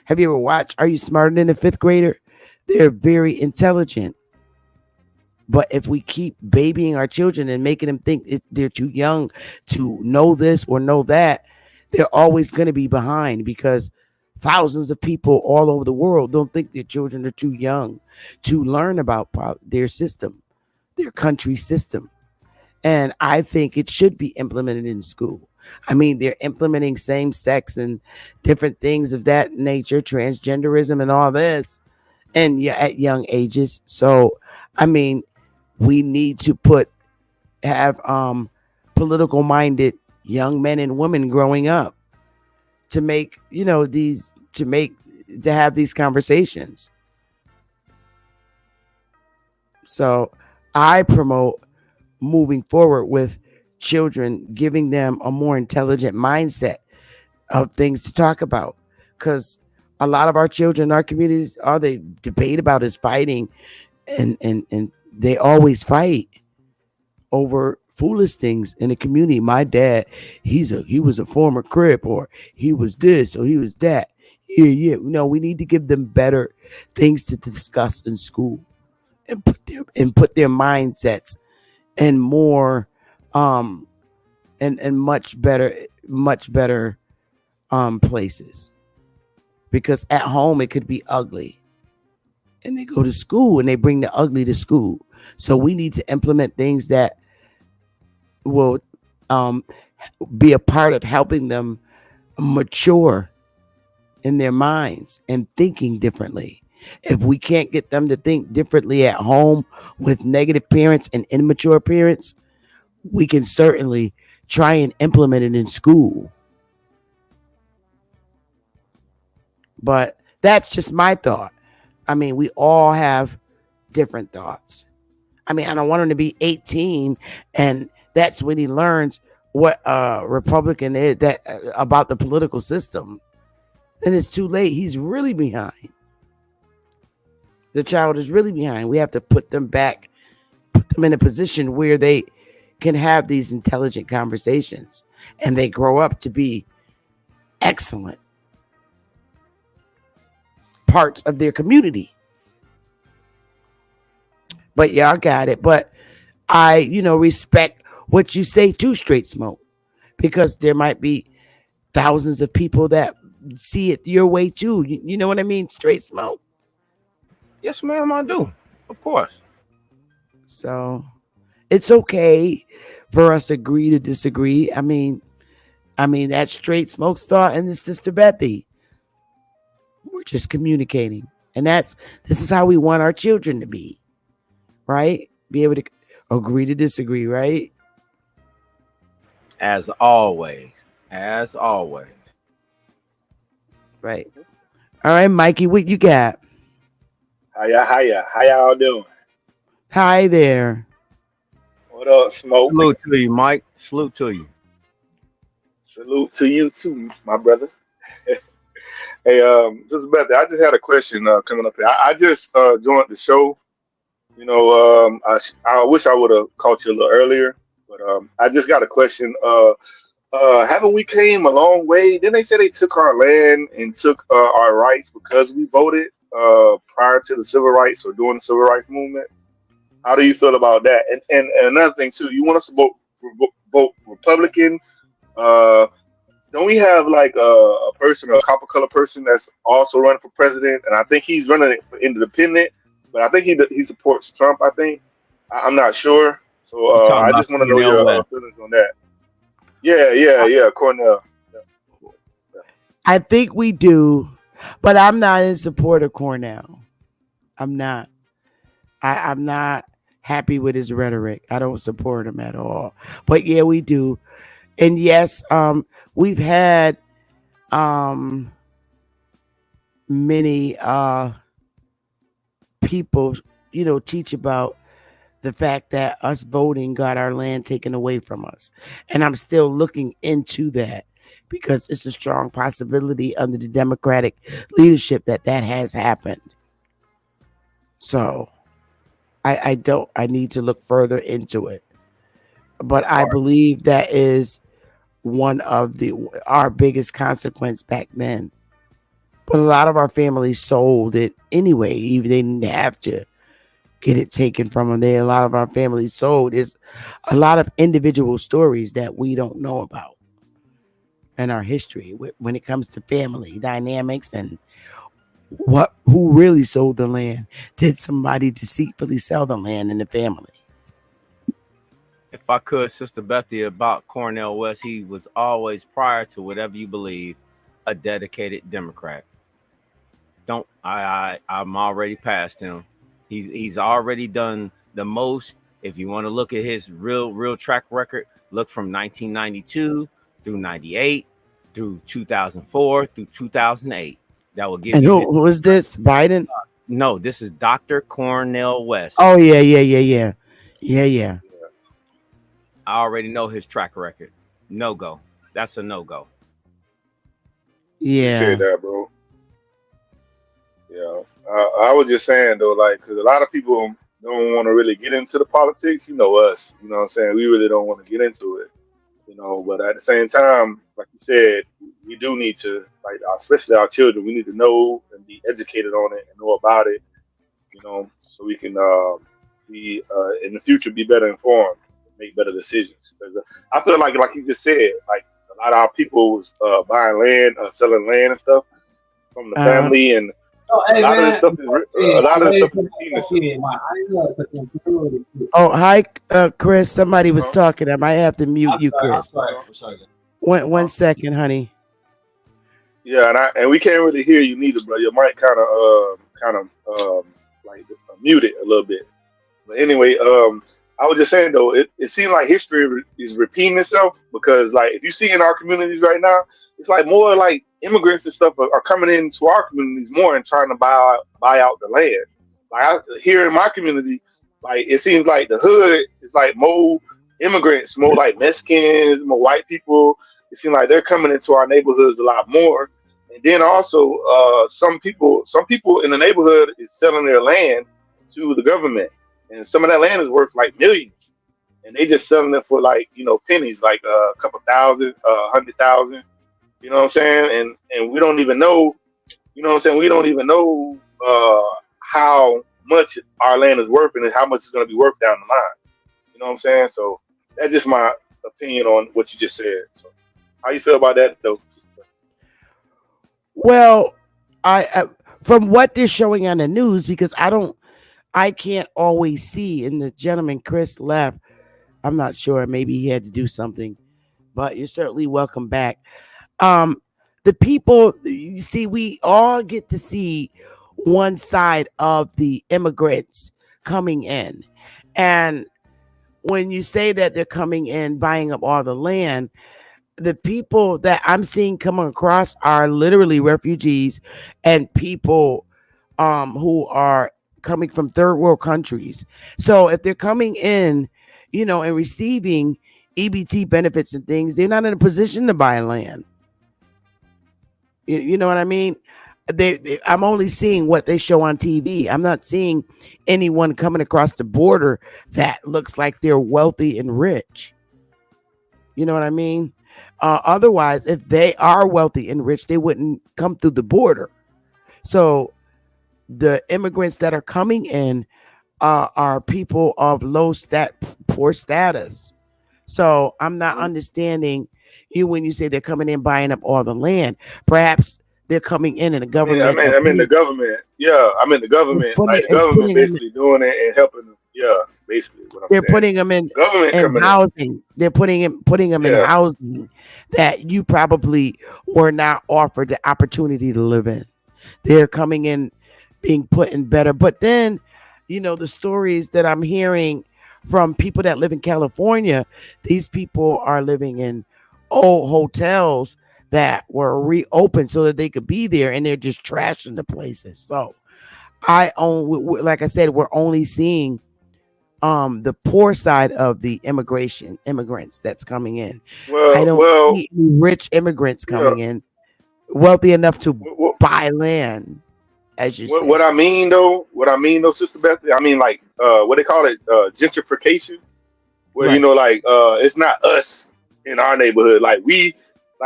[SPEAKER 1] Have you ever watched Are You Smarter Than a Fifth Grader? They're very intelligent. But if we keep babying our children and making them think they're too young to know this or know that, they're always going to be behind, because thousands of people all over the world don't think their children are too young to learn about their system, their country system. And I think it should be implemented in school. I mean, they're implementing same sex and different things of that nature, transgenderism and all this, and at young ages. So, I mean, we need to have political minded young men and women growing up to make, to have these conversations. So I promote moving forward with children, giving them a more intelligent mindset of things to talk about, because a lot of our children in our communities, all they debate about is fighting, and they always fight over foolish things in the community. My dad, he was a former Crip, or he was this, or he was that. Yeah. No, we need to give them better things to discuss in school and put their mindsets in more um and much better places. Because at home it could be ugly. And they go to school and they bring the ugly to school. So we need to implement things that will um be a part of helping them mature in their minds and thinking differently. If we can't get them to think differently at home with negative parents and immature parents, we can certainly try and implement it in school. But that's just my thought. I mean, we all have different thoughts. I mean, I don't want him to be 18 and that's when he learns what Republican is that about the political system. Then it's too late. He's really behind. The child is really behind. We have to put them back, put them in a position where they can have these intelligent conversations and they grow up to be excellent parts of their community. But y'all got it. But I, respect what you say to Straight Smoke because there might be thousands of people that see it your way too. You know what I mean? Straight Smoke.
[SPEAKER 9] Yes, ma'am, I do. Of course.
[SPEAKER 1] So it's okay for us to agree to disagree. That's Straight Smoke's thought and this Sister Bethy. We're just communicating. And this is how we want our children to be. Right? Be able to agree to disagree, right?
[SPEAKER 9] As always. As always.
[SPEAKER 1] Right. All right, Mikey, what you got?
[SPEAKER 10] Hiya. How y'all doing?
[SPEAKER 1] Hi there.
[SPEAKER 10] What up, Smoke?
[SPEAKER 9] Salute to you, Mike. Salute to you.
[SPEAKER 10] Salute to you too, my brother. Hey, Sister Beth, I just had a question coming up here. I just joined the show. I wish I would have caught you a little earlier, but I just got a question. Haven't we came a long way? Didn't they say they took our land and took our rights because we voted prior to the civil rights or during the civil rights movement? How do you feel about that? And another thing too, you want us to vote Republican? Don't we have like a person, a copper color person that's also running for president? And I think he's running it for independent, but I think he supports Trump. I think I'm not sure. So I just want to know your feelings on that. Yeah, Cornell. Yeah.
[SPEAKER 1] I think we do, but I'm not in support of Cornell. I'm not. I'm not happy with his rhetoric. I don't support him at all. But yeah, we do. And yes, we've had many people, teach about the fact that us voting got our land taken away from us. And I'm still looking into that because it's a strong possibility under the Democratic leadership that has happened. So I need to look further into it. But I believe that is one of our biggest consequence back then. But a lot of our families sold it anyway. Even they didn't have to get it taken from them. A lot of our families sold. Is a lot of individual stories that we don't know about in our history when it comes to family dynamics and who really sold the land. Did somebody deceitfully sell the land in the family?
[SPEAKER 9] If I could, Sister Bethy, about Cornel West, he was always, prior to whatever you believe, a dedicated Democrat. I'm already past him. He's already done the most. If you want to look at his real track record, look from 1992 through 98 through 2004 through 2008. That will give
[SPEAKER 1] and
[SPEAKER 9] you.
[SPEAKER 1] Who is this? Biden?
[SPEAKER 9] No, this is Dr. Cornel West.
[SPEAKER 1] Oh yeah.
[SPEAKER 9] I already know his track record. No go. That's a no go.
[SPEAKER 1] Yeah.
[SPEAKER 10] Appreciate that, bro. Yeah. I was just saying though, like, because a lot of people don't want to really get into the politics. You know us. We really don't want to get into it. But at the same time, like you said, we do need to, like, especially our children, we need to know and be educated on it and know about it, so we can be in the future be better informed, make better decisions. 'Cause, I feel like you just said, like a lot of our people was buying land, selling land and stuff from the family, and a lot of this stuff is
[SPEAKER 1] Oh, hi, Chris. Somebody was talking. I might have to mute you, Chris.
[SPEAKER 11] I'm sorry.
[SPEAKER 1] One second, honey.
[SPEAKER 10] Yeah, and we can't really hear you neither, bro. Your mic kind of like muted a little bit. But anyway, I was just saying though, it seems like history is repeating itself, because like if you see in our communities right now, it's like more like immigrants and stuff are coming into our communities more and trying to buy out the land. Like here in my community, like it seems like the hood is like more immigrants, more like Mexicans, more white people. It seems like they're coming into our neighborhoods a lot more. And then also some people in the neighborhood is selling their land to the government. And some of that land is worth like millions. And they just selling it for like, pennies, like a couple thousand, 100,000. You know what I'm saying? And we don't even know, we don't even know how much our land is worth and how much it's going to be worth down the line. You know what I'm saying? So that's just my opinion on what you just said. So how you feel about that though?
[SPEAKER 1] Well, I from what they're showing on the news, because I can't always see. And the gentleman Chris left. I'm not sure. Maybe he had to do something, but you're certainly welcome back. The people, you see, we all get to see one side of the immigrants coming in. And when you say that they're coming in, buying up all the land, the people that I'm seeing coming across are literally refugees and people who are coming from third world countries. So if they're coming in, and receiving EBT benefits and things, they're not in a position to buy land. You know what I mean? I'm only seeing what they show on TV. I'm not seeing anyone coming across the border that looks like they're wealthy and rich. You know what I mean? Otherwise, if they are wealthy and rich, they wouldn't come through the border. So the immigrants that are coming in are people of poor status. So I'm not understanding you when you say they're coming in buying up all the land. Perhaps they're coming in and the government.
[SPEAKER 10] Yeah, I mean the government. Yeah, I mean the government. Like the government basically doing it and helping them. Yeah, basically what I'm saying.
[SPEAKER 1] They're putting them in housing. They're putting them in housing that you probably were not offered the opportunity to live in. They're coming in being put in better. But then, the stories that I'm hearing from people that live in California, these people are living in old hotels that were reopened so that they could be there, and they're just trashing the places. So like I said, we're only seeing the poor side of the immigrants that's coming in. I don't see rich immigrants coming in, wealthy enough to buy land. As you said.
[SPEAKER 10] What I mean though, Sister Bethany, I mean like what they call it, gentrification, where
[SPEAKER 1] right.
[SPEAKER 10] It's not us in our neighborhood,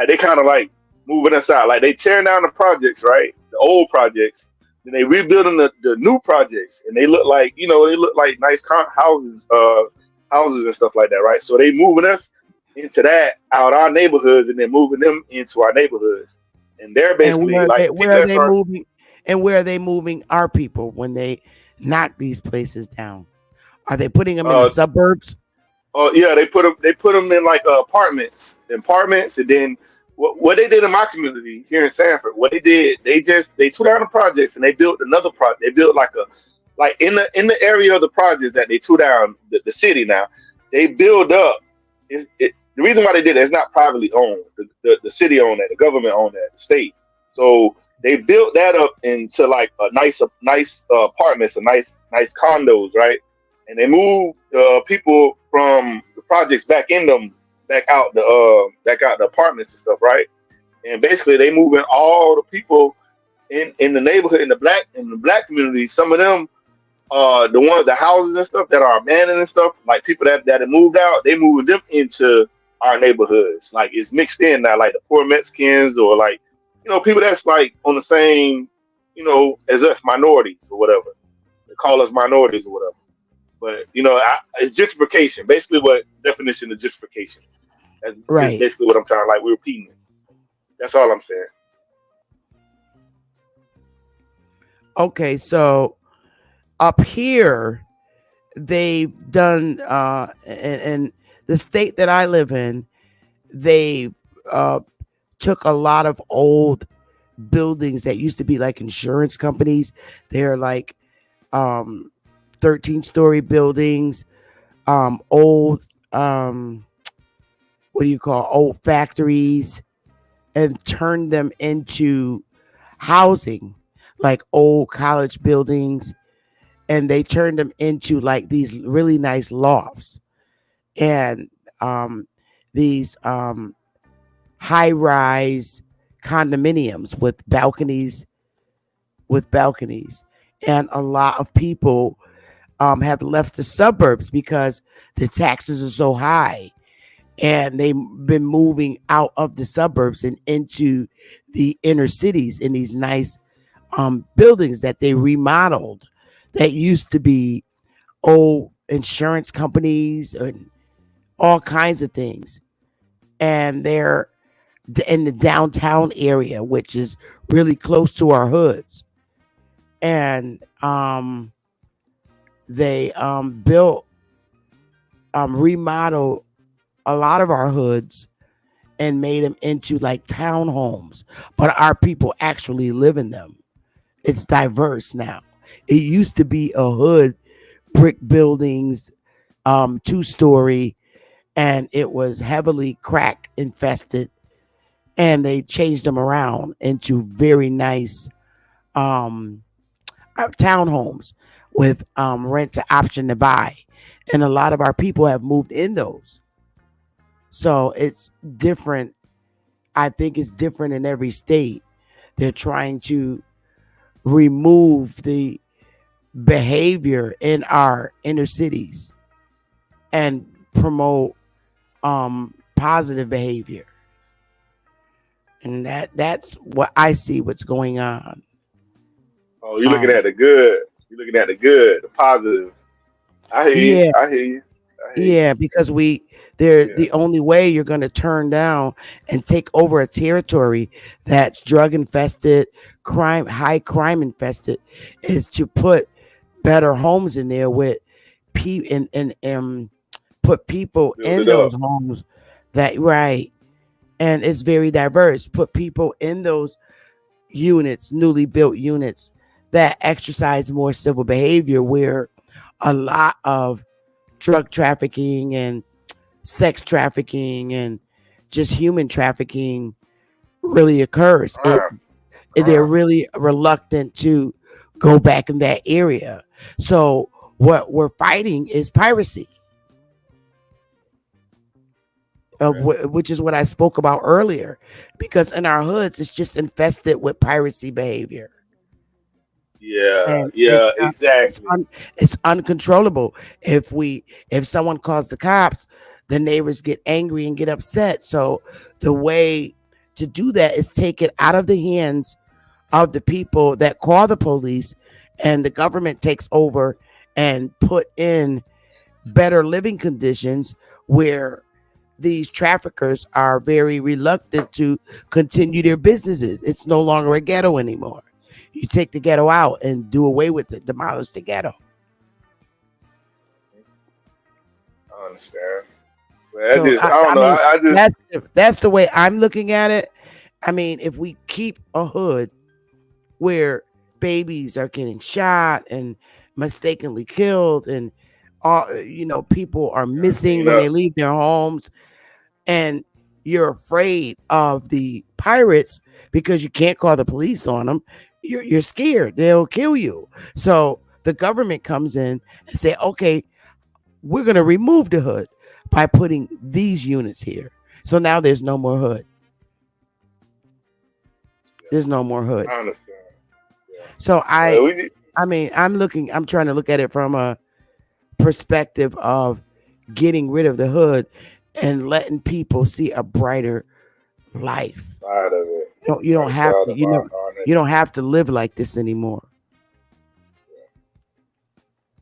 [SPEAKER 10] they kind of like moving us out, like they tearing down the projects, right, the old projects, then they rebuilding the new projects, and they look like nice houses and stuff like that, right? So they moving us into that out our neighborhoods, and then moving them into our neighborhoods, and they're basically
[SPEAKER 1] where are they moving? And where are they moving our people when they knock these places down? Are they putting them in the suburbs?
[SPEAKER 10] Oh yeah, they put them in like apartments, and then what they did in my community here in Sanford, what they did, they tore down the projects and they built another project. They built in the area of the projects that they tore down, the city now, they build up. The reason why they did it is not privately owned. The city owned that, the government owned that, the state. So they built that up into like a nice apartments, a nice condos, right? And they moved people from the projects back out the apartments and stuff, right? And basically they moving all the people in the neighborhood, in the black community. Some of them, the houses and stuff that are abandoned and stuff, like people that have moved out, they moved them into our neighborhoods. Like it's mixed in now, like the poor Mexicans or like, people that's like on the same, as us minorities or whatever. They call us minorities or whatever. But it's gentrification. Basically, what definition of gentrification? That's
[SPEAKER 1] Right.
[SPEAKER 10] basically what I'm trying. Like we're repeating it. That's all I'm saying.
[SPEAKER 1] Okay, so up here they've done in the state that I live in, they've took a lot of old buildings that used to be like insurance companies. They're like 13-story buildings, old what do you call old factories, and turned them into housing, like old college buildings, and they turned them into like these really nice lofts and these high-rise condominiums with balconies. And a lot of people have left the suburbs because the taxes are so high, and they've been moving out of the suburbs and into the inner cities in these nice buildings that they remodeled that used to be old insurance companies and all kinds of things. And they're in the downtown area, which is really close to our hoods. And they built, remodeled a lot of our hoods and made them into like townhomes, but our people actually live in them. It's diverse now. It used to be a hood, brick buildings, 2-story, and it was heavily crack infested, and they changed them around into very nice townhomes with rent to option to buy, and a lot of our people have moved in those. So it's different. I think it's different in every state. They're trying to remove the behavior in our inner cities and promote positive behavior. And that's what I see what's going on.
[SPEAKER 10] Oh, you're looking at the good. You're looking at the good, the positive. I hear you.
[SPEAKER 1] Yeah,
[SPEAKER 10] I hear you. I hear you.
[SPEAKER 1] yeah, because they're
[SPEAKER 10] Yeah.
[SPEAKER 1] the only way you're going to turn down and take over a territory that's drug infested, high crime infested, is to put better homes in there with and put people
[SPEAKER 10] Build
[SPEAKER 1] in
[SPEAKER 10] it up.
[SPEAKER 1] those homes that right. And it's very diverse. Put people in those units, newly built units that exercise more civil behavior, where a lot of drug trafficking and sex trafficking and just human trafficking really occurs.
[SPEAKER 10] Crime.
[SPEAKER 1] They're
[SPEAKER 10] Crime.
[SPEAKER 1] really reluctant to go back in that area. So what we're fighting is piracy, which is what I spoke about earlier, because in our hoods it's just infested with piracy behavior.
[SPEAKER 10] Yeah.
[SPEAKER 1] And
[SPEAKER 10] Yeah. Exactly.
[SPEAKER 1] it's uncontrollable. If someone calls the cops, the neighbors get angry and get upset. So the way to do that is take it out of the hands of the people that call the police, and the government takes over and put in better living conditions where these traffickers are very reluctant to continue their businesses. It's no longer a ghetto anymore. You take the ghetto out and do away with it, demolish the ghetto.
[SPEAKER 10] I understand. But I
[SPEAKER 1] So
[SPEAKER 10] just, I don't know.
[SPEAKER 1] mean,
[SPEAKER 10] I just,
[SPEAKER 1] that's the way I'm looking at it. I mean, if we keep a hood where babies are getting shot and mistakenly killed, and all people are missing
[SPEAKER 10] clean
[SPEAKER 1] when
[SPEAKER 10] up.
[SPEAKER 1] they leave their homes, and you're afraid of the pirates because you can't call the police on them, you're scared they'll kill you. So the government comes in and say, okay, we're going to remove the hood by putting these units here. So now there's no more hood. There's no more hood.
[SPEAKER 10] I understand.
[SPEAKER 1] So
[SPEAKER 10] Well, we,
[SPEAKER 1] I'm trying to look at it from a perspective of getting rid of the hood and letting people see a brighter life.
[SPEAKER 10] Side of it.
[SPEAKER 1] You don't
[SPEAKER 10] Right
[SPEAKER 1] have
[SPEAKER 10] side
[SPEAKER 1] to,
[SPEAKER 10] of our
[SPEAKER 1] you don't have to live like this anymore.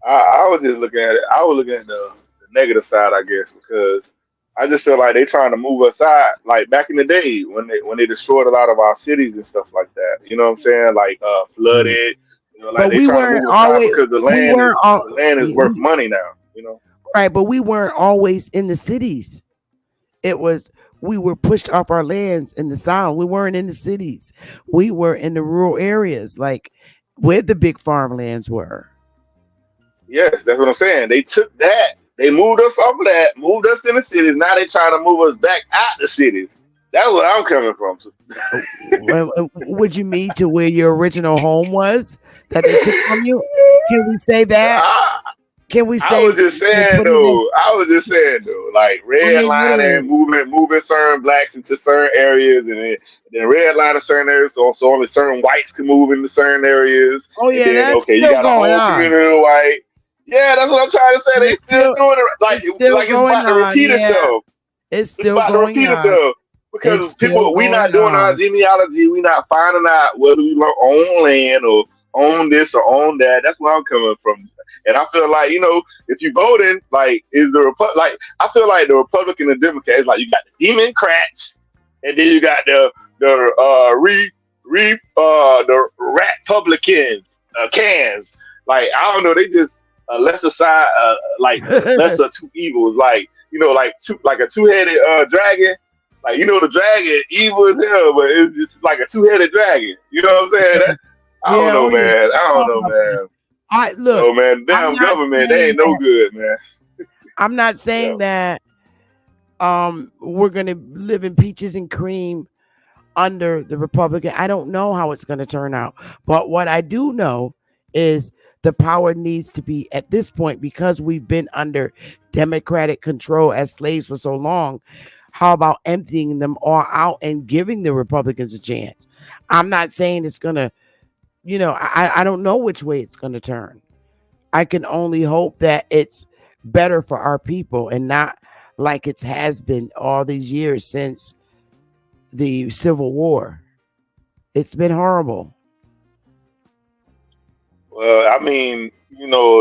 [SPEAKER 10] I was just looking at it. I was looking at the negative side, I guess, because I just feel like they trying to move us out. Like back in the day when they destroyed a lot of our cities and stuff like that. You know what I'm saying? Like
[SPEAKER 1] Mm.
[SPEAKER 10] flooded. You know, like
[SPEAKER 1] But
[SPEAKER 10] they
[SPEAKER 1] we
[SPEAKER 10] trying to
[SPEAKER 1] weren't
[SPEAKER 10] move us out
[SPEAKER 1] always
[SPEAKER 10] because
[SPEAKER 1] we weren't all
[SPEAKER 10] the land is worth money now. You know.
[SPEAKER 1] right, but we weren't always in the cities. It was we were pushed off our lands in the South. We weren't in the cities. We were in the rural areas, like where the big farmlands were.
[SPEAKER 10] Yes, that's what I'm saying. They took that. They moved us off of that, moved us in the cities. Now they trying to move us back out the cities. That's where I'm coming from.
[SPEAKER 1] Would you mean to where your original home was that they took from you? Can we say that?
[SPEAKER 10] I,
[SPEAKER 1] Can we
[SPEAKER 10] I
[SPEAKER 1] say
[SPEAKER 10] was just
[SPEAKER 1] they
[SPEAKER 10] saying
[SPEAKER 1] put it in?
[SPEAKER 10] though. I was just saying though. Like
[SPEAKER 1] I mean, literally.
[SPEAKER 10] redlining, moving certain blacks into certain areas, and then redlining certain areas, so only certain whites can move into certain areas.
[SPEAKER 1] Oh
[SPEAKER 10] And
[SPEAKER 1] yeah,
[SPEAKER 10] then
[SPEAKER 1] that's
[SPEAKER 10] okay, you
[SPEAKER 1] still
[SPEAKER 10] got a
[SPEAKER 1] going
[SPEAKER 10] whole
[SPEAKER 1] on.
[SPEAKER 10] community of white. Yeah, that's what I'm trying to say. They
[SPEAKER 1] It's
[SPEAKER 10] still
[SPEAKER 1] still
[SPEAKER 10] doing it
[SPEAKER 1] it's still
[SPEAKER 10] like it's
[SPEAKER 1] going
[SPEAKER 10] about to
[SPEAKER 1] on.
[SPEAKER 10] repeat
[SPEAKER 1] Yeah,
[SPEAKER 10] itself.
[SPEAKER 1] it's
[SPEAKER 10] It's
[SPEAKER 1] still
[SPEAKER 10] about to
[SPEAKER 1] going
[SPEAKER 10] repeat
[SPEAKER 1] on.
[SPEAKER 10] itself
[SPEAKER 1] It's
[SPEAKER 10] because
[SPEAKER 1] still
[SPEAKER 10] we not
[SPEAKER 1] going
[SPEAKER 10] doing our
[SPEAKER 1] on.
[SPEAKER 10] genealogy. We not finding out whether we own land or own this or own that. That's where I'm coming from. And I feel like if you voting, like is the like I feel like the Republican and Democrats, like you got the Democrats, and then you got the rat publicans, cans. Like I don't know, they just lesser side, like lesser two evils, like like a two-headed dragon. Like the dragon evil as hell, but it's just like a two-headed dragon. You know what I'm saying? I don't
[SPEAKER 1] Yeah,
[SPEAKER 10] know,
[SPEAKER 1] oh yeah.
[SPEAKER 10] man. I don't
[SPEAKER 1] Talking
[SPEAKER 10] know,
[SPEAKER 1] about that.
[SPEAKER 10] man.
[SPEAKER 1] I look.
[SPEAKER 10] So, man,
[SPEAKER 1] I'm
[SPEAKER 10] damn
[SPEAKER 1] not
[SPEAKER 10] government, they
[SPEAKER 1] saying
[SPEAKER 10] ain't no
[SPEAKER 1] that.
[SPEAKER 10] good, man.
[SPEAKER 1] I'm not
[SPEAKER 10] Yeah.
[SPEAKER 1] saying that. We're gonna live in peaches and cream under the Republican. I don't know how it's gonna turn out, but what I do know is the power needs to be at this point because we've been under Democratic control as slaves for so long. How about emptying them all out and giving the Republicans a chance? I'm not saying it's gonna, I don't know which way it's gonna turn. I can only hope that it's better for our people and not like it has been all these years since the Civil War. It's been horrible.
[SPEAKER 10] Well, I mean,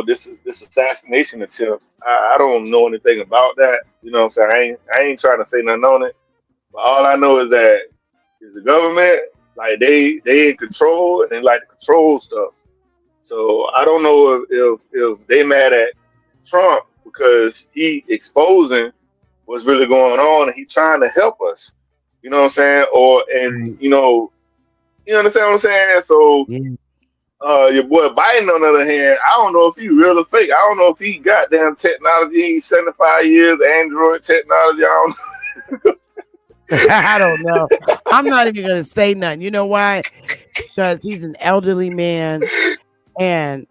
[SPEAKER 10] this assassination attempt. I don't know anything about that. You know what I'm saying? I ain't trying to say nothing on it. But all I know is the government, like they in control and they like to control stuff. So I don't know if they mad at Trump because he exposing what's really going on and he trying to help us. You know what I'm saying? Or and
[SPEAKER 1] Right.
[SPEAKER 10] you understand what I'm saying? So
[SPEAKER 1] Yeah.
[SPEAKER 10] your boy Biden on the other hand, I don't know if he real or fake. I don't know if he goddamn technology. He's 75 years Android technology. I don't
[SPEAKER 1] I don't know. I'm not even going to say nothing. You know why? Because he's an elderly man and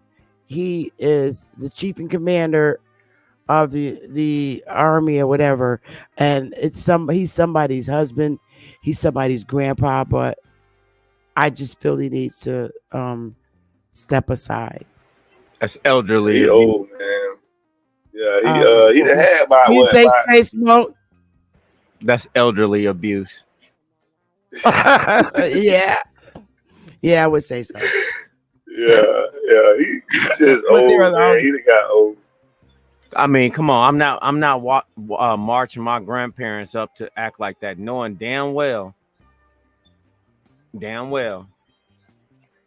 [SPEAKER 1] he is the chief and commander of the army or whatever, and he's somebody's husband, he's somebody's grandpa, but I just feel he needs to step aside.
[SPEAKER 9] That's elderly
[SPEAKER 10] he
[SPEAKER 9] abuse.
[SPEAKER 10] old man. Yeah,
[SPEAKER 1] uh
[SPEAKER 10] he done had by
[SPEAKER 1] you
[SPEAKER 10] what
[SPEAKER 1] say
[SPEAKER 10] by
[SPEAKER 1] Space Smoke?
[SPEAKER 9] That's elderly abuse.
[SPEAKER 1] Yeah, I would say so.
[SPEAKER 10] yeah, he just
[SPEAKER 1] But there
[SPEAKER 10] old man.
[SPEAKER 1] are
[SPEAKER 10] He done got old.
[SPEAKER 9] I mean, come on. I'm not marching my grandparents up to act like that, knowing damn well,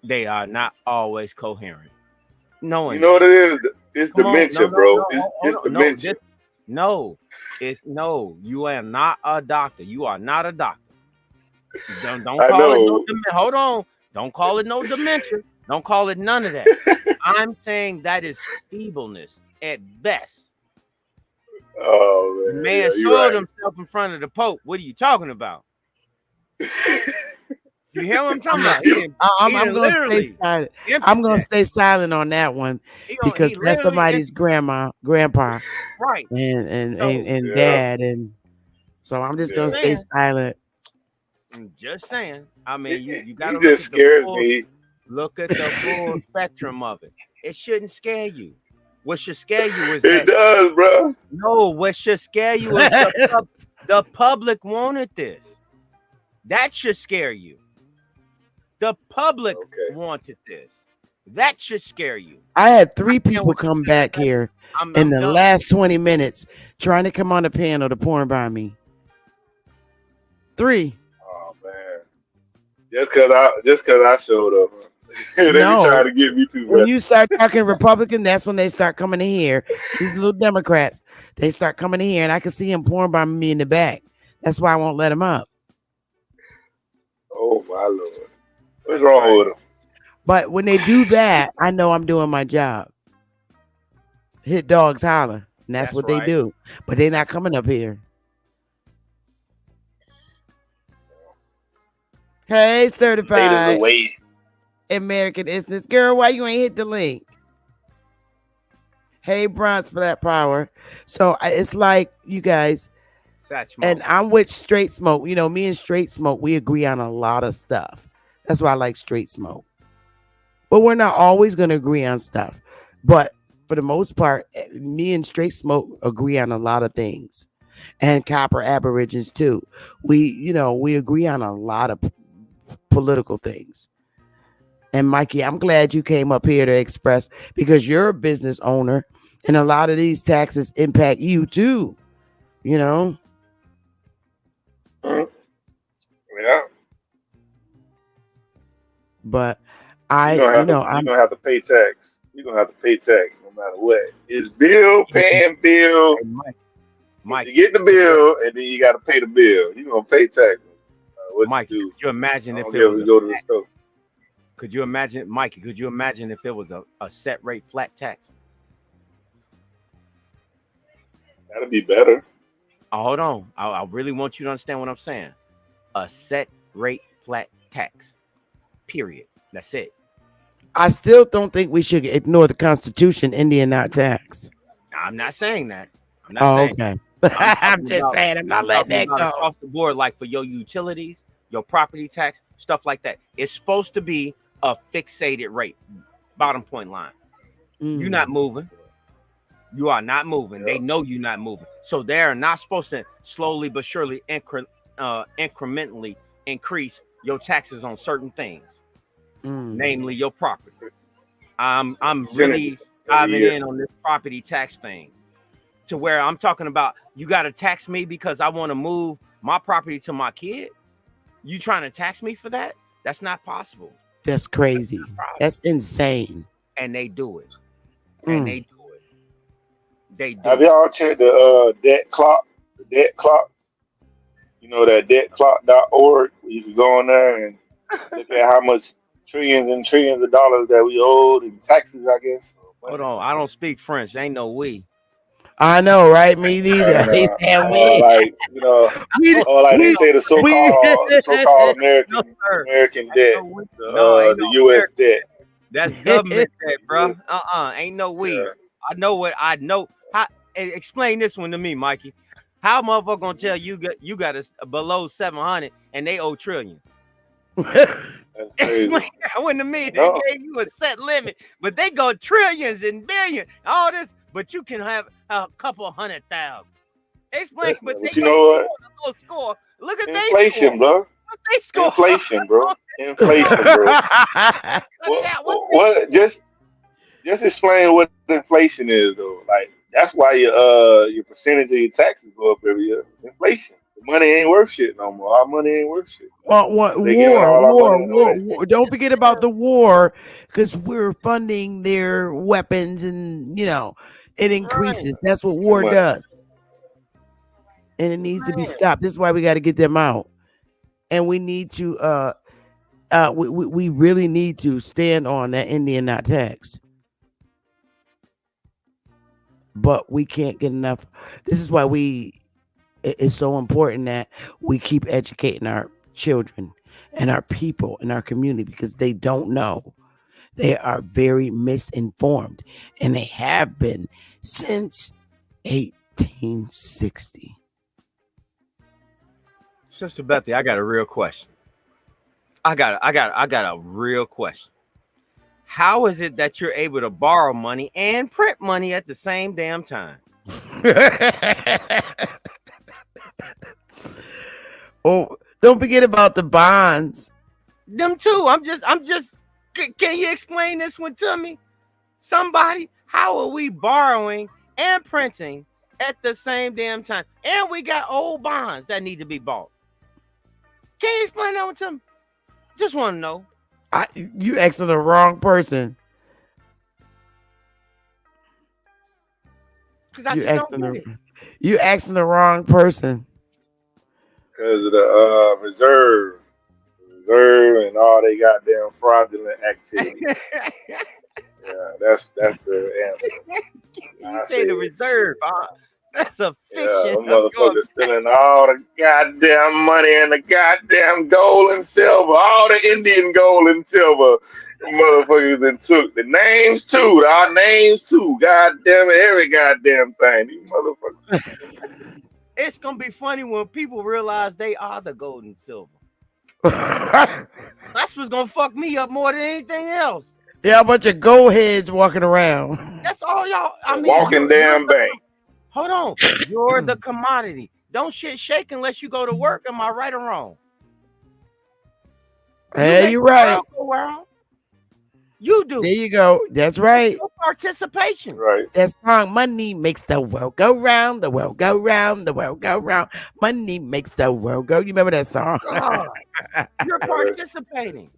[SPEAKER 9] they are not always coherent. Knowing
[SPEAKER 10] You know what it is? It's
[SPEAKER 9] come on,
[SPEAKER 10] dementia, bro. It's
[SPEAKER 9] hold on,
[SPEAKER 10] dementia.
[SPEAKER 9] no. You are not a doctor. You are not a doctor. Don't
[SPEAKER 10] I
[SPEAKER 9] call it no
[SPEAKER 10] know.
[SPEAKER 9] dementia. Hold on. Don't call it no dementia. Don't call it none of that. I'm saying that is feebleness at best.
[SPEAKER 10] Oh
[SPEAKER 9] The
[SPEAKER 10] man,
[SPEAKER 9] man
[SPEAKER 10] yeah, you
[SPEAKER 9] soiled
[SPEAKER 10] right.
[SPEAKER 9] himself in front of the Pope. What are you talking about? You hear what I'm talking
[SPEAKER 1] I'm not.
[SPEAKER 9] about? He
[SPEAKER 1] I'm
[SPEAKER 9] done
[SPEAKER 1] gonna stay
[SPEAKER 9] literally
[SPEAKER 1] silent. I'm
[SPEAKER 9] emptied
[SPEAKER 1] gonna
[SPEAKER 9] that.
[SPEAKER 1] stay silent on that one
[SPEAKER 9] He
[SPEAKER 1] because that's
[SPEAKER 9] literally
[SPEAKER 1] somebody's grandpa,
[SPEAKER 9] right. So
[SPEAKER 1] and
[SPEAKER 10] Yeah,
[SPEAKER 1] dad, and so I'm just
[SPEAKER 9] just
[SPEAKER 1] gonna
[SPEAKER 10] yeah.
[SPEAKER 1] stay
[SPEAKER 9] saying.
[SPEAKER 1] silent.
[SPEAKER 9] I'm just saying. I
[SPEAKER 10] He,
[SPEAKER 9] mean, you got
[SPEAKER 10] he
[SPEAKER 9] to look
[SPEAKER 10] just
[SPEAKER 9] at the
[SPEAKER 10] scares
[SPEAKER 9] full
[SPEAKER 10] me.
[SPEAKER 9] spectrum of it. It shouldn't scare you. What should scare you is
[SPEAKER 10] It
[SPEAKER 9] that
[SPEAKER 10] does, bro.
[SPEAKER 9] no. What should scare you is the public wanted this. That should scare you. The public wanted this. That should scare you.
[SPEAKER 1] I had 3 people come back here in the
[SPEAKER 9] done.
[SPEAKER 1] last 20 minutes trying to come on the panel to porn by me. 3.
[SPEAKER 10] Oh man. Just cause I showed up. They be trying to get me too.
[SPEAKER 1] When you start talking Republican, that's when they start coming in here. These little Democrats, they start coming in here, and I can see them porn by me in the back. That's why I won't let them up.
[SPEAKER 10] Oh my Lord. What's wrong with them?
[SPEAKER 1] But when they do that, I know I'm doing my job. Hit dogs holler. And that's what they do. But they're not coming up here. Hey, certified American Business girl, why you ain't hit the link? Hey, Bronx for that power. So it's like you guys, and I'm with Straight Smoke. You know, me and Straight Smoke, we agree on a lot of stuff. That's why I like Straight Smoke. But we're not always going to agree on stuff. But for the most part, me and Straight Smoke agree on a lot of things. And Copper Aborigines too. We agree on a lot of political things. And Mikey, I'm glad you came up here to express, because you're a business owner and a lot of these taxes impact you too. You know?
[SPEAKER 10] Yeah.
[SPEAKER 1] But
[SPEAKER 10] you're gonna have to pay tax. You're gonna have to pay tax no matter what. It's bill paying bill.
[SPEAKER 9] Mike,
[SPEAKER 10] you get the bill and then you gotta pay the bill. You're gonna pay tax.
[SPEAKER 9] Mike, could you imagine if
[SPEAKER 10] it was go to the store?
[SPEAKER 9] Could you imagine, Mike? Could you imagine if it was a set rate flat tax?
[SPEAKER 10] That'd be better.
[SPEAKER 9] Hold on, I really want you to understand what I'm saying. A set rate flat tax. Period. That's it.
[SPEAKER 1] I still don't think we should ignore the Constitution, Indian not tax.
[SPEAKER 9] I'm not saying that. I'm not saying
[SPEAKER 1] okay.
[SPEAKER 9] I'm
[SPEAKER 1] just saying, I'm not letting that go.
[SPEAKER 9] Across the board, like for your utilities, your property tax, stuff like that. It's supposed to be a fixated rate, bottom point line. You're not moving. You are not moving. They know you're not moving. So they're not supposed to slowly but surely incrementally increase your taxes on certain things, namely your property. I'm really diving in on this property tax thing, to where I'm talking about you got to tax me because I want to move my property to my kid. You trying to tax me for that? That's not possible.
[SPEAKER 1] That's crazy. That's insane.
[SPEAKER 9] And they do it. And they do it. They do.
[SPEAKER 10] Have y'all checked the debt clock? The debt clock. You know that debtclock.org. You can go on there and look at how much trillions and trillions of dollars that we owed in taxes, I guess.
[SPEAKER 9] Hold on, I don't speak French. Ain't no we.
[SPEAKER 1] I know, right? Me neither. He said we.
[SPEAKER 10] Like, you know, they say the so-called American debt, the U.S. debt.
[SPEAKER 9] That's government debt, bro. Ain't no we. Yeah. I know. How? Explain this one to me, Mikey. How motherfucker gonna tell you got a below 700 and they owe trillion? Explain that one to me. They gave you a set limit, but they go trillions and billions, all this. But you can have a couple 100,000. Explain, but they
[SPEAKER 10] you know what?
[SPEAKER 9] Score. Look at
[SPEAKER 10] inflation, bro.
[SPEAKER 9] They score.
[SPEAKER 10] Inflation, bro. Inflation, bro. What? Just explain what inflation is, though. Like that's why your percentage of your taxes go up every year. Inflation. The money ain't worth shit no more. Our money ain't worth shit.
[SPEAKER 1] Well, war. Don't forget about the war, because we're funding their weapons, and it increases. That's what war does, and it needs to be stopped. This is why we got to get them out, and we need to. We really need to stand on that Indian not taxed. But we can't get enough. This is why it's so important that we keep educating our children and our people in our community, because they don't know. They are very misinformed, and they have been since 1860.
[SPEAKER 9] Sister Bethy, I got a real question. I got a real question. how is it that you're able to borrow money and print money at the same damn time?
[SPEAKER 1] Oh, don't forget about the bonds.
[SPEAKER 9] Them too. Can you explain this one to me? Somebody, how are we borrowing and printing at the same damn time? And we got old bonds that need to be bought. Can you explain that one to me? Just want to know.
[SPEAKER 1] You asking the wrong person.
[SPEAKER 9] Because I just don't get it.
[SPEAKER 1] You asking the wrong person.
[SPEAKER 10] Because of the reserve and all they goddamn fraudulent activity. Yeah, that's the answer.
[SPEAKER 9] You say the reserve, that's a fiction.
[SPEAKER 10] Yeah, them motherfuckers stealing all the goddamn money and the goddamn gold and silver, all the Indian gold and silver. Them motherfuckers and took the names too, our names too. Goddamn it, every goddamn thing. These motherfuckers.
[SPEAKER 9] It's gonna be funny when people realize they are the gold and silver. That's what's gonna fuck me up more than anything else.
[SPEAKER 1] Yeah, a bunch of gold heads walking around.
[SPEAKER 9] That's all y'all. I mean,
[SPEAKER 10] walking damn bank.
[SPEAKER 9] Hold on, you're the commodity. Don't shit shake unless you go to work. Am I right or wrong?
[SPEAKER 1] Hey, you're right.
[SPEAKER 9] You do.
[SPEAKER 1] There you go. That's right.
[SPEAKER 9] No participation.
[SPEAKER 10] Right.
[SPEAKER 1] That song, money makes the world go round, the world go round, the world go round. Money makes the world go. You remember that song?
[SPEAKER 9] You're participating.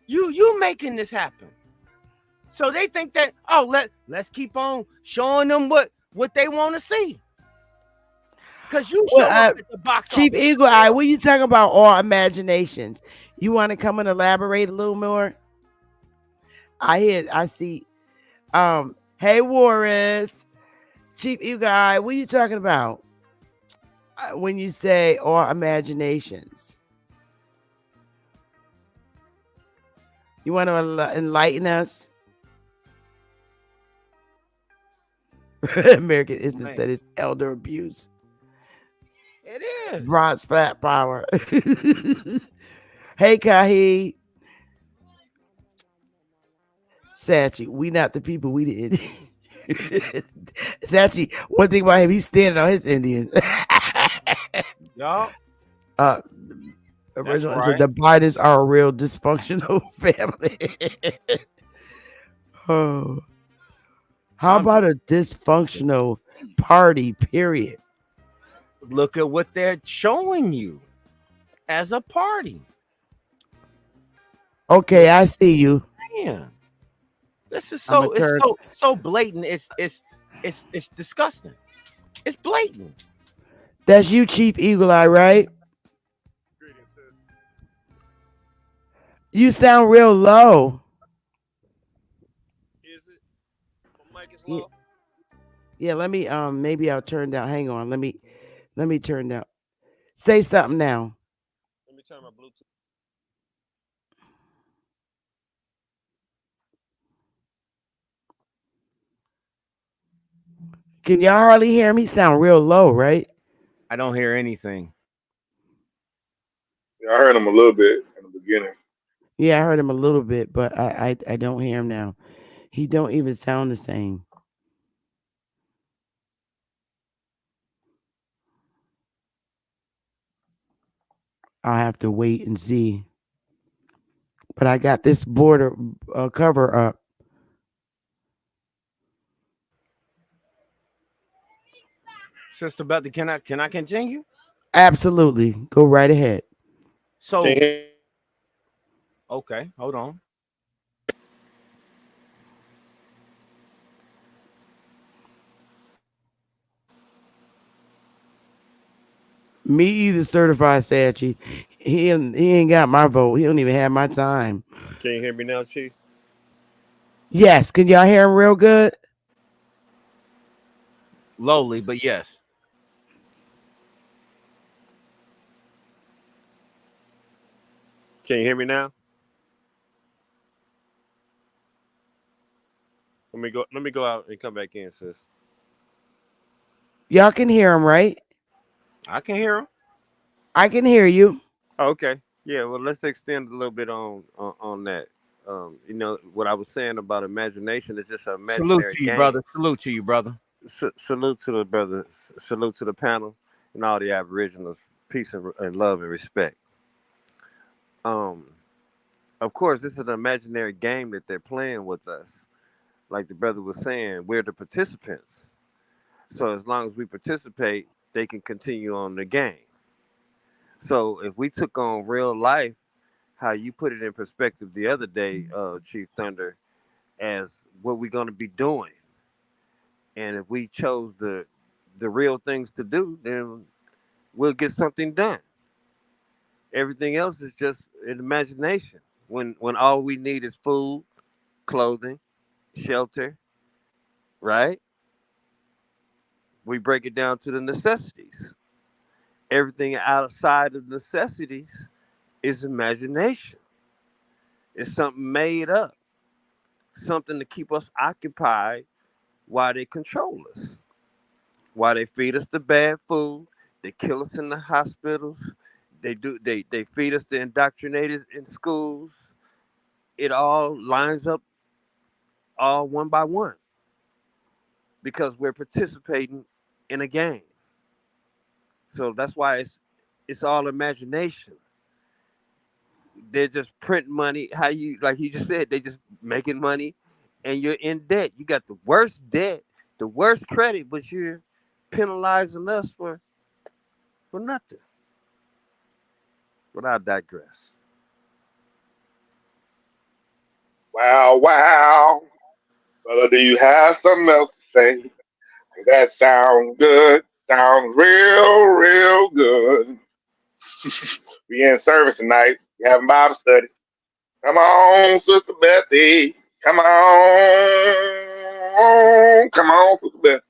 [SPEAKER 9] You making this happen. So they think that, let's keep on showing them what they want to see. Because you show up at the box
[SPEAKER 1] Chief
[SPEAKER 9] office.
[SPEAKER 1] Eagle Eye, what you talking about? All imaginations. You want to come and elaborate a little more? I see. Hey Warris, Chief Eagle Eye, what are you talking about when you say all imaginations? You want to enlighten us? American Instant said it's elder abuse.
[SPEAKER 9] It is.
[SPEAKER 1] Bronze flat power. Hey Kahi. Sachi, we not the people, we the Indian. Sachi, one thing about him, he's standing on his Indian.
[SPEAKER 9] Y'all.
[SPEAKER 1] Original
[SPEAKER 9] right.
[SPEAKER 1] said the Bidens are a real dysfunctional family. Oh. How about a dysfunctional party, period?
[SPEAKER 9] Look at what they're showing you as a party.
[SPEAKER 1] Okay, I see you.
[SPEAKER 9] Man, this is so blatant. It's disgusting. It's blatant.
[SPEAKER 1] That's you, Chief Eagle Eye, right? You sound real low.
[SPEAKER 11] Is it? My mic is low.
[SPEAKER 1] Yeah, let me maybe I'll turn down. Hang on. Let me turn down. Say something now.
[SPEAKER 11] Let me turn my Bluetooth.
[SPEAKER 1] Can y'all hardly hear me? Sound real low, right?
[SPEAKER 9] I don't hear anything.
[SPEAKER 10] Yeah, I heard him a little bit in the beginning.
[SPEAKER 1] Yeah, I heard him a little bit, but I don't hear him now. He don't even sound the same. I'll have to wait and see. But I got this border cover up.
[SPEAKER 9] Sister Betty, can I continue?
[SPEAKER 1] Absolutely. Go right ahead.
[SPEAKER 9] So, okay, hold on.
[SPEAKER 1] Me either, certified Sachi. He ain't got my vote. He don't even have my time.
[SPEAKER 11] Can you hear me now, Chief?
[SPEAKER 1] Yes. Can y'all hear him real good?
[SPEAKER 9] Lowly, but yes.
[SPEAKER 11] Can you hear me now? Let me go out and come back in, sis.
[SPEAKER 1] Y'all can hear him, right?
[SPEAKER 9] I can hear him.
[SPEAKER 1] I can hear you.
[SPEAKER 11] Oh, okay. Yeah, well, let's extend a little bit on that. You know what I was saying about imagination is just an
[SPEAKER 9] Salute
[SPEAKER 11] imaginary
[SPEAKER 9] to you,
[SPEAKER 11] game.
[SPEAKER 9] brother. Salute to you, brother.
[SPEAKER 11] Salute to the brothers. Salute to the panel and all the Aboriginals. Peace and love and respect. Um, of course, this is an imaginary game that they're playing with us. Like the brother was saying, we're the participants. So as long as we participate, they can continue on the game. So if we took on real life, how you put it in perspective the other day, Chief Thunder, as what we're going to be doing, and if we chose the real things to do, then we'll get something done. Everything else is just an imagination. When all we need is food, clothing, shelter, right? We break it down to the necessities. Everything outside of necessities is imagination. It's something made up, something to keep us occupied while they control us, while they feed us the bad food, they kill us in the hospitals, they feed us the indoctrinated in schools. It all lines up all one by one because we're participating in a game. So that's why it's all imagination. They're just printing money. How you like you just said, they just making money and you're in debt. You got the worst debt, the worst credit, but you're penalizing us for nothing. But I digress.
[SPEAKER 10] Wow, wow. Brother, do you have something else to say? That sounds good. Sounds real, real good. We in service tonight. We having Bible study. Come on, Sister Betty. Come on. Come on, Sister Betty.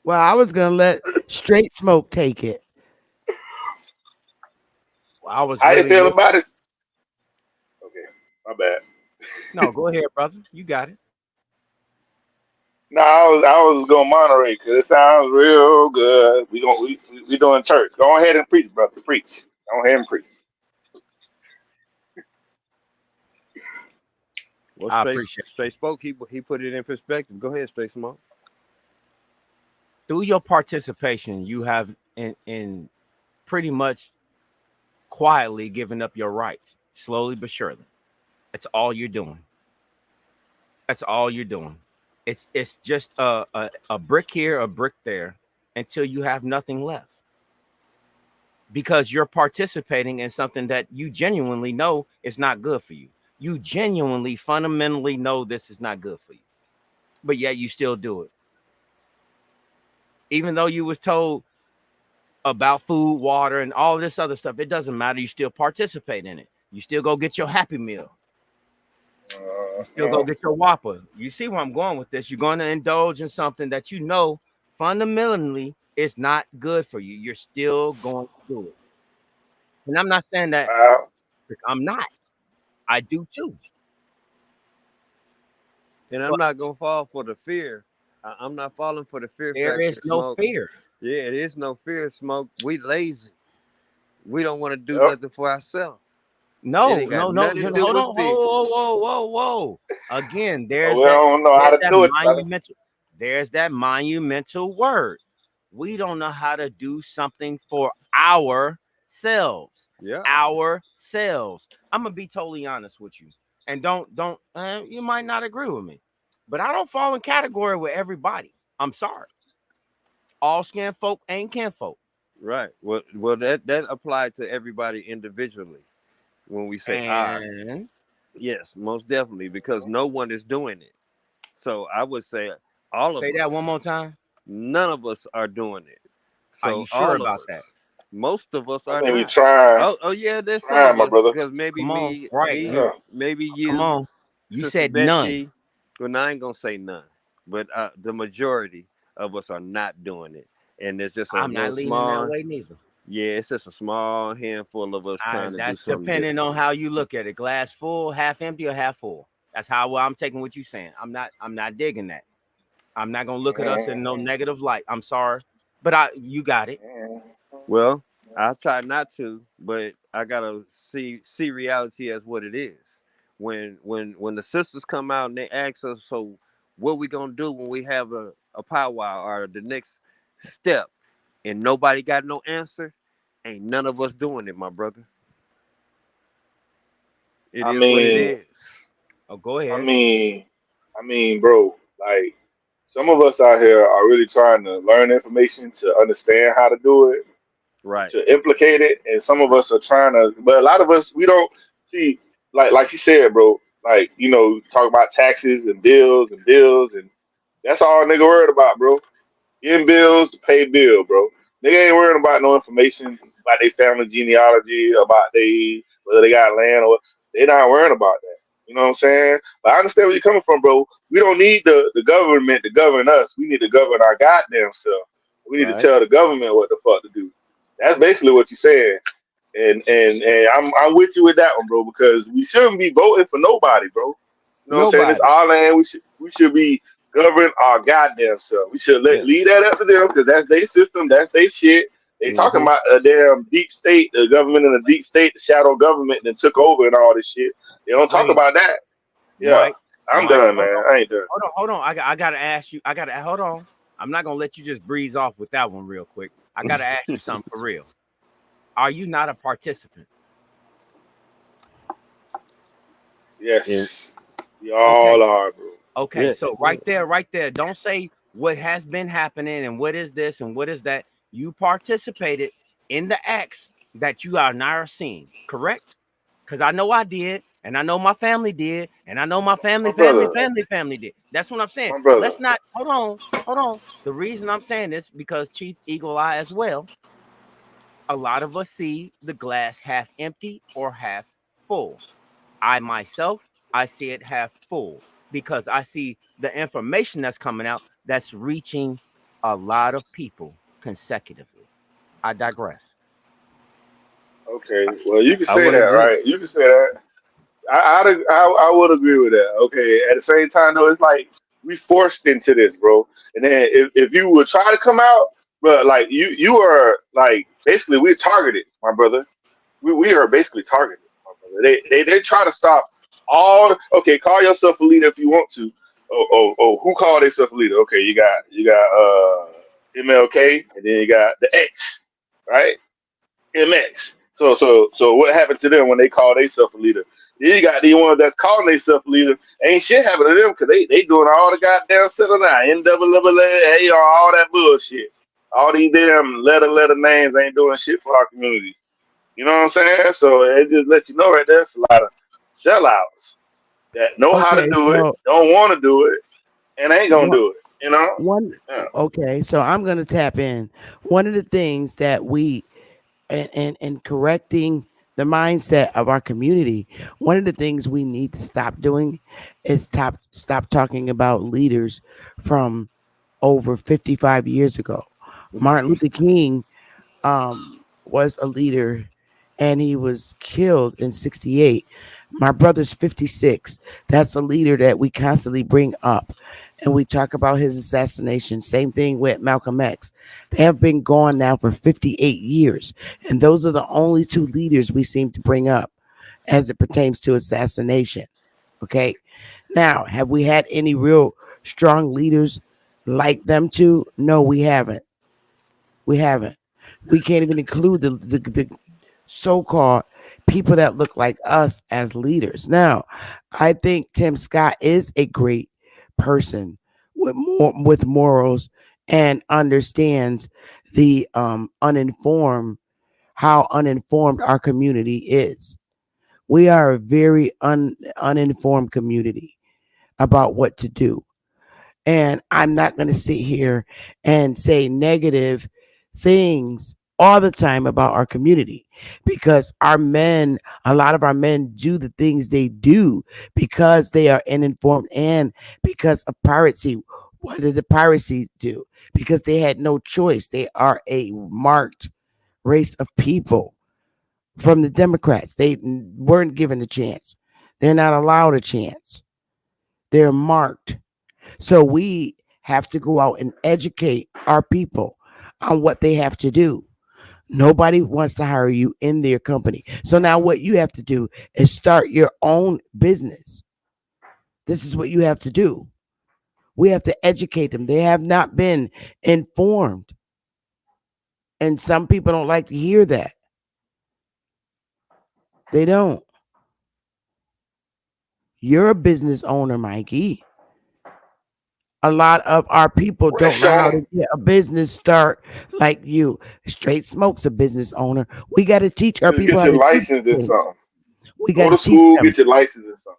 [SPEAKER 1] Well, I was gonna let Straight Smoke take it.
[SPEAKER 9] I was
[SPEAKER 10] How you
[SPEAKER 9] really
[SPEAKER 10] feel
[SPEAKER 9] looking.
[SPEAKER 10] about it? Okay, my bad.
[SPEAKER 9] No, go ahead, brother. You got it.
[SPEAKER 10] No, I was gonna moderate because it sounds real good. We doing church. Go ahead and preach, brother. Preach. Go ahead and preach.
[SPEAKER 11] Well,
[SPEAKER 9] I appreciate it.
[SPEAKER 11] straight spoke. He put it in perspective. Go ahead, straight smoke.
[SPEAKER 9] Through your participation, you have in pretty much quietly given up your rights, slowly but surely. That's all you're doing. That's all you're doing. It's just a brick here, a brick there, until you have nothing left. Because you're participating in something that you genuinely know is not good for you. You genuinely, fundamentally know this is not good for you, but yet you still do it. Even though you was told about food, water, and all this other stuff, it doesn't matter. You still participate in it. You still go get your Happy Meal. You still go get your Whopper. You see where I'm going with this. You're going to indulge in something that you know fundamentally is not good for you. You're still going to do it. And I'm not saying that I'm not. I do too.
[SPEAKER 11] And I'm
[SPEAKER 9] But
[SPEAKER 11] not gonna fall for the fear. I'm not falling for the fear
[SPEAKER 9] there
[SPEAKER 11] factor.
[SPEAKER 9] is no
[SPEAKER 11] Smoke.
[SPEAKER 9] fear.
[SPEAKER 11] Yeah, it is no fear. Smoke. We lazy. We don't want to do
[SPEAKER 10] Yep.
[SPEAKER 11] nothing for ourselves. It
[SPEAKER 9] No,
[SPEAKER 11] ain't got
[SPEAKER 9] no, no.
[SPEAKER 11] nothing to do
[SPEAKER 9] Hold
[SPEAKER 11] with
[SPEAKER 9] on.
[SPEAKER 11] fear.
[SPEAKER 9] Whoa. Again,
[SPEAKER 10] We don't know how to do it, brother.
[SPEAKER 9] there's that monumental word. We don't know how to do something for ourselves.
[SPEAKER 11] Yeah.
[SPEAKER 9] Ourselves. I'm gonna be totally honest with you. And don't you might not agree with me, but I don't fall in category with everybody. I'm sorry. All skin folk ain't kin folk.
[SPEAKER 11] Right. Well, that applied to everybody individually. When we say our,
[SPEAKER 9] And
[SPEAKER 11] yes, most definitely, because no one is doing it. So I would say all of
[SPEAKER 9] say that
[SPEAKER 11] us.
[SPEAKER 9] one more time.
[SPEAKER 11] None of us are doing it.
[SPEAKER 9] Are
[SPEAKER 11] So
[SPEAKER 9] you sure
[SPEAKER 11] all of
[SPEAKER 9] about
[SPEAKER 11] us,
[SPEAKER 9] that?
[SPEAKER 11] most of us
[SPEAKER 10] I
[SPEAKER 11] are
[SPEAKER 10] think we
[SPEAKER 11] not.
[SPEAKER 10] trying.
[SPEAKER 11] Oh yeah, there's some
[SPEAKER 10] Trying,
[SPEAKER 11] of
[SPEAKER 10] my
[SPEAKER 11] us
[SPEAKER 10] brother.
[SPEAKER 11] because maybe
[SPEAKER 9] Come on. Right.
[SPEAKER 11] me,
[SPEAKER 10] Yeah.
[SPEAKER 11] maybe
[SPEAKER 9] Come
[SPEAKER 11] you,
[SPEAKER 9] on. You
[SPEAKER 11] Sister
[SPEAKER 9] said none.
[SPEAKER 11] Becky. Well, I ain't gonna say none, but the majority of us are not doing it, and there's just a
[SPEAKER 9] I'm not
[SPEAKER 11] little
[SPEAKER 9] leaning that
[SPEAKER 11] small.
[SPEAKER 9] way neither.
[SPEAKER 11] Yeah, it's just a small handful of us trying to do
[SPEAKER 9] That's
[SPEAKER 11] something
[SPEAKER 9] depending
[SPEAKER 11] different.
[SPEAKER 9] on how you look at it. Glass full, half empty, or half full. That's how I'm taking what you're saying. I'm not digging that. I'm not gonna look at us in no negative light. I'm sorry. But you got it.
[SPEAKER 11] Well, I try not to, but I gotta see reality as what it is. When the sisters come out and they ask us, so what we gonna do when we have a powwow or the next step, and nobody got no answer, ain't none of us doing it, my brother. It
[SPEAKER 10] I
[SPEAKER 11] is what it
[SPEAKER 10] mean,
[SPEAKER 11] is.
[SPEAKER 9] Oh, go
[SPEAKER 10] I
[SPEAKER 9] ahead.
[SPEAKER 10] mean, bro, like some of us out here are really trying to learn information to understand how to do it,
[SPEAKER 11] Right.
[SPEAKER 10] to implicate it, and some of us are trying to, but a lot of us we don't see, like you said, bro. Like talk about taxes and bills, and that's all a nigga worried about, bro. Getting bills to pay bill, bro. Nigga ain't worrying about no information about their family genealogy, about whether they got land or they not worrying about that. You know what I'm saying? But I understand where you're coming from, bro. We don't need the government to govern us. We need to govern our goddamn self. We need to
[SPEAKER 11] Right.
[SPEAKER 10] tell the government what the fuck to do. That's basically what you're saying. And I'm with you with that one, bro, because we shouldn't be voting for nobody, bro. You know what I'm saying? It's
[SPEAKER 11] Nobody.
[SPEAKER 10] our land. We should be govern our goddamn self. We should
[SPEAKER 11] Yeah.
[SPEAKER 10] leave that up to them because that's their system, that's their shit. They talking
[SPEAKER 11] Mm-hmm.
[SPEAKER 10] about a damn deep state, the government in a deep state, the shadow government that took over and all this shit. They don't talk
[SPEAKER 9] Wait,
[SPEAKER 10] about that. Yeah,
[SPEAKER 9] Mike,
[SPEAKER 10] I'm
[SPEAKER 9] Mike,
[SPEAKER 10] done,
[SPEAKER 9] hold
[SPEAKER 10] man.
[SPEAKER 9] on,
[SPEAKER 10] I ain't done.
[SPEAKER 9] hold on. I gotta ask you. Hold on. I'm not gonna let you just breeze off with that one real quick. I gotta ask you something for real. Are you not a participant?
[SPEAKER 11] Yeah.
[SPEAKER 10] Yes, we
[SPEAKER 9] Okay.
[SPEAKER 10] all are, bro.
[SPEAKER 9] Okay.
[SPEAKER 11] Yeah.
[SPEAKER 9] So right there. Don't say what has been happening and what is this and what is that. You participated in the acts that you are now seeing. Correct? Because I know I did, and I know my family did, and I know my
[SPEAKER 10] My brother,
[SPEAKER 9] family did. That's what I'm saying.
[SPEAKER 10] my brother.
[SPEAKER 9] Let's not hold on. The reason I'm saying this because Chief Eagle Eye as well. A lot of us see the glass half empty or half full. I myself, I see it half full because I see the information that's coming out that's reaching a lot of people consecutively. I digress.
[SPEAKER 10] Okay, well you can
[SPEAKER 11] I
[SPEAKER 10] say
[SPEAKER 11] would
[SPEAKER 10] that,
[SPEAKER 11] agree.
[SPEAKER 10] right? You can say that. I would agree with that. Okay. At the same time, though, it's like we forced into this, bro. And then if you would try to come out, but like you are like basically we're targeted, my brother. We are basically targeted, my brother. They try to stop all. Okay, call yourself a leader if you want to. Oh, who called themselves a leader? Okay, you got MLK, and then you got the X, right? MX. So what happened to them when they call themselves a leader? You got the ones that's calling themselves a leader. Ain't shit happening to them because they doing all the goddamn settling now. NAAA, all that bullshit. All these damn letter names ain't doing shit for our community. You know what I'm saying? So it just lets you know right there, it's a lot of sellouts that know how to
[SPEAKER 1] Okay,
[SPEAKER 10] do it,
[SPEAKER 1] so
[SPEAKER 10] don't want to do it, and ain't gonna
[SPEAKER 1] one,
[SPEAKER 10] do it. You know?
[SPEAKER 1] one
[SPEAKER 10] Yeah.
[SPEAKER 1] okay, so I'm gonna tap in. One of the things that we and correcting the mindset of our community, one of the things we need to stop doing is stop talking about leaders from over 55 years ago. Martin Luther King was a leader and he was killed in 68. My brother's 56. That's a leader that we constantly bring up and we talk about his assassination. Same thing with Malcolm X. They have been gone now for 58 years. And those are the only two leaders we seem to bring up as it pertains to assassination. Okay. Now, have we had any real strong leaders like them two? No, we haven't. We haven't. We can't even include the so-called people that look like us as leaders. Now, I think Tim Scott is a great person with morals and understands the uninformed how uninformed our community is. We are a very uninformed community about what to do. And I'm not going to sit here and say negative things all the time about our community because our men, a lot of our men do the things they do because they are uninformed and because of piracy. What did the piracy do? Because they had no choice. They are a marked race of people from the Democrats. They weren't given a chance. They're not allowed a chance. They're marked. So we have to go out and educate our people on what they have to do. Nobody wants to hire you in their company. So now what you have to do is start your own business. This is what you have to do. We have to educate them. They have not been informed. And some people don't like to hear that. They don't. You're a business owner, Mikey. A lot of our people don't know how
[SPEAKER 10] Rashad,
[SPEAKER 1] to get a business start like you. Straight Smoke's a business owner. We got to teach our
[SPEAKER 10] just
[SPEAKER 1] people
[SPEAKER 10] get
[SPEAKER 1] how
[SPEAKER 10] your
[SPEAKER 1] to do
[SPEAKER 10] license
[SPEAKER 1] these
[SPEAKER 10] or
[SPEAKER 1] things.
[SPEAKER 10] something.
[SPEAKER 1] We got
[SPEAKER 10] Go
[SPEAKER 1] to
[SPEAKER 10] to
[SPEAKER 1] teach
[SPEAKER 10] school,
[SPEAKER 1] them.
[SPEAKER 10] get your license or something.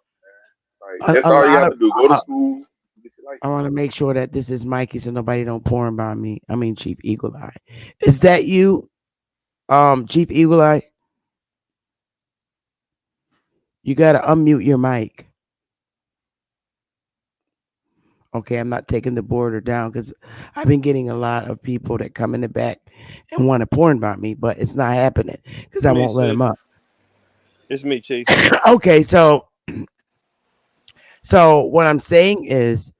[SPEAKER 10] Like that's
[SPEAKER 1] A
[SPEAKER 10] all you
[SPEAKER 1] lot
[SPEAKER 10] have
[SPEAKER 1] of
[SPEAKER 10] to do. Go to
[SPEAKER 1] uh,
[SPEAKER 10] school, get your
[SPEAKER 1] I
[SPEAKER 10] license.
[SPEAKER 1] want to make sure that this is Mikey so nobody don't pour about me. I mean Chief Eagle Eye. Is that you? Chief Eagle Eye? You gotta unmute your mic. Okay, I'm not taking the border down because I've been getting a lot of people that come in the back and want to porn about me, but it's not happening because
[SPEAKER 11] It's
[SPEAKER 1] I
[SPEAKER 11] me,
[SPEAKER 1] won't let
[SPEAKER 11] Chief.
[SPEAKER 1] them up.
[SPEAKER 11] It's me, Chief.
[SPEAKER 1] Okay, so what I'm saying is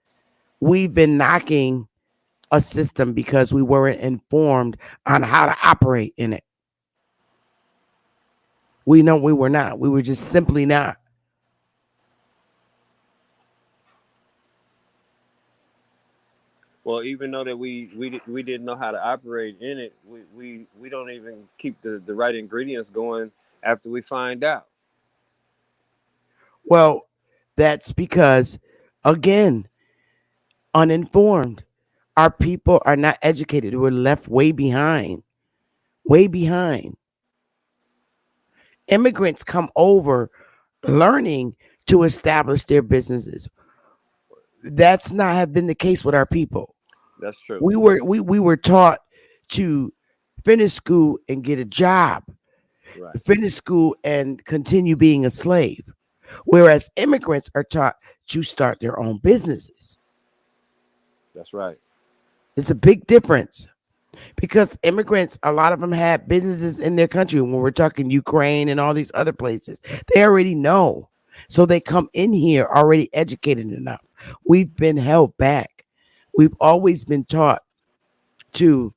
[SPEAKER 1] we've been knocking a system because we weren't informed on how to operate in it. We know we were not. We were just simply not.
[SPEAKER 11] Well, even though that we didn't know how to operate in it, we don't even keep the right ingredients going after we find out.
[SPEAKER 1] Well, that's because, again, uninformed. Our people are not educated. We're left way behind. Way behind. Immigrants come over learning to establish their businesses. That's not have been the case with our people.
[SPEAKER 11] That's true.
[SPEAKER 1] We were taught to finish school and get a job,
[SPEAKER 11] Right.
[SPEAKER 1] finish school and continue being a slave. Whereas immigrants are taught to start their own businesses.
[SPEAKER 11] That's right.
[SPEAKER 1] It's a big difference because immigrants, a lot of them had businesses in their country. When we're talking Ukraine and all these other places, they already know. So they come in here already educated enough. We've been held back. We've always been taught to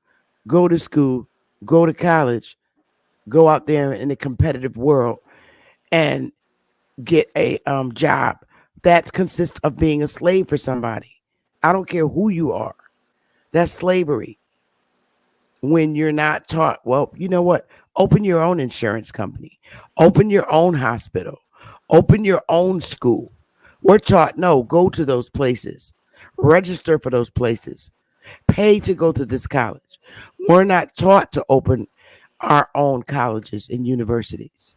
[SPEAKER 1] go to school, go to college, go out there in the competitive world and get a job that consists of being a slave for somebody. I don't care who you are. That's slavery. When you're not taught, well, you know what? Open your own insurance company, open your own hospital, open your own school. We're taught, no, go to those places, register for those places, pay to go to this college. We're not taught to open our own colleges and universities.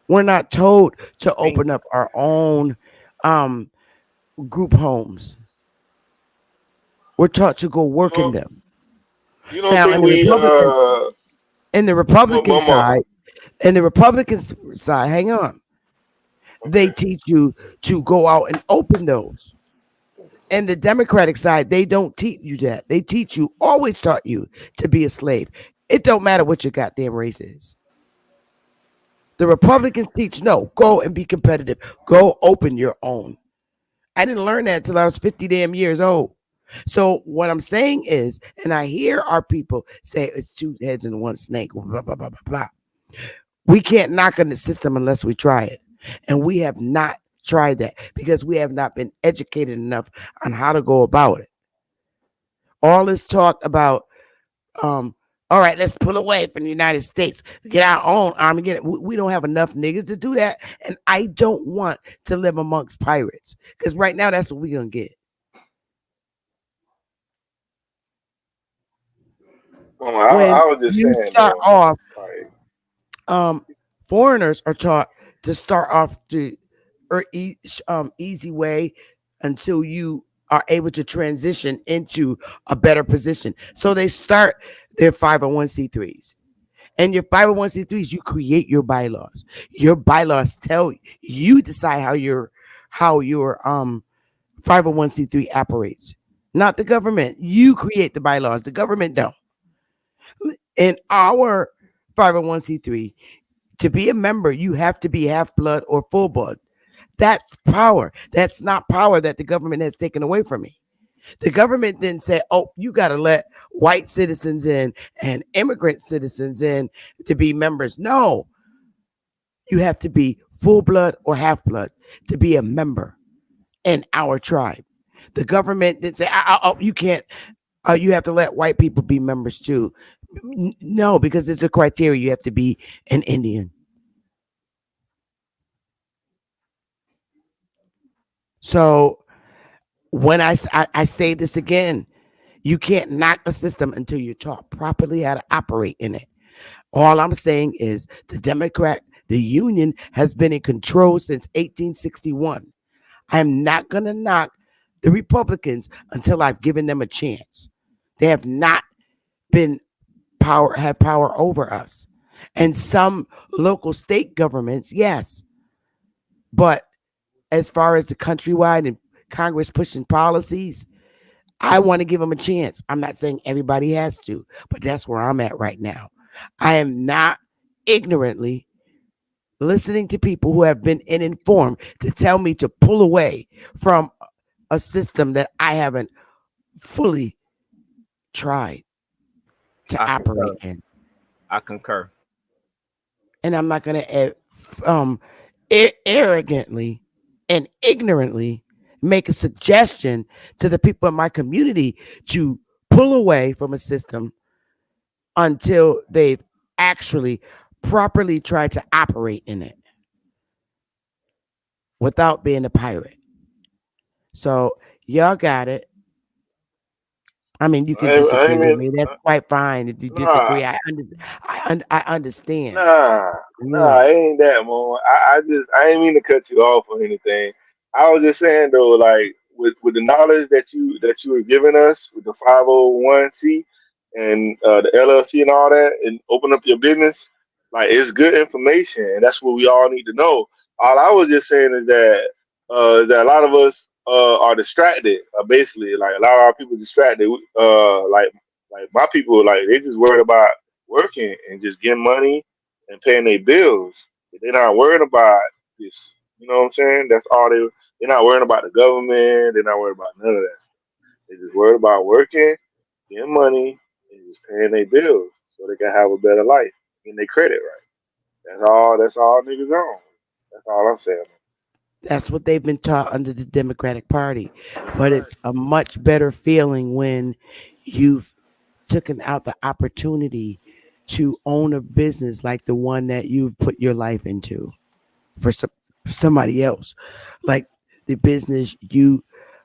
[SPEAKER 1] We're not told to open up our own um, group homes. We're taught to go work in
[SPEAKER 10] So
[SPEAKER 1] them.
[SPEAKER 10] you don't
[SPEAKER 1] Now,
[SPEAKER 10] think we
[SPEAKER 1] in the Republican
[SPEAKER 10] mama.
[SPEAKER 1] side, hang on, they
[SPEAKER 10] Okay.
[SPEAKER 1] teach you to go out and open those. And the Democratic side, they don't teach you that. They teach you, always taught you to be a slave. It don't matter what your goddamn race is. The Republicans teach, no, go and be competitive. Go open your own. I didn't learn that until I was 50 damn years old. So what I'm saying is, and I hear our people say it's two heads and one snake, blah, blah, blah, blah, blah. We can't knock on the system unless we try it. And we have not tried that because we have not been educated enough on how to go about it. All this talk about, all right, let's pull away from the United States, get our own army. We don't have enough niggas to do that. And I don't want to live amongst pirates because right now that's what we're going to get. When
[SPEAKER 10] I was just
[SPEAKER 1] you
[SPEAKER 10] saying
[SPEAKER 1] start
[SPEAKER 10] though,
[SPEAKER 1] off,
[SPEAKER 10] like
[SPEAKER 1] foreigners are taught to start off the easy way until you are able to transition into a better position. So they start their 501c3s. And your 501c3s, you create your bylaws. Your bylaws tell you decide how your 501c3 operates. Not the government. You create the bylaws. The government don't. In our 501c3, to be a member, you have to be half blood or full blood. That's power. That's not power that the government has taken away from me. The government didn't say, oh, you got to let white citizens in and immigrant citizens in to be members. No, you have to be full blood or half blood to be a member in our tribe. The government didn't say, oh, you can't, you have to let white people be members too. No, because it's a criteria. You have to be an Indian. So when I say this again, you can't knock a system until you're taught properly how to operate in it. All I'm saying is the Union has been in control since 1861. I'm not going to knock the Republicans until I've given them a chance. They have not been have power over us. And some local state governments, yes. But as far as the countrywide and Congress pushing policies, I want to give them a chance. I'm not saying everybody has to, but that's where I'm at right now. I am not ignorantly listening to people who have been informed to tell me to pull away from a system that I haven't fully tried to
[SPEAKER 9] I
[SPEAKER 1] operate
[SPEAKER 9] concur.
[SPEAKER 1] in.
[SPEAKER 9] I concur.
[SPEAKER 1] And I'm not going to arrogantly and ignorantly make a suggestion to the people in my community to pull away from a system until they've actually properly tried to operate in it without being a pirate. So y'all got it. I mean, you can
[SPEAKER 10] I
[SPEAKER 1] disagree with
[SPEAKER 10] mean,
[SPEAKER 1] me. That's quite fine. If you
[SPEAKER 10] nah,
[SPEAKER 1] disagree, I understand.
[SPEAKER 10] nah,
[SPEAKER 1] Yeah,
[SPEAKER 10] it ain't that, man. I ain't mean to cut you off or anything. I was just saying though, like with the knowledge that you were giving us with the 501c and the LLC and all that, and open up your business, like it's good information, and that's what we all need to know. All I was just saying is that a lot of us are distracted. Basically, like a lot of our people distracted. Like my people, like they just worried about working and just getting money and paying their bills. They're not worried about this. You know what I'm saying? That's all they're not worried about the government. They're not worried about none of that stuff. They're just worried about working, getting money, and just paying their bills so they can have a better life and their credit right. That's all niggas on. That's all I'm saying.
[SPEAKER 1] that's what they've been taught under the Democratic Party. But it's a much better feeling when you've taken out the opportunity to own a business like the one that you've put your life into for somebody else. Like the business you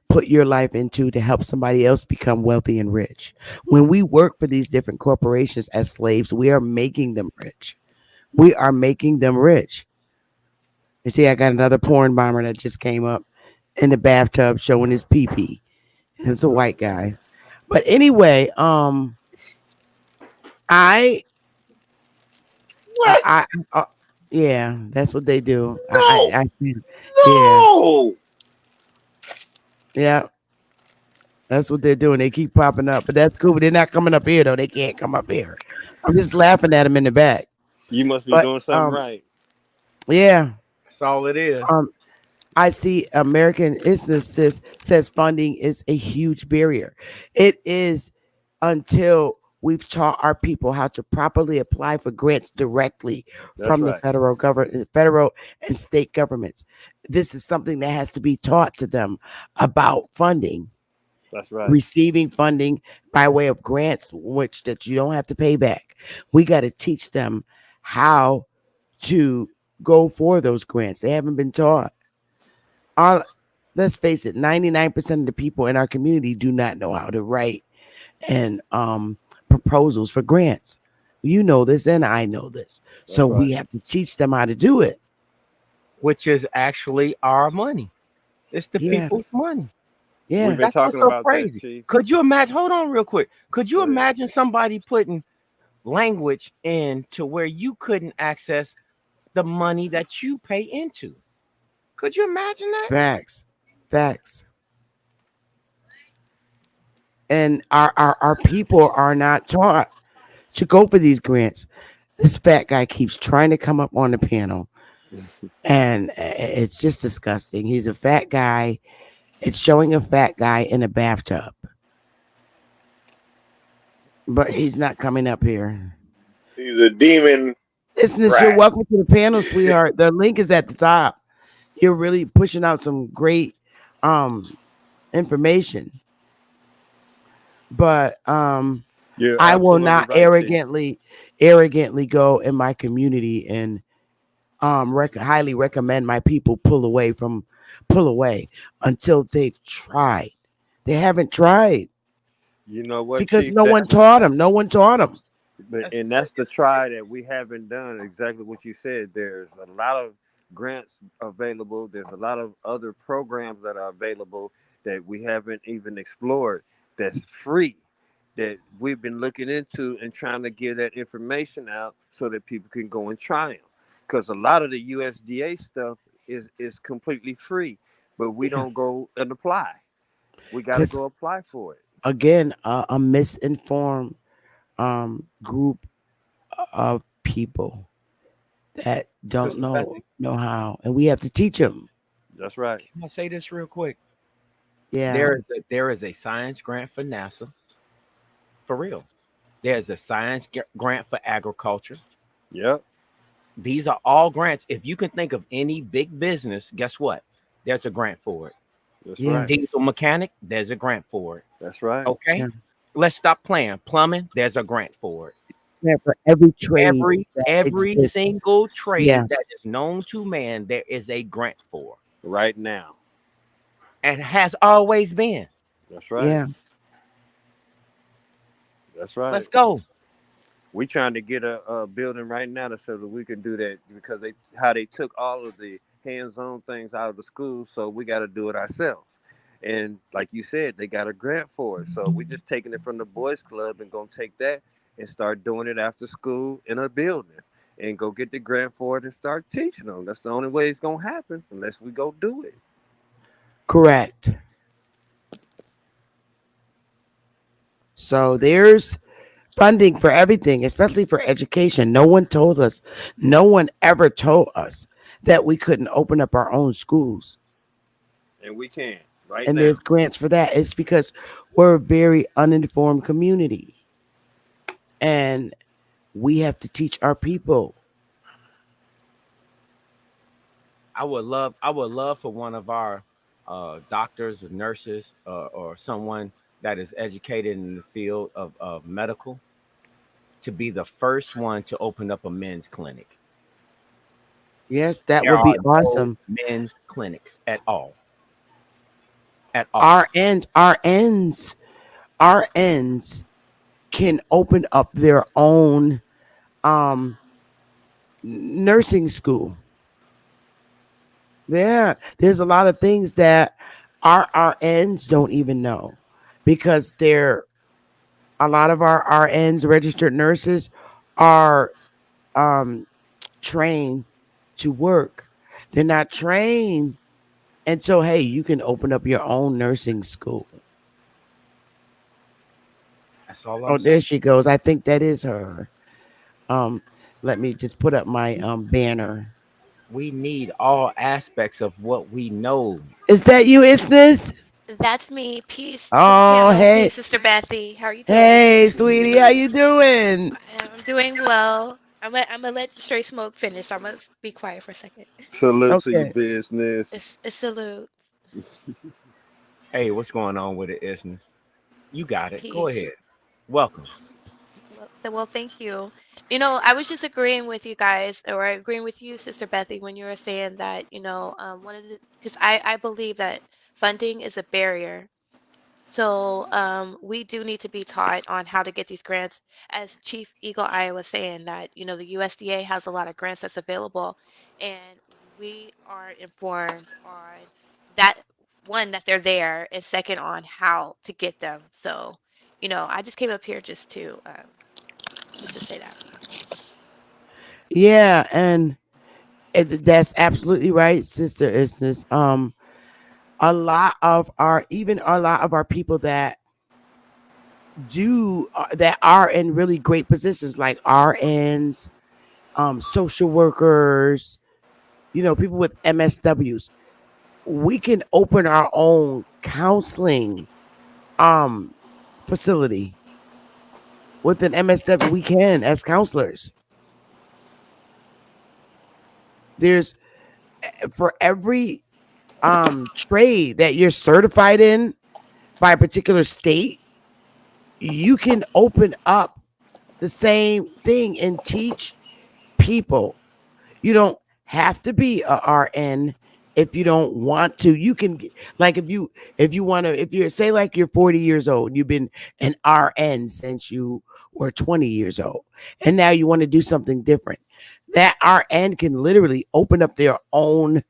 [SPEAKER 1] put your life into to help somebody else become wealthy and rich. When we work for these different corporations as slaves, we are making them rich. We are making them rich. You see, I got another porn bomber that just came up in the bathtub showing his pee pee. It's a white guy. But anyway, I,
[SPEAKER 9] What?
[SPEAKER 1] yeah, that's what they do.
[SPEAKER 9] No,
[SPEAKER 1] Yeah,
[SPEAKER 9] no.
[SPEAKER 1] yeah, that's what they're doing. They keep popping up, but that's cool. But they're not coming up here though. They can't come up here. I'm just laughing at them in the back.
[SPEAKER 11] You must be
[SPEAKER 1] But
[SPEAKER 11] doing something right.
[SPEAKER 1] yeah,
[SPEAKER 9] That's all it is.
[SPEAKER 1] um, I see American Institute says funding is a huge barrier. It is until we've taught our people how to properly apply for grants directly
[SPEAKER 11] That's
[SPEAKER 1] from the
[SPEAKER 11] right.
[SPEAKER 1] federal government, federal and state governments. This is something that has to be taught to them about funding,
[SPEAKER 11] That's right.
[SPEAKER 1] receiving funding by way of grants, which that you don't have to pay back. We got to teach them how to go for those grants. They haven't been taught. All, let's face it, 99% of the people in our community do not know how to write and proposals for grants. You know this and I know this.
[SPEAKER 11] That's
[SPEAKER 1] So
[SPEAKER 11] right.
[SPEAKER 1] we have to teach them how to do it.
[SPEAKER 9] Which is actually our money. It's the
[SPEAKER 1] Yeah.
[SPEAKER 9] people's money.
[SPEAKER 1] Yeah.
[SPEAKER 11] We've been
[SPEAKER 9] That's what's
[SPEAKER 11] talking
[SPEAKER 9] so
[SPEAKER 11] about that,
[SPEAKER 9] crazy.
[SPEAKER 11] Chief.
[SPEAKER 9] Could you imagine? Hold on, real quick. Could you
[SPEAKER 11] Go ahead.
[SPEAKER 9] imagine somebody putting language in to where you couldn't access the money that you pay into? Could you imagine that?
[SPEAKER 1] Facts. Facts. And our people are not taught to go for these grants. This fat guy keeps trying to come up on the panel, and it's just disgusting. He's a fat guy, It's showing a fat guy in a bathtub, but he's not coming up here.
[SPEAKER 10] He's a demon
[SPEAKER 1] Listeners, you're
[SPEAKER 10] rat.
[SPEAKER 1] welcome to the panel, sweetheart. The link is at the top. You're really pushing out some great um information. But
[SPEAKER 11] You're
[SPEAKER 1] I will
[SPEAKER 11] absolutely
[SPEAKER 1] not
[SPEAKER 11] right, Chief.
[SPEAKER 1] arrogantly go in my community and highly recommend my people pull away until they've tried. They haven't tried
[SPEAKER 11] You know what,
[SPEAKER 1] because
[SPEAKER 11] Chief?
[SPEAKER 1] no one taught them. No one taught them.
[SPEAKER 11] And that's the try that we haven't done. Exactly what you said. There's a lot of grants available. There's a lot of other programs that are available that we haven't even explored. That's free. That we've been looking into and trying to get that information out so that people can go and try them. Because a lot of the USDA stuff is completely free, but we
[SPEAKER 1] Yeah,
[SPEAKER 11] don't go and apply. We got to
[SPEAKER 1] because
[SPEAKER 11] go apply for it.
[SPEAKER 1] again, a misinformed group of people that don't
[SPEAKER 9] Sister Bethany,
[SPEAKER 1] know how, and we have to teach them.
[SPEAKER 11] That's right.
[SPEAKER 9] can I say this real quick?
[SPEAKER 1] Yeah,
[SPEAKER 9] There is a science grant for NASA, for real. There's a science grant for agriculture.
[SPEAKER 11] Yep.
[SPEAKER 9] These are all grants. If you can think of any big business, guess what? There's a grant for it.
[SPEAKER 11] That's
[SPEAKER 1] yeah,
[SPEAKER 11] right.
[SPEAKER 9] Diesel mechanic, there's a grant for it.
[SPEAKER 11] That's right.
[SPEAKER 9] Okay.
[SPEAKER 1] yeah.
[SPEAKER 9] Let's stop playing. Plumbing, there's a grant for it.
[SPEAKER 1] Yeah, for every trade that
[SPEAKER 9] Every
[SPEAKER 1] exists.
[SPEAKER 9] single trade
[SPEAKER 1] Yeah,
[SPEAKER 9] that is known to man, there is a grant for,
[SPEAKER 11] Right now.
[SPEAKER 9] and has always been.
[SPEAKER 11] That's right.
[SPEAKER 1] yeah.
[SPEAKER 11] That's right.
[SPEAKER 9] Let's go.
[SPEAKER 11] We trying to get a building right now so that we can do that because they took all of the hands-on things out of the schools, so we got to do it ourselves. And like you said, they got a grant for it, so we just taking it from the boys club and gonna take that and start doing it after school in a building and go get the grant for it and start teaching them. That's the only way it's gonna happen unless we go do it.
[SPEAKER 1] Correct. So there's funding for everything, especially for education. No one ever told us that we couldn't open up our own schools.
[SPEAKER 11] And we can right
[SPEAKER 1] And
[SPEAKER 11] now.
[SPEAKER 1] there's grants for that. It's because we're a very uninformed community. And we have to teach our people.
[SPEAKER 9] I would love for one of our doctors or nurses or someone that is educated in the field of medical to be the first one to open up a men's clinic.
[SPEAKER 1] Yes, that
[SPEAKER 9] There
[SPEAKER 1] would
[SPEAKER 9] are
[SPEAKER 1] be
[SPEAKER 9] no
[SPEAKER 1] awesome.
[SPEAKER 9] men's clinics at all. At all.
[SPEAKER 1] Our ends can open up their own um nursing school. Yeah, there's a lot of things that our RNs don't even know because they're a lot of our RNs, registered nurses, are um trained to work. They're not trained, and so hey, you can open up your own nursing school.
[SPEAKER 9] That's all I'm
[SPEAKER 1] Oh,
[SPEAKER 9] saying.
[SPEAKER 1] there she goes. I think that is her. Um, let me just put up my banner.
[SPEAKER 9] We need all aspects of what we know.
[SPEAKER 1] Is that you, Isness?
[SPEAKER 12] That's me. Peace to the
[SPEAKER 1] Oh,
[SPEAKER 12] panel.
[SPEAKER 1] hey,
[SPEAKER 12] Peace, Sister Bethy. How are you doing?
[SPEAKER 1] hey, sweetie, how you doing?
[SPEAKER 12] I'm doing well. I'm gonna let Straight Smoke finish. I'm gonna be quiet for a second.
[SPEAKER 11] Salute to your
[SPEAKER 1] Okay,
[SPEAKER 11] business.
[SPEAKER 12] It's salute.
[SPEAKER 9] Hey, what's going on with it, Isness? You got it. Go
[SPEAKER 12] Peace.
[SPEAKER 9] ahead. Welcome.
[SPEAKER 12] Well, thank you. I was just agreeing with you guys, or agreeing with you, Sister Bethy, when you were saying that, one of the, because I believe that funding is a barrier. So we do need to be taught on how to get these grants. As Chief Eagle Eye was saying that, the USDA has a lot of grants that's available, and we are informed on that, one, that they're there, and second, on how to get them. So, I just came up here just to say that.
[SPEAKER 1] yeah, and that's absolutely right, sister Isness. A lot of our people that are in really great positions, like RNs, social workers, people with MSWs. We can open our own counseling facility with an MSW. We can as counselors. There's for every trade that you're certified in by a particular state, you can open up the same thing and teach people. You don't have to be a RN if you don't want to. You can like if you want to if you're say like you're 40 years old and you've been an RN since you were 20 years old and now you want to do something different. That RN can literally open up their own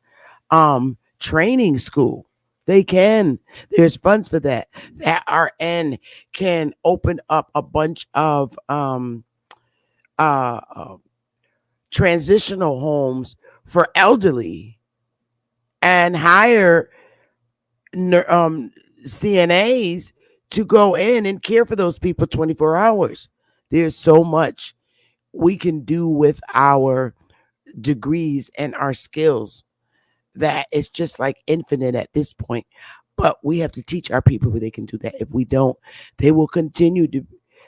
[SPEAKER 1] training school. They can. There's funds for that. That RN can open up a bunch of uh, uh transitional homes for elderly and hire CNAs to go in and care for those people 24 hours. There's so much we can do with our degrees and our skills that it's just like infinite at this point. But we have to teach our people who they can do that. If we don't, they will continue to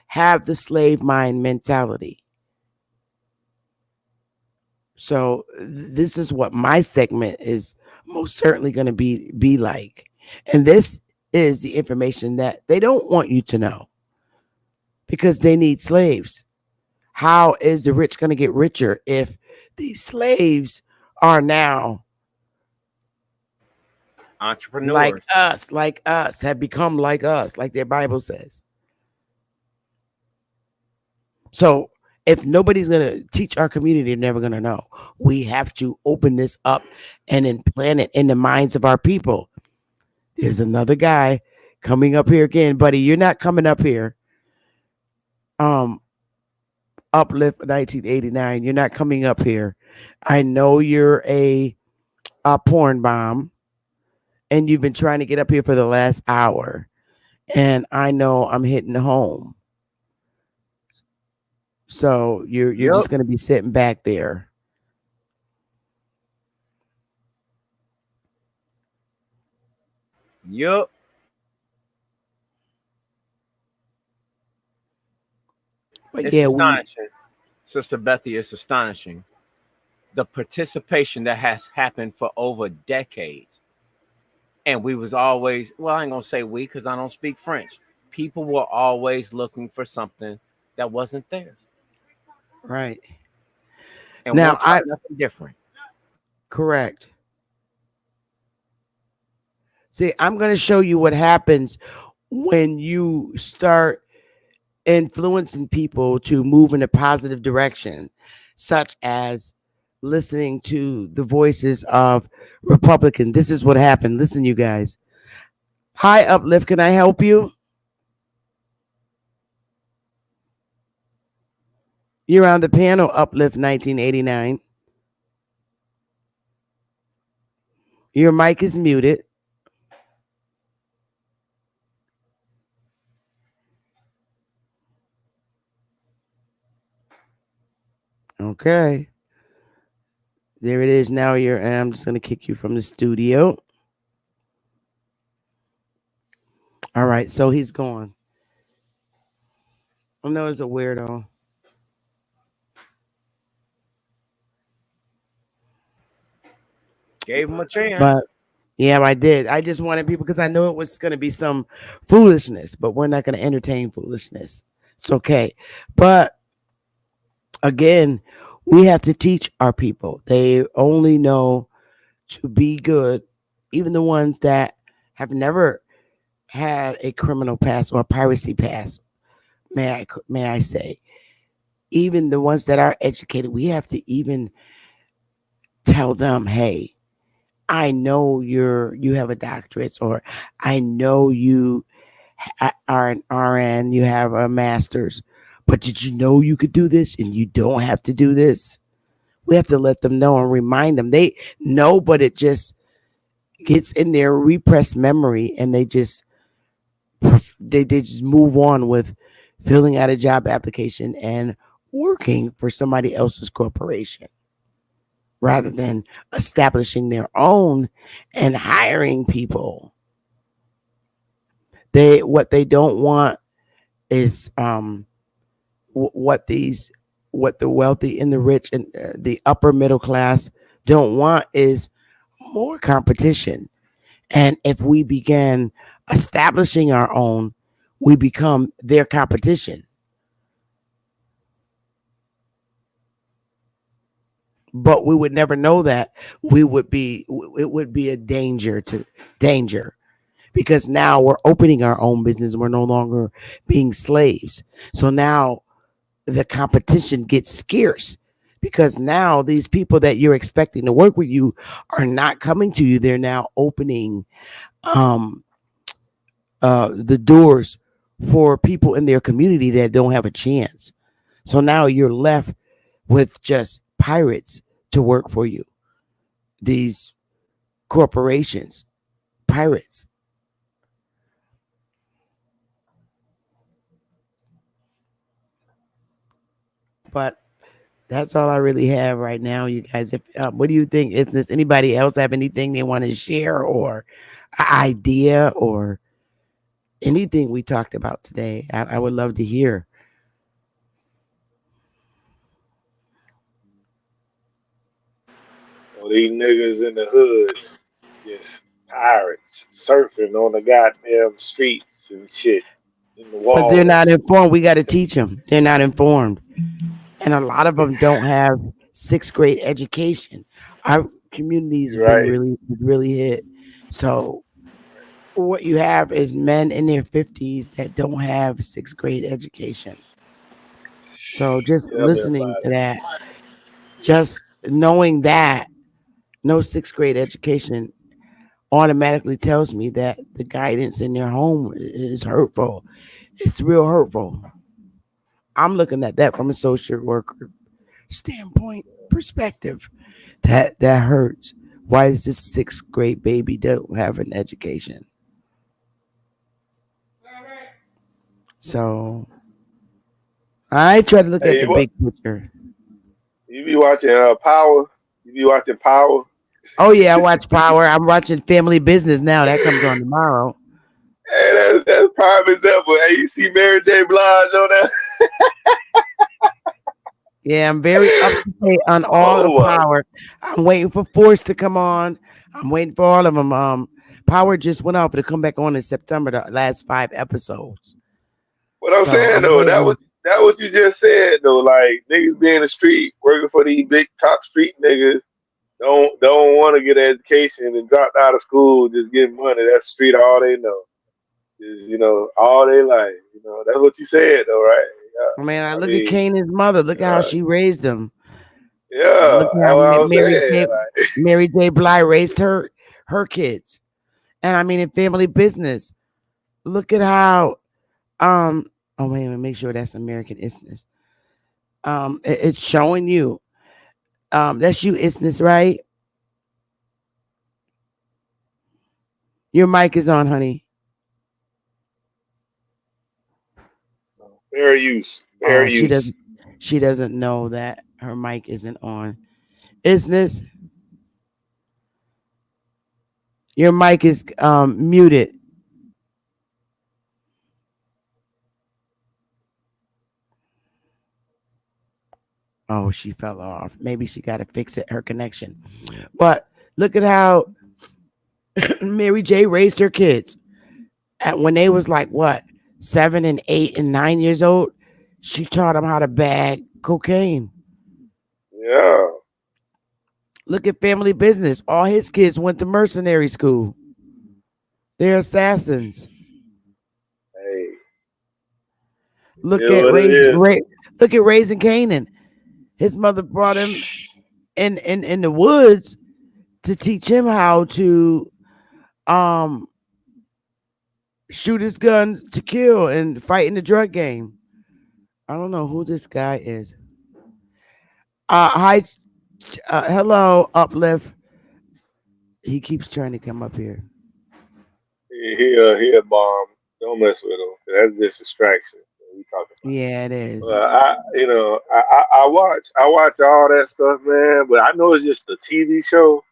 [SPEAKER 1] have the slave mind mentality. So this is what my segment is most certainly going to be like. And this is the information that they don't want you to know because they need slaves. How is the rich going to get richer if these slaves are now
[SPEAKER 9] Entrepreneurs.
[SPEAKER 1] like us, have become like us, like their Bible says. So if nobody's going to teach our community, they're never going to know. We have to open this up and implant it in the minds of our people. There's another guy coming up here again, buddy. You're not coming up here. Uplift 1989. You're not coming up here. I know you're a porn bomb and you've been trying to get up here for the last hour. And I know I'm hitting home. So you're just going to be sitting back there.
[SPEAKER 9] Yup.
[SPEAKER 1] But
[SPEAKER 9] It's astonishing. Sister Bethy, it's astonishing. The participation that has happened for over decades. And we was always, well, I ain't gonna say we because I don't speak French. People were always looking for something that wasn't theirs.
[SPEAKER 1] Right.
[SPEAKER 9] And
[SPEAKER 1] now
[SPEAKER 9] I nothing different.
[SPEAKER 1] Correct. See, I'm going to show you what happens when you start influencing people to move in a positive direction, such as listening to the voices of Republicans. This is what happened. Listen, you guys. Hi, Uplift. Can I help you? You're on the panel, Uplift 1989. Your mic is muted. Okay. There it is. Now I'm just going to kick you from the studio. All right. So he's gone. I know it's a weirdo.
[SPEAKER 9] Gave him a chance.
[SPEAKER 1] But yeah, I did. I just wanted people because I knew it was going to be some foolishness, but we're not going to entertain foolishness. It's okay. But again, we have to teach our people. They only know to be good, even the ones that have never had a criminal past or a piracy past. May I say, even the ones that are educated, we have to even tell them, hey, I know you have a doctorate, or I know you are an RN, you have a master's, but did you know you could do this and you don't have to do this? We have to let them know and remind them. They know, but it just gets in their repressed memory and they just move on with filling out a job application and working for somebody else's corporation rather than establishing their own and hiring people. What they don't want is what these what the wealthy and the rich and the upper middle class don't want is more competition. And if we begin establishing our own, we become their competition. But we would never know that. It would be a danger because now we're opening our own business. We're no longer being slaves. So now the competition gets scarce because now these people that you're expecting to work with you are not coming to you. They're now opening um, the doors for people in their community that don't have a chance. So now you're left with just pirates to work for you. These corporations, pirates. But that's all I really have right now, you guys. If what do you think? Is this anybody else have anything they want to share or an idea or anything we talked about today? I would love to hear.
[SPEAKER 10] So these niggas in the hoods, just pirates surfing on the goddamn streets and shit in the
[SPEAKER 1] But they're not
[SPEAKER 10] walls.
[SPEAKER 1] informed. We got to teach them. They're not informed, and a lot of them don't have sixth grade education. Our community's
[SPEAKER 10] You're
[SPEAKER 1] been
[SPEAKER 10] right.
[SPEAKER 1] really hit. So what you have is men in their 50s that don't have sixth grade education. So just
[SPEAKER 10] Tell me
[SPEAKER 1] listening
[SPEAKER 10] about
[SPEAKER 1] to
[SPEAKER 10] it.
[SPEAKER 1] that, just knowing that no sixth grade education automatically tells me that the guidance in their home is hurtful. It's real hurtful. I'm looking at that from a social worker standpoint perspective. That hurts. Why is this sixth grade baby don't have an education? So I try to look at
[SPEAKER 10] Hey,
[SPEAKER 1] the
[SPEAKER 10] what?
[SPEAKER 1] big picture.
[SPEAKER 10] You be watching Power? You be watching Power?
[SPEAKER 1] Oh yeah, I watch Power. I'm watching Family Business now. That comes on tomorrow.
[SPEAKER 10] Hey, that's prime example. Hey, you see Mary J. Blige on that?
[SPEAKER 1] Yeah, I'm very up to date on all of
[SPEAKER 10] Oh my!
[SPEAKER 1] Power. I'm waiting for Force to come on. I'm waiting for all of them. Power just went off to come back on in September. The last 5 episodes.
[SPEAKER 10] What I'm
[SPEAKER 1] So
[SPEAKER 10] saying
[SPEAKER 1] I'm
[SPEAKER 10] though,
[SPEAKER 1] waiting.
[SPEAKER 10] that what you just said though. Like niggas be in the street working for these big top street niggas. Don't want to get an education and dropped out of school just getting money. That's street all they know. Is all they like. That's what you said though, right?
[SPEAKER 1] I mean, I
[SPEAKER 10] Yeah. I
[SPEAKER 1] look at
[SPEAKER 10] mean,
[SPEAKER 1] Kanan's mother. Look at how
[SPEAKER 10] uh,
[SPEAKER 1] she raised him.
[SPEAKER 10] yeah.
[SPEAKER 1] Look at
[SPEAKER 10] That's
[SPEAKER 1] how
[SPEAKER 10] what I'm saying. Like,
[SPEAKER 1] Mary J. Blige raised her kids. And I mean, in Family Business, look at how oh wait a minute, make sure that's American Isness. It's showing you that's you Isness, right? Your mic is on, honey.
[SPEAKER 10] fair use, fair
[SPEAKER 1] Oh,
[SPEAKER 10] use.
[SPEAKER 1] she doesn't know that her mic isn't on. Isness, your mic is muted. Oh, she fell off. Maybe she got to fix it, her connection. But look at how Mary J raised her kids. When they was like what 7 and 8 and 9 years old, she taught them how to bag cocaine.
[SPEAKER 10] Yeah.
[SPEAKER 1] Look at Family Business. All his kids went to mercenary school. They're assassins.
[SPEAKER 10] Hey, it
[SPEAKER 1] Look
[SPEAKER 10] is
[SPEAKER 1] at
[SPEAKER 10] what it is.
[SPEAKER 1] look at raising Canaan. His mother brought him in the woods to teach him how to um shoot his gun to kill and fight in the drug game. I don't know who this guy is. Hi, hello, Uplift. He keeps trying to come up here.
[SPEAKER 10] He a bomb. Don't mess with him. That's just distraction. What we talking about?
[SPEAKER 1] Yeah, it is.
[SPEAKER 10] I watch all that stuff, man. But I know it's just a TV show,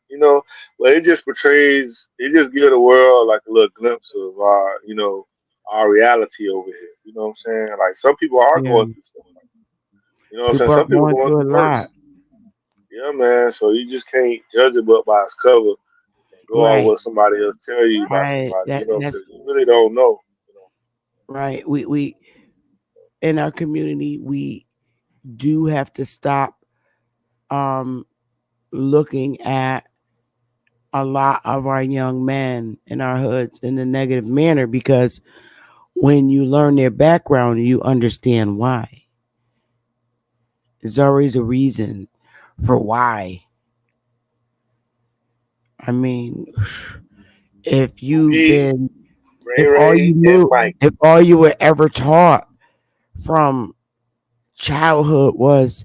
[SPEAKER 10] but it just portrays, it just gives the world like a little glimpse of, our reality over here. You know what I'm saying? Like some people are
[SPEAKER 1] Yeah.
[SPEAKER 10] going through stuff. You know what I'm saying?
[SPEAKER 1] People are
[SPEAKER 10] Some people
[SPEAKER 1] going
[SPEAKER 10] going
[SPEAKER 1] through a
[SPEAKER 10] through worse.
[SPEAKER 1] lot.
[SPEAKER 10] Yeah, man. So you just can't judge a book by its cover and go on
[SPEAKER 1] Right.
[SPEAKER 10] what somebody else tell you about
[SPEAKER 1] Right.
[SPEAKER 10] somebody. You
[SPEAKER 1] That
[SPEAKER 10] know,
[SPEAKER 1] that's
[SPEAKER 10] because you really don't know. You know.
[SPEAKER 1] right. We in our community we do have to stop um looking at a lot of our young men in our hoods in a negative manner because when you learn their background you understand why. There's always a reason for why. I mean, if you've
[SPEAKER 10] P,
[SPEAKER 1] been
[SPEAKER 10] Ray
[SPEAKER 1] if all
[SPEAKER 10] Ray,
[SPEAKER 1] you
[SPEAKER 10] and
[SPEAKER 1] knew
[SPEAKER 10] Mike.
[SPEAKER 1] if all you were ever taught from childhood was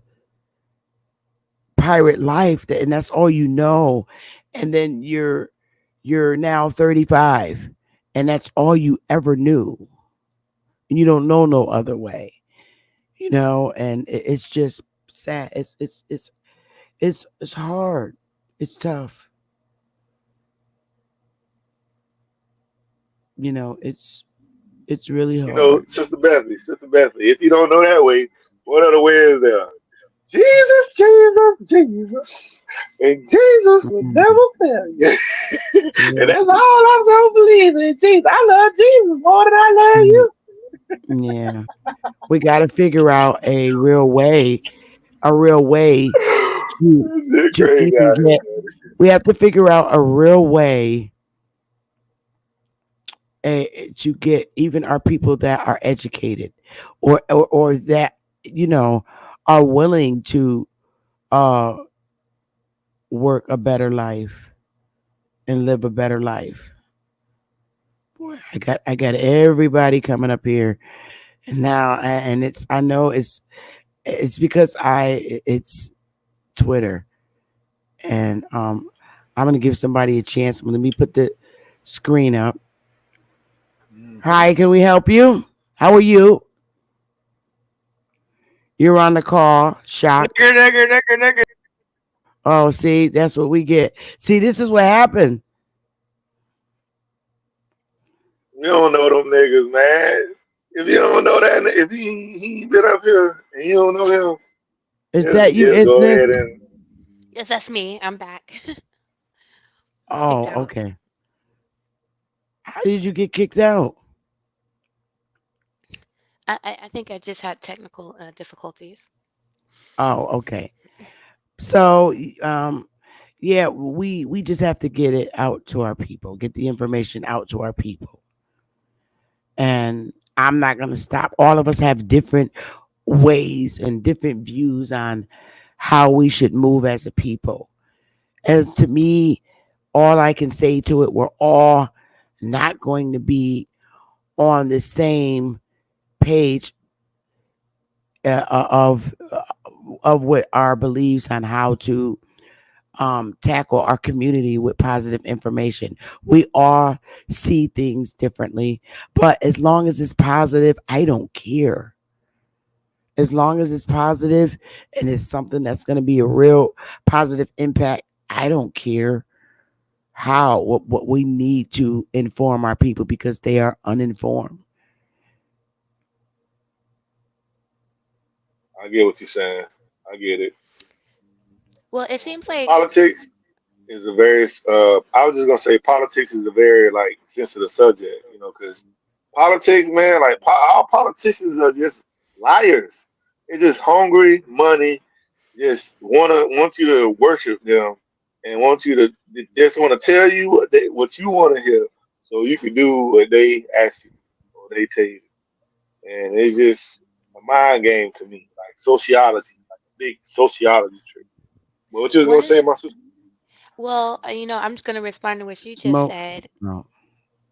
[SPEAKER 1] pirate life and that's all you know, and then you're now 35 and that's all you ever knew and you don't know no other way, and it's just sad. It's hard. It's tough. It's really
[SPEAKER 10] You know,
[SPEAKER 1] hard.
[SPEAKER 10] Sister Bethany. If you don't know that way, what other way is there? Jesus, Jesus, Jesus, and Jesus will
[SPEAKER 1] Mhm.
[SPEAKER 10] never fail you. And
[SPEAKER 1] Yeah.
[SPEAKER 10] that's all I'm gonna believe in Jesus. I love Jesus more than I love
[SPEAKER 1] Mhm.
[SPEAKER 10] you.
[SPEAKER 1] Yeah. We got to figure out a real way to
[SPEAKER 10] This shit
[SPEAKER 1] to
[SPEAKER 10] crazy
[SPEAKER 1] even
[SPEAKER 10] out here,
[SPEAKER 1] get.
[SPEAKER 10] man. This shit,
[SPEAKER 1] We have to figure out a real way to get even our people that are educated, or that you know are willing to uh work a better life and live a better life. Boy, I got everybody coming up here and now, and it's I know it's because it's Twitter, and I'm gonna give somebody a chance. Let me put the screen up.
[SPEAKER 10] hmm.
[SPEAKER 1] Hi, can we help you? How are you? You're on the call. Shock.
[SPEAKER 9] Nigger, nigger, nigger, nigger.
[SPEAKER 1] Oh, see, that's what we get. See, this is what happened.
[SPEAKER 10] You don't know them niggas, man. If you don't know that, if he ain't been up here and you don't know him,
[SPEAKER 1] Is
[SPEAKER 10] just
[SPEAKER 1] that you,
[SPEAKER 10] just go ahead
[SPEAKER 1] Instance?
[SPEAKER 10] and
[SPEAKER 12] Yes, that's me. I'm back. I was kicked
[SPEAKER 1] Oh,
[SPEAKER 12] out.
[SPEAKER 1] okay. How did you get kicked out?
[SPEAKER 12] I think I just had technical difficulties.
[SPEAKER 1] Oh, okay. So, yeah, we just have to get it out to our people, get the information out to our people, and I'm not gonna stop. All of us have different ways and different views on how we should move as a people. As to me, all I can say to it, we're all not going to be on the same page of what our beliefs on how to tackle our community with positive information. We all see things differently, but as long as it's positive, I don't care. As long as it's positive and it's something that's going to be a real positive impact, I don't care what we need to inform our people because they are uninformed.
[SPEAKER 10] I get what you're saying. I get it.
[SPEAKER 12] Well, it seems like
[SPEAKER 10] Politics is a very I was just gonna say politics is a very like sensitive subject, you know, because politics, man, like all politicians are just liars. They're just hungry money, just want you to worship them and want you to just want to tell you what you want to hear, so you can do what they ask you or they tell you, and it's just a mind game to me, like sociology, like a big sociology trick. But what you was gonna
[SPEAKER 12] one of
[SPEAKER 10] say,
[SPEAKER 12] the,
[SPEAKER 10] my sister?
[SPEAKER 12] well, I'm just going to respond to what you just
[SPEAKER 1] Smoke.
[SPEAKER 12] said.
[SPEAKER 1] No.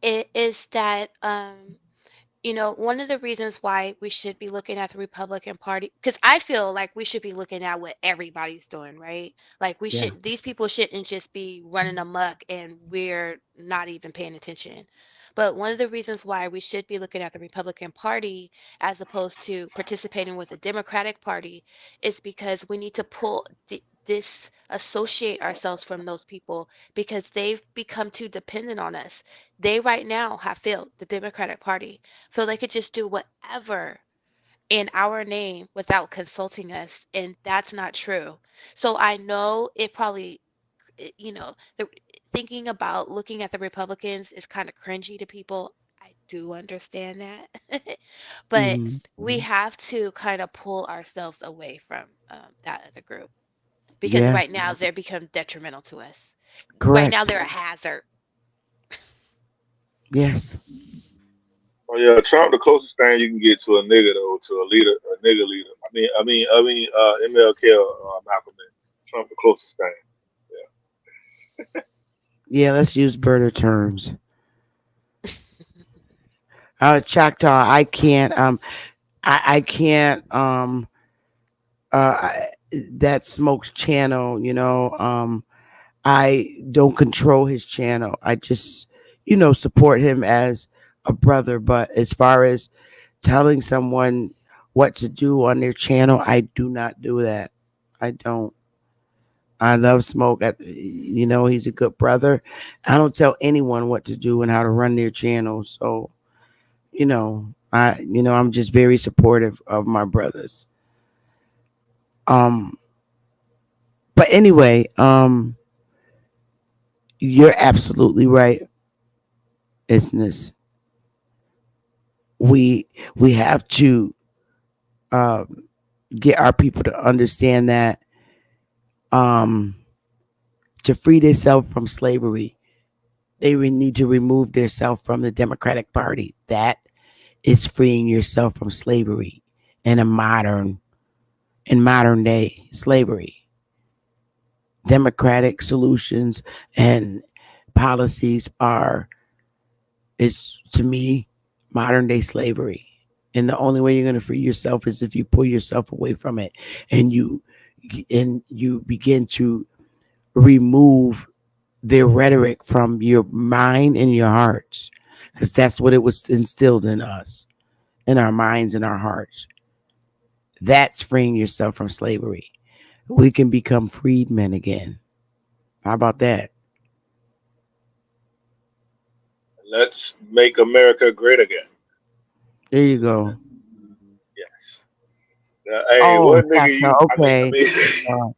[SPEAKER 12] It is that one of the reasons why we should be looking at the Republican Party, because I feel like we should be looking at what everybody's doing, right? Like
[SPEAKER 1] Yeah.
[SPEAKER 12] these people shouldn't just be running amok and we're not even paying attention. But one of the reasons why we should be looking at the Republican Party as opposed to participating with the Democratic Party is because we need to disassociate ourselves from those people because they've become too dependent on us. They right now have failed the Democratic Party, feel they could just do whatever in our name without consulting us, and that's not true. So I know it probably, the thinking about looking at the Republicans is kind of cringy to people. I do understand that. But
[SPEAKER 1] Mhm.
[SPEAKER 12] we have to kind of pull ourselves away from that other group because
[SPEAKER 1] Yeah,
[SPEAKER 12] right now they're become detrimental to us. Right now
[SPEAKER 1] correct.
[SPEAKER 12] they're a hazard.
[SPEAKER 1] Yes.
[SPEAKER 10] Oh yeah, Trump the closest thing you can get to a nigga though, to a leader, a nigga leader. MLK, Malcolm X. Trump the closest thing.
[SPEAKER 1] Yeah, let's use birder terms. Choctaw, I can't that smokes channel, I don't control his channel. I just, support him as a brother. But as far as telling someone what to do on their channel, I do not do that. I don't. I love Smoke. He's a good brother. I don't tell anyone what to do and how to run their channel. So, I'm just very supportive of my brothers. Um, but anyway, you're absolutely right, Isness. We have to um, get our people to understand that um, to free themselves from slavery, they need to remove themselves from the Democratic Party. That is freeing yourself from slavery in modern day slavery. Democratic solutions and policies are, it's to me, modern day slavery. And the only way you're going to free yourself is if you pull yourself away from it and you begin to remove their rhetoric from your mind and your hearts, because that's what it was instilled in us, in our minds and our hearts. That's freeing yourself from slavery. We can become freedmen again. How about that?
[SPEAKER 10] Let's make America great again.
[SPEAKER 1] There you go.
[SPEAKER 10] Yes. Hey,
[SPEAKER 1] Oh,
[SPEAKER 10] what nigga
[SPEAKER 1] Chaka,
[SPEAKER 10] you?
[SPEAKER 1] okay. Uh,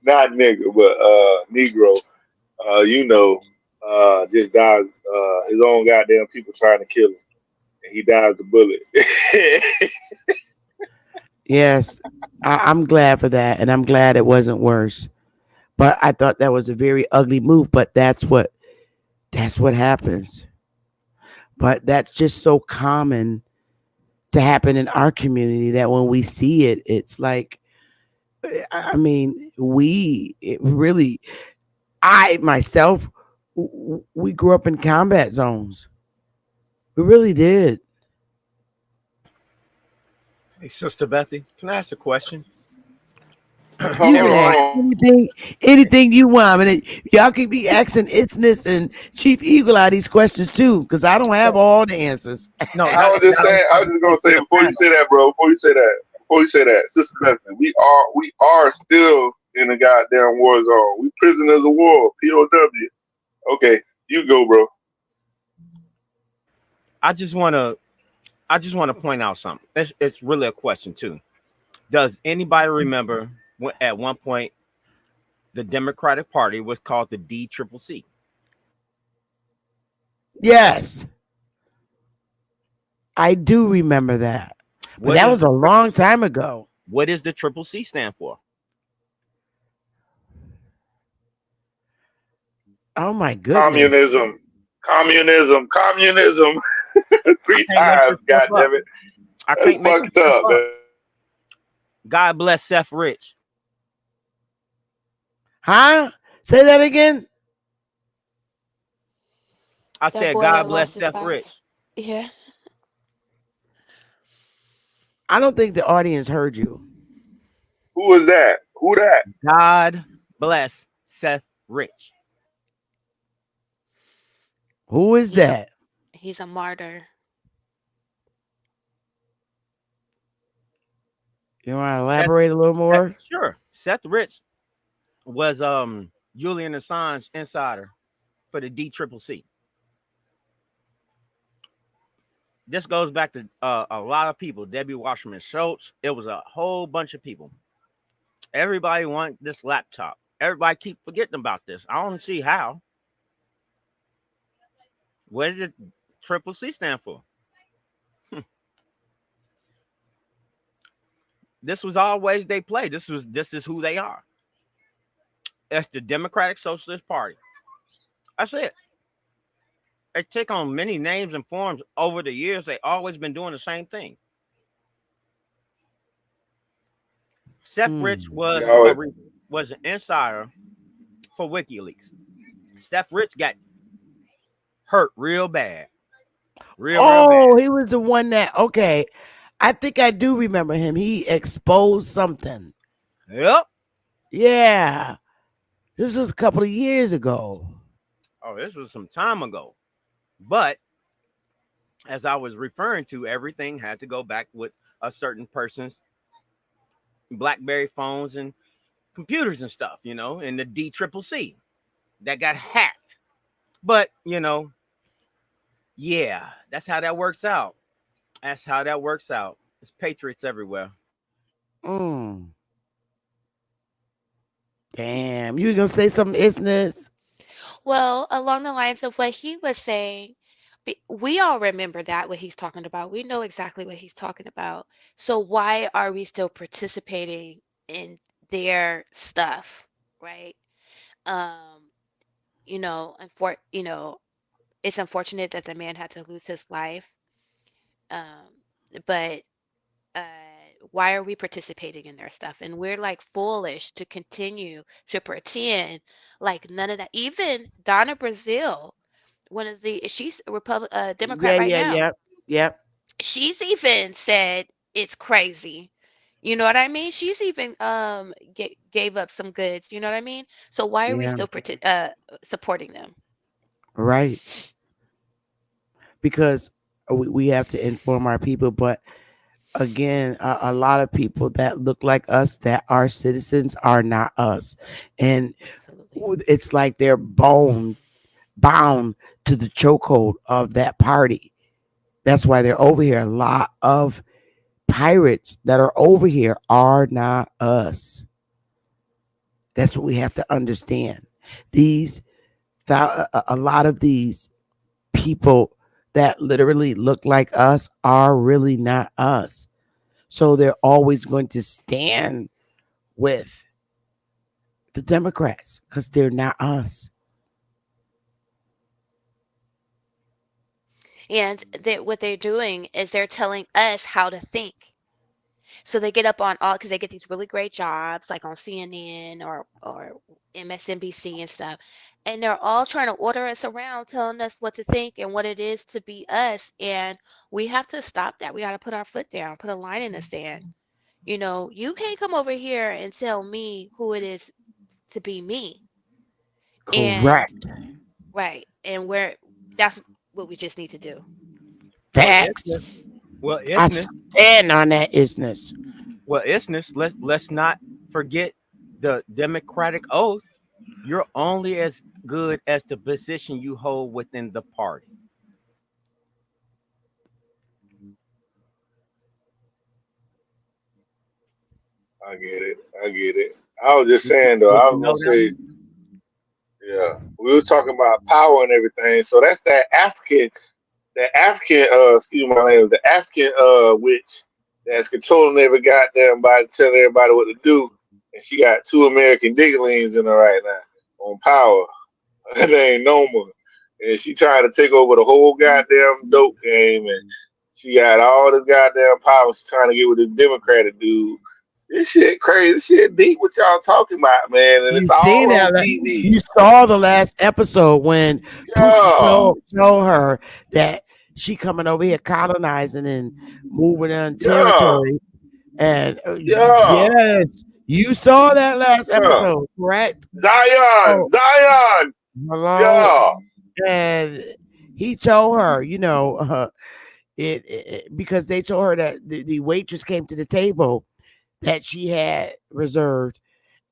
[SPEAKER 10] Not nigga, but Negro. Just died. His own goddamn people trying to kill him, and he died of the bullet.
[SPEAKER 1] yes, I'm glad for that, and I'm glad it wasn't worse. But I thought that was a very ugly move. But that's what happens. But that's just so common to happen in our community that when we see it, it's like, I mean, really, I myself, we grew up in combat zones. We really did.
[SPEAKER 9] Hey, Sister Bethy, can I ask a question?
[SPEAKER 1] You
[SPEAKER 10] Hold
[SPEAKER 1] can
[SPEAKER 10] on,
[SPEAKER 1] ask
[SPEAKER 10] hold on.
[SPEAKER 1] anything you want. I mean, y'all can be asking Isness and Chief Eagle Eye these questions too, because I don't have all the answers.
[SPEAKER 9] No,
[SPEAKER 10] I was just
[SPEAKER 9] I was
[SPEAKER 10] saying. I was
[SPEAKER 9] talking
[SPEAKER 10] just gonna
[SPEAKER 9] to
[SPEAKER 10] say
[SPEAKER 9] the
[SPEAKER 10] before you
[SPEAKER 9] panel.
[SPEAKER 10] say that, bro. Sister Bethany, we are still in a goddamn war zone. We prisoners of war. POW. Okay, you go, bro.
[SPEAKER 9] I just want to, point out something. It's really a question too. Does anybody remember when, at one point, the Democratic Party was called the DCCC?
[SPEAKER 1] Yes, I do remember that, but
[SPEAKER 9] What
[SPEAKER 1] that
[SPEAKER 9] is
[SPEAKER 1] was
[SPEAKER 9] the
[SPEAKER 1] a long time ago.
[SPEAKER 9] what does the Triple C stand for?
[SPEAKER 1] Oh my goodness.
[SPEAKER 10] Communism, communism.
[SPEAKER 9] I
[SPEAKER 10] Three
[SPEAKER 9] can't make this
[SPEAKER 10] times.
[SPEAKER 9] stuff
[SPEAKER 10] God
[SPEAKER 9] up.
[SPEAKER 10] damn it.
[SPEAKER 9] I
[SPEAKER 10] That's
[SPEAKER 9] can't make this
[SPEAKER 10] fucked
[SPEAKER 9] stuff
[SPEAKER 10] up,
[SPEAKER 9] up.
[SPEAKER 10] man.
[SPEAKER 9] God bless Seth Rich.
[SPEAKER 1] Huh? Say that again.
[SPEAKER 9] I
[SPEAKER 12] That
[SPEAKER 9] said
[SPEAKER 12] boy
[SPEAKER 9] God
[SPEAKER 12] that
[SPEAKER 9] bless
[SPEAKER 12] lost his
[SPEAKER 9] Seth
[SPEAKER 12] life.
[SPEAKER 9] Rich.
[SPEAKER 12] Yeah.
[SPEAKER 1] I don't think the audience heard you.
[SPEAKER 10] Who was that? Who that?
[SPEAKER 9] God bless Seth Rich.
[SPEAKER 1] Who is
[SPEAKER 12] He's a
[SPEAKER 1] that?
[SPEAKER 12] he's a martyr.
[SPEAKER 1] You want to
[SPEAKER 9] Seth,
[SPEAKER 1] elaborate a little more?
[SPEAKER 9] sure. Seth Rich was Julian Assange insider for the DCCC. This goes back to a lot of people. Debbie Wasserman Schultz. It was a whole bunch of people. Everybody want this laptop. Everybody keep forgetting about this. I don't see how. What does it triple C stand for? This was always they play. This is who they are. It's the Democratic Socialist Party. That's it. They take on many names and forms over the years. They always been doing the same thing. Seth Rich was
[SPEAKER 10] Yo,
[SPEAKER 9] was an insider for WikiLeaks. Seth Rich got hurt real bad. Real
[SPEAKER 1] Oh,
[SPEAKER 9] bad.
[SPEAKER 1] he was the one that, okay. I think I do remember him. He exposed something.
[SPEAKER 9] Yep.
[SPEAKER 1] Yeah. This was a couple of years ago.
[SPEAKER 9] Oh, this was some time ago. But as I was referring to, everything had to go back with a certain person's BlackBerry phones and computers and stuff, in the DCCC that got hacked. But, yeah, that's how that works out. That's how that works out. It's patriots everywhere.
[SPEAKER 1] Mm. Damn. You gonna say something, Isness?
[SPEAKER 12] Well, along the lines of what he was saying, we all remember that what he's talking about. We know exactly what he's talking about. So why are we still participating in their stuff, right? Um, it's unfortunate that the man had to lose his life. Um, but uh, why are we participating in their stuff? And we're like foolish to continue to pretend like none of that. Even Donna Brazil, she's a Democrat
[SPEAKER 1] Yeah,
[SPEAKER 12] right
[SPEAKER 1] yeah,
[SPEAKER 12] now.
[SPEAKER 1] yep, yep.
[SPEAKER 12] She's even said it's crazy. You know what I mean? She's even gave up some goods. You know what I mean? So why are we
[SPEAKER 1] Yeah,
[SPEAKER 12] still supporting them?
[SPEAKER 1] right. Because we have to inform our people, but again, a lot of people that look like us that are citizens are not us, and
[SPEAKER 12] Absolutely.
[SPEAKER 1] it's like they're bound to the chokehold of that party. That's why they're over here. A lot of pirates that are over here are not us. That's what we have to understand. These a lot of these people that literally look like us are really not us. So they're always going to stand with the Democrats because they're not us.
[SPEAKER 12] And what they're doing is they're telling us how to think. So they get up on all because they get these really great jobs like on CNN or MSNBC and stuff. And they're all trying to order us around, telling us what to think and what it is to be us. And we have to stop that. We got to put our foot down, put a line in the sand. You can't come over here and tell me who it is to be me. And
[SPEAKER 1] Correct.
[SPEAKER 12] right. And that's what we just need to do.
[SPEAKER 9] Well,
[SPEAKER 1] Facts.
[SPEAKER 9] isness. Well,
[SPEAKER 1] I
[SPEAKER 9] isness.
[SPEAKER 1] stand on that isness.
[SPEAKER 9] Well, isness. Let's not forget the Democratic oath. You're only as good as the position you hold within the party.
[SPEAKER 10] I get it. I get it. I was just
[SPEAKER 9] Did you,
[SPEAKER 10] saying though.
[SPEAKER 9] did
[SPEAKER 10] I
[SPEAKER 9] you
[SPEAKER 10] was
[SPEAKER 9] know
[SPEAKER 10] gonna
[SPEAKER 9] that
[SPEAKER 10] say,
[SPEAKER 9] one?
[SPEAKER 10] yeah, we were talking about power and everything. So that's excuse my language, the African witch that's controlling every goddamn body, telling everybody what to do. And she got two American diggerlings in her right now on power. Her name Noma. And she trying to take over the whole goddamn dope game, and she got all this goddamn power. She's trying to get with this Democratic dude. This shit crazy. This shit deep what y'all talking about, man. And it's
[SPEAKER 1] You
[SPEAKER 10] all
[SPEAKER 1] seen
[SPEAKER 10] on
[SPEAKER 1] that?
[SPEAKER 10] TV.
[SPEAKER 1] You saw the last episode when Pookie
[SPEAKER 10] Yeah.
[SPEAKER 1] told her that she coming over here colonizing and moving on
[SPEAKER 10] Yeah.
[SPEAKER 1] territory. And
[SPEAKER 10] Yeah.
[SPEAKER 1] yes, you saw that last
[SPEAKER 10] Yeah.
[SPEAKER 1] episode, correct?
[SPEAKER 10] Zion.
[SPEAKER 1] Oh,
[SPEAKER 10] Zion.
[SPEAKER 1] hello.
[SPEAKER 10] Yeah.
[SPEAKER 1] And he told her, because they told her that the waitress came to the table that she had reserved,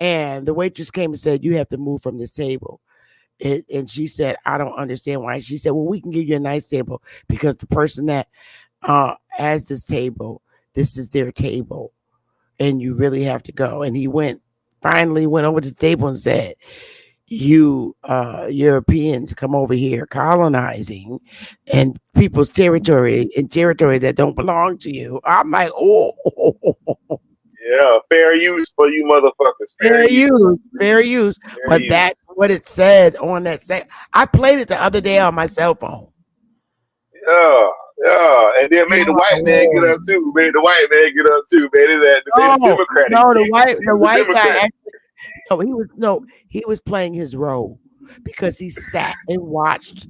[SPEAKER 1] and the waitress came and said, "You have to move from this table." And she said, "I don't understand why." She said, "Well, we can give you a nice table because the person that has this table, this is their table, and you really have to go." And he finally went over to the table and said, "You Europeans come over here colonizing and people's territory in territory that don't belong to you." I'm like, oh,
[SPEAKER 10] Yeah, fair use for you motherfuckers. Fair
[SPEAKER 1] fair
[SPEAKER 10] use.
[SPEAKER 1] use, fair use.
[SPEAKER 10] Fair
[SPEAKER 1] But
[SPEAKER 10] use.
[SPEAKER 1] that's what it said on that set. I played it the other day on my cell phone.
[SPEAKER 10] Yeah, yeah. And then made the white man get
[SPEAKER 1] Oh,
[SPEAKER 10] up too. Made the white man get up too, man. They the
[SPEAKER 1] no,
[SPEAKER 10] Democratic
[SPEAKER 1] no,
[SPEAKER 10] kick. He
[SPEAKER 1] the
[SPEAKER 10] was a
[SPEAKER 1] white guy
[SPEAKER 10] Democrat.
[SPEAKER 1] actually, he was playing his role because he sat and watched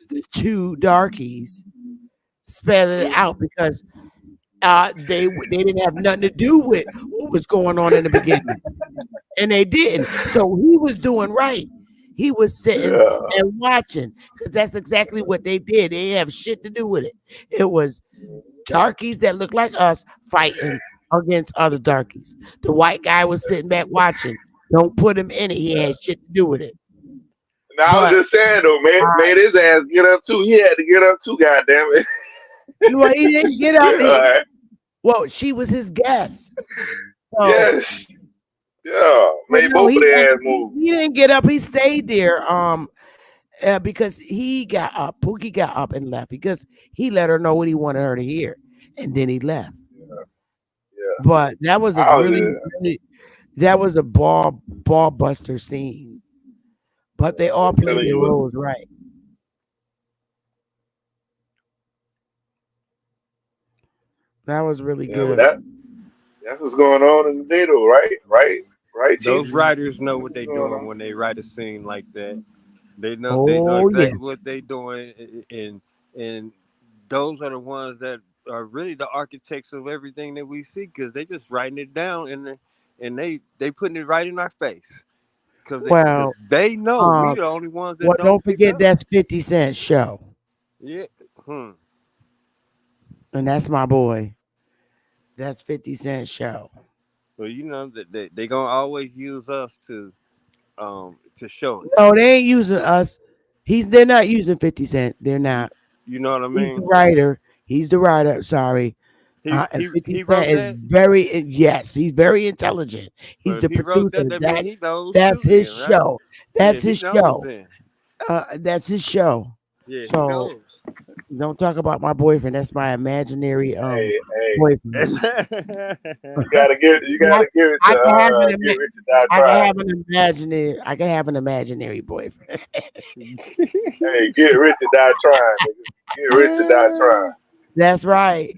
[SPEAKER 1] the two darkies spell it out because they didn't have nothing to do with what was going on in the beginning, and they didn't. So he was doing right. He was sitting
[SPEAKER 10] Yeah.
[SPEAKER 1] and watching because that's exactly what they did. They didn't have shit to do with it. It was darkies that look like us fighting against other darkies. The white guy was sitting back watching. Don't put him in it. He had shit to do with it.
[SPEAKER 10] Now I was
[SPEAKER 1] But
[SPEAKER 10] just saying though, man, made his ass get up too. He had to get up too, goddamn it.
[SPEAKER 1] well, he didn't get up.
[SPEAKER 10] All right.
[SPEAKER 1] Well, she was his guest. So
[SPEAKER 10] Yes. Yeah. Made
[SPEAKER 1] no,
[SPEAKER 10] both of their ass move.
[SPEAKER 1] he didn't get up. He stayed there. Because he got up. Pookie got up and left because he let her know what he wanted her to hear, and then he left.
[SPEAKER 10] Yeah.
[SPEAKER 1] But that was a
[SPEAKER 10] I was
[SPEAKER 1] really that was a ball buster scene. But they all played
[SPEAKER 10] telling
[SPEAKER 1] their
[SPEAKER 10] you what.
[SPEAKER 1] roles right. That was really
[SPEAKER 10] Yeah, but
[SPEAKER 1] good.
[SPEAKER 10] that's what's going on in the day though, right? Right, Chief?
[SPEAKER 11] Those writers know what
[SPEAKER 10] What's
[SPEAKER 11] they're
[SPEAKER 10] going
[SPEAKER 11] doing
[SPEAKER 10] on?
[SPEAKER 11] when they write a scene like that. They know
[SPEAKER 1] Oh yeah.
[SPEAKER 11] exactly what they're doing, and those are the ones that are really the architects of everything that we see because they just writing it down and they putting it right in our face because
[SPEAKER 1] Well,
[SPEAKER 11] they know we
[SPEAKER 1] um,
[SPEAKER 11] the only ones that
[SPEAKER 1] well,
[SPEAKER 11] don't
[SPEAKER 1] don't
[SPEAKER 11] pick
[SPEAKER 1] forget
[SPEAKER 11] up.
[SPEAKER 1] that's 50 Cent show,
[SPEAKER 11] Yeah.
[SPEAKER 1] and that's my boy. That's 50 Cent show.
[SPEAKER 11] Well, you know that they gonna always use us to show it.
[SPEAKER 1] No, they ain't using us. They're not using 50 Cent. They're not.
[SPEAKER 11] You know what I
[SPEAKER 1] He's the
[SPEAKER 11] mean?
[SPEAKER 1] writer. He's the writer. Sorry.
[SPEAKER 11] He
[SPEAKER 1] And
[SPEAKER 11] he
[SPEAKER 1] 50
[SPEAKER 11] he
[SPEAKER 1] Cent
[SPEAKER 11] wrote
[SPEAKER 1] is
[SPEAKER 11] that.
[SPEAKER 1] yes, he's very intelligent. He's
[SPEAKER 11] But if
[SPEAKER 1] the
[SPEAKER 11] he wrote
[SPEAKER 1] producer.
[SPEAKER 11] that, that means he knows
[SPEAKER 1] That's
[SPEAKER 11] too.
[SPEAKER 1] his
[SPEAKER 11] Then, right?
[SPEAKER 1] show.
[SPEAKER 11] Yeah,
[SPEAKER 1] That's
[SPEAKER 11] he
[SPEAKER 1] his
[SPEAKER 11] knows
[SPEAKER 1] show.
[SPEAKER 11] then.
[SPEAKER 1] That's his show.
[SPEAKER 11] Yeah, he
[SPEAKER 1] So
[SPEAKER 11] knows.
[SPEAKER 1] don't talk about my boyfriend. That's my imaginary
[SPEAKER 10] Hey,
[SPEAKER 1] boyfriend.
[SPEAKER 10] you gotta give it
[SPEAKER 1] I can have
[SPEAKER 10] to get rich and die
[SPEAKER 1] I can
[SPEAKER 10] trying.
[SPEAKER 1] have an imaginary boyfriend.
[SPEAKER 10] Hey, get rich and die trying, nigga. Get rich and die trying.
[SPEAKER 1] That's right.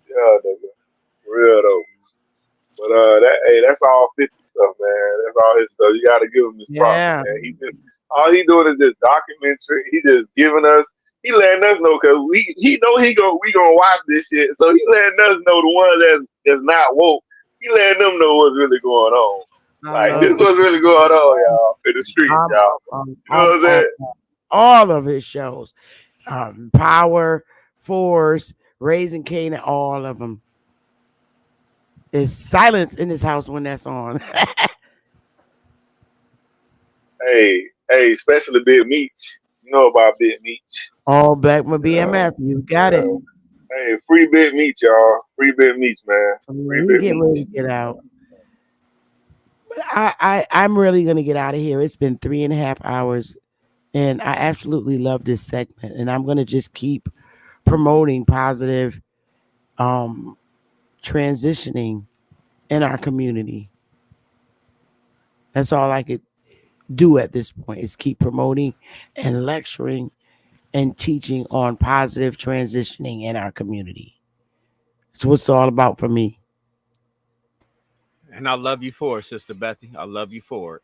[SPEAKER 10] Yeah, nigga. For real though. But that's all 50 stuff, man. That's all his stuff. You gotta give him his props,
[SPEAKER 1] Yeah.
[SPEAKER 10] man. All he doing is just documentary. He just giving us. He letting us know because he know we gonna watch this shit. So he letting us know the ones that's not woke. He letting them know what's really going on.
[SPEAKER 1] I
[SPEAKER 10] Like this
[SPEAKER 1] love
[SPEAKER 10] what's really going on, y'all, in the streets, y'all. You know what I'm saying?
[SPEAKER 1] all of his shows. Power, Force, Raising Canaan, all of them. There's silence in his house when that's on.
[SPEAKER 10] Hey, especially Big Meech. You know about Big Meech.
[SPEAKER 1] All back with BMF. You got it.
[SPEAKER 10] Hey, free Big Meech, y'all. Free Big Meech, man. Free
[SPEAKER 1] We
[SPEAKER 10] Big
[SPEAKER 1] get ready
[SPEAKER 10] Meech.
[SPEAKER 1] to get out. But I'm really gonna get out of here. It's been 3.5 hours, and I absolutely love this segment. And I'm gonna just keep promoting positive transitioning in our community. That's all I could do at this point is keep promoting and lecturing and teaching on positive transitioning in our community. That's what it's all about for me.
[SPEAKER 9] And I love you for it, Sister Bethy. I love you for it.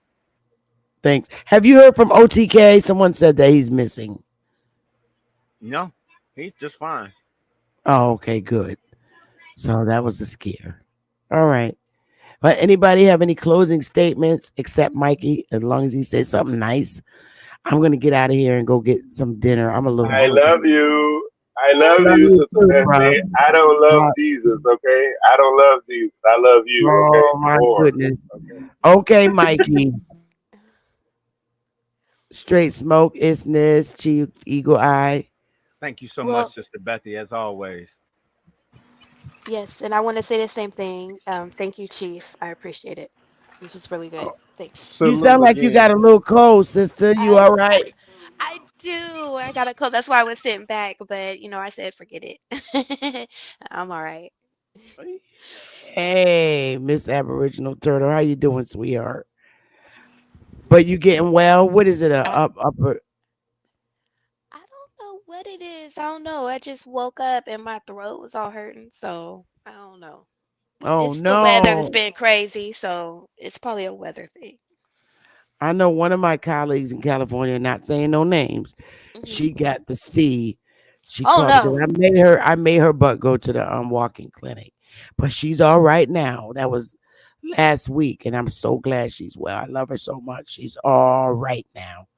[SPEAKER 1] Thanks. Have you heard from OTK? Someone said that he's missing.
[SPEAKER 9] No, he's just fine.
[SPEAKER 1] Oh, okay, good. So that was a scare. All right. But anybody have any closing statements except Mikey? As long as he says something nice, I'm gonna get out of here and go get some dinner. I'm a little
[SPEAKER 10] I
[SPEAKER 1] hungry.
[SPEAKER 10] love you. I
[SPEAKER 1] I
[SPEAKER 10] love
[SPEAKER 1] love
[SPEAKER 10] you,
[SPEAKER 1] you
[SPEAKER 10] Sister
[SPEAKER 1] too, bro.
[SPEAKER 10] Betsy. I don't love
[SPEAKER 1] Uh,
[SPEAKER 10] Jesus, okay? I don't love Jesus. I love you, okay?
[SPEAKER 1] oh my
[SPEAKER 10] More.
[SPEAKER 1] goodness. Okay, Mikey. Straight smoke, isness, chief, eagle eye.
[SPEAKER 9] Thank you so much,
[SPEAKER 12] Well,
[SPEAKER 9] Sister Bethy, as always.
[SPEAKER 12] yes, and I want to say the same thing. Thank you, Chief. I appreciate it. This was really good. Thanks.
[SPEAKER 1] You sound
[SPEAKER 11] Salute
[SPEAKER 1] like you got
[SPEAKER 11] again.
[SPEAKER 1] a little cold, sister. You
[SPEAKER 12] I
[SPEAKER 1] all right?
[SPEAKER 12] I do. I got a cold. That's why I was sitting back, but I said forget it. I'm all right.
[SPEAKER 1] Hey, Miss Aboriginal Turtle, how you doing, sweetheart? But you getting well? What is it? A
[SPEAKER 12] I
[SPEAKER 1] upper?
[SPEAKER 12] I don't know what it is. I don't know. I just woke up and my throat was all hurting, so I don't know.
[SPEAKER 1] Oh
[SPEAKER 12] It's the weather that's
[SPEAKER 1] no!
[SPEAKER 12] been crazy, so it's probably a weather thing.
[SPEAKER 1] I know one of my colleagues in California, not saying no names.
[SPEAKER 12] Hmm.
[SPEAKER 1] She got the C. She
[SPEAKER 12] Oh
[SPEAKER 1] called because
[SPEAKER 12] no.
[SPEAKER 1] I made her butt go to the walking clinic, but she's all right now. That was last week, and I'm so glad she's well. I love her so much. She's all right now.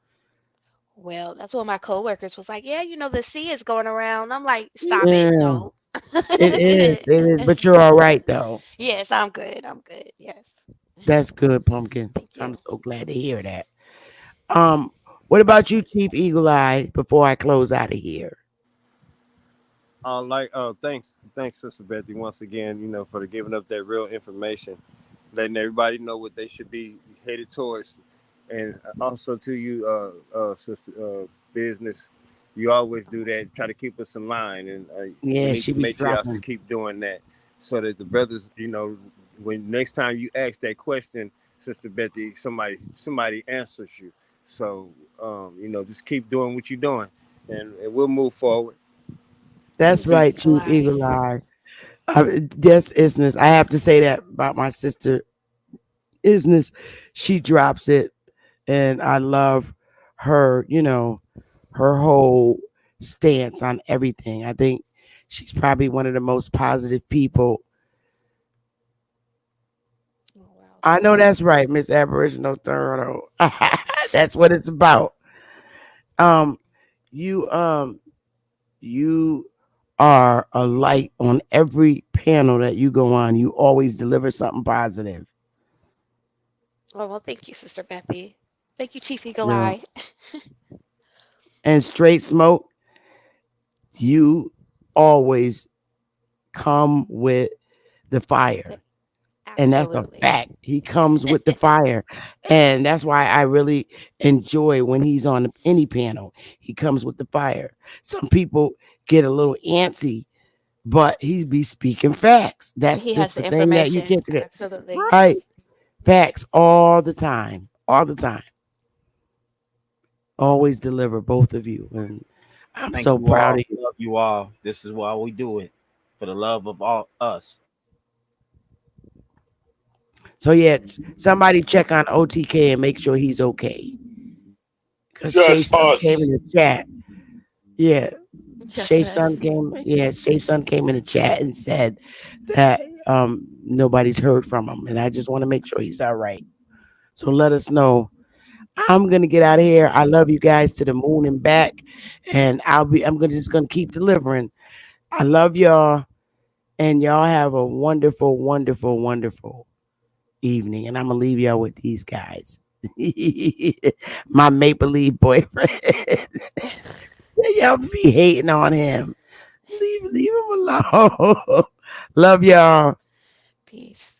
[SPEAKER 12] Well, that's what my coworkers was like. Yeah, the sea is going around. I'm like, stop it.
[SPEAKER 1] Yeah,
[SPEAKER 12] No.
[SPEAKER 1] it is. It is. But you're all right though.
[SPEAKER 12] Yes, I'm good. I'm good. Yes.
[SPEAKER 1] That's good, Pumpkin.
[SPEAKER 12] Thank
[SPEAKER 1] I'm
[SPEAKER 12] you.
[SPEAKER 1] so glad to hear that. Um, what about you, Chief Eagle Eye? Before I close out of here.
[SPEAKER 11] Thanks, Sister Bethy, once again, for the giving up that real information, letting everybody know what they should be headed towards, and also to you, Sister Business. You always do that, try to keep us in line, and we
[SPEAKER 1] Yeah,
[SPEAKER 11] need
[SPEAKER 1] she
[SPEAKER 11] to
[SPEAKER 1] be
[SPEAKER 11] make sure y'all to
[SPEAKER 1] dropping.
[SPEAKER 11] keep doing that, so that the brothers, when next time you ask that question, Sister Bethy, somebody answers you. So, just keep doing what you're doing, and we'll move forward.
[SPEAKER 1] That's
[SPEAKER 12] Chief
[SPEAKER 1] right,
[SPEAKER 12] Eagle
[SPEAKER 1] Chief
[SPEAKER 12] Eye.
[SPEAKER 1] Eagle Eye. Yes, Isness. I have to say that about my sister Isness. She drops it, and I love her. Her whole stance on everything. I think she's probably one of the most positive people.
[SPEAKER 12] Oh wow,
[SPEAKER 1] I
[SPEAKER 12] thank
[SPEAKER 1] know
[SPEAKER 12] you.
[SPEAKER 1] that's right, Miss Aboriginal Turtle. That's what it's about. Um, you you are a light on every panel that you go on. You always deliver something positive.
[SPEAKER 12] Oh well, thank you, Sister Bethy. Thank you, Chief Eagle
[SPEAKER 1] Yeah.
[SPEAKER 12] Eye.
[SPEAKER 1] And straight smoke, you always come with the fire.
[SPEAKER 12] Th-
[SPEAKER 1] And that's a
[SPEAKER 12] Absolutely.
[SPEAKER 1] fact. He comes with the fire. And that's why I really enjoy when he's on any panel. He comes with the fire. Some people get a little antsy, but he be speaking facts. That's
[SPEAKER 12] He has
[SPEAKER 1] just the
[SPEAKER 12] the
[SPEAKER 1] thing that you
[SPEAKER 12] information.
[SPEAKER 1] get to get.
[SPEAKER 12] Absolutely.
[SPEAKER 1] Right. Facts all the time. All the time. Always deliver, both of you. And I'm
[SPEAKER 9] Thank
[SPEAKER 1] so
[SPEAKER 9] you
[SPEAKER 1] proud
[SPEAKER 9] all.
[SPEAKER 1] of you.
[SPEAKER 9] Love you all. This is why we do it, for the love of all us.
[SPEAKER 1] So yeah, somebody check on OTK and make sure he's okay. Because Shay
[SPEAKER 10] Just
[SPEAKER 1] Sun came
[SPEAKER 10] us.
[SPEAKER 1] in the chat. Yeah.
[SPEAKER 12] Just
[SPEAKER 1] Shay
[SPEAKER 12] us.
[SPEAKER 1] Sun came. Yeah, Shay Sun came in the chat and said that nobody's heard from him. And I just want to make sure he's all right. So let us know. I'm gonna get out of here. I love you guys to the moon and back. And I'm gonna just gonna keep delivering. I love y'all. And y'all have a wonderful, wonderful, wonderful evening. And I'm gonna leave y'all with these guys. My Maple Leaf boyfriend. Y'all be hating on him. Leave him alone. Love y'all.
[SPEAKER 12] Peace.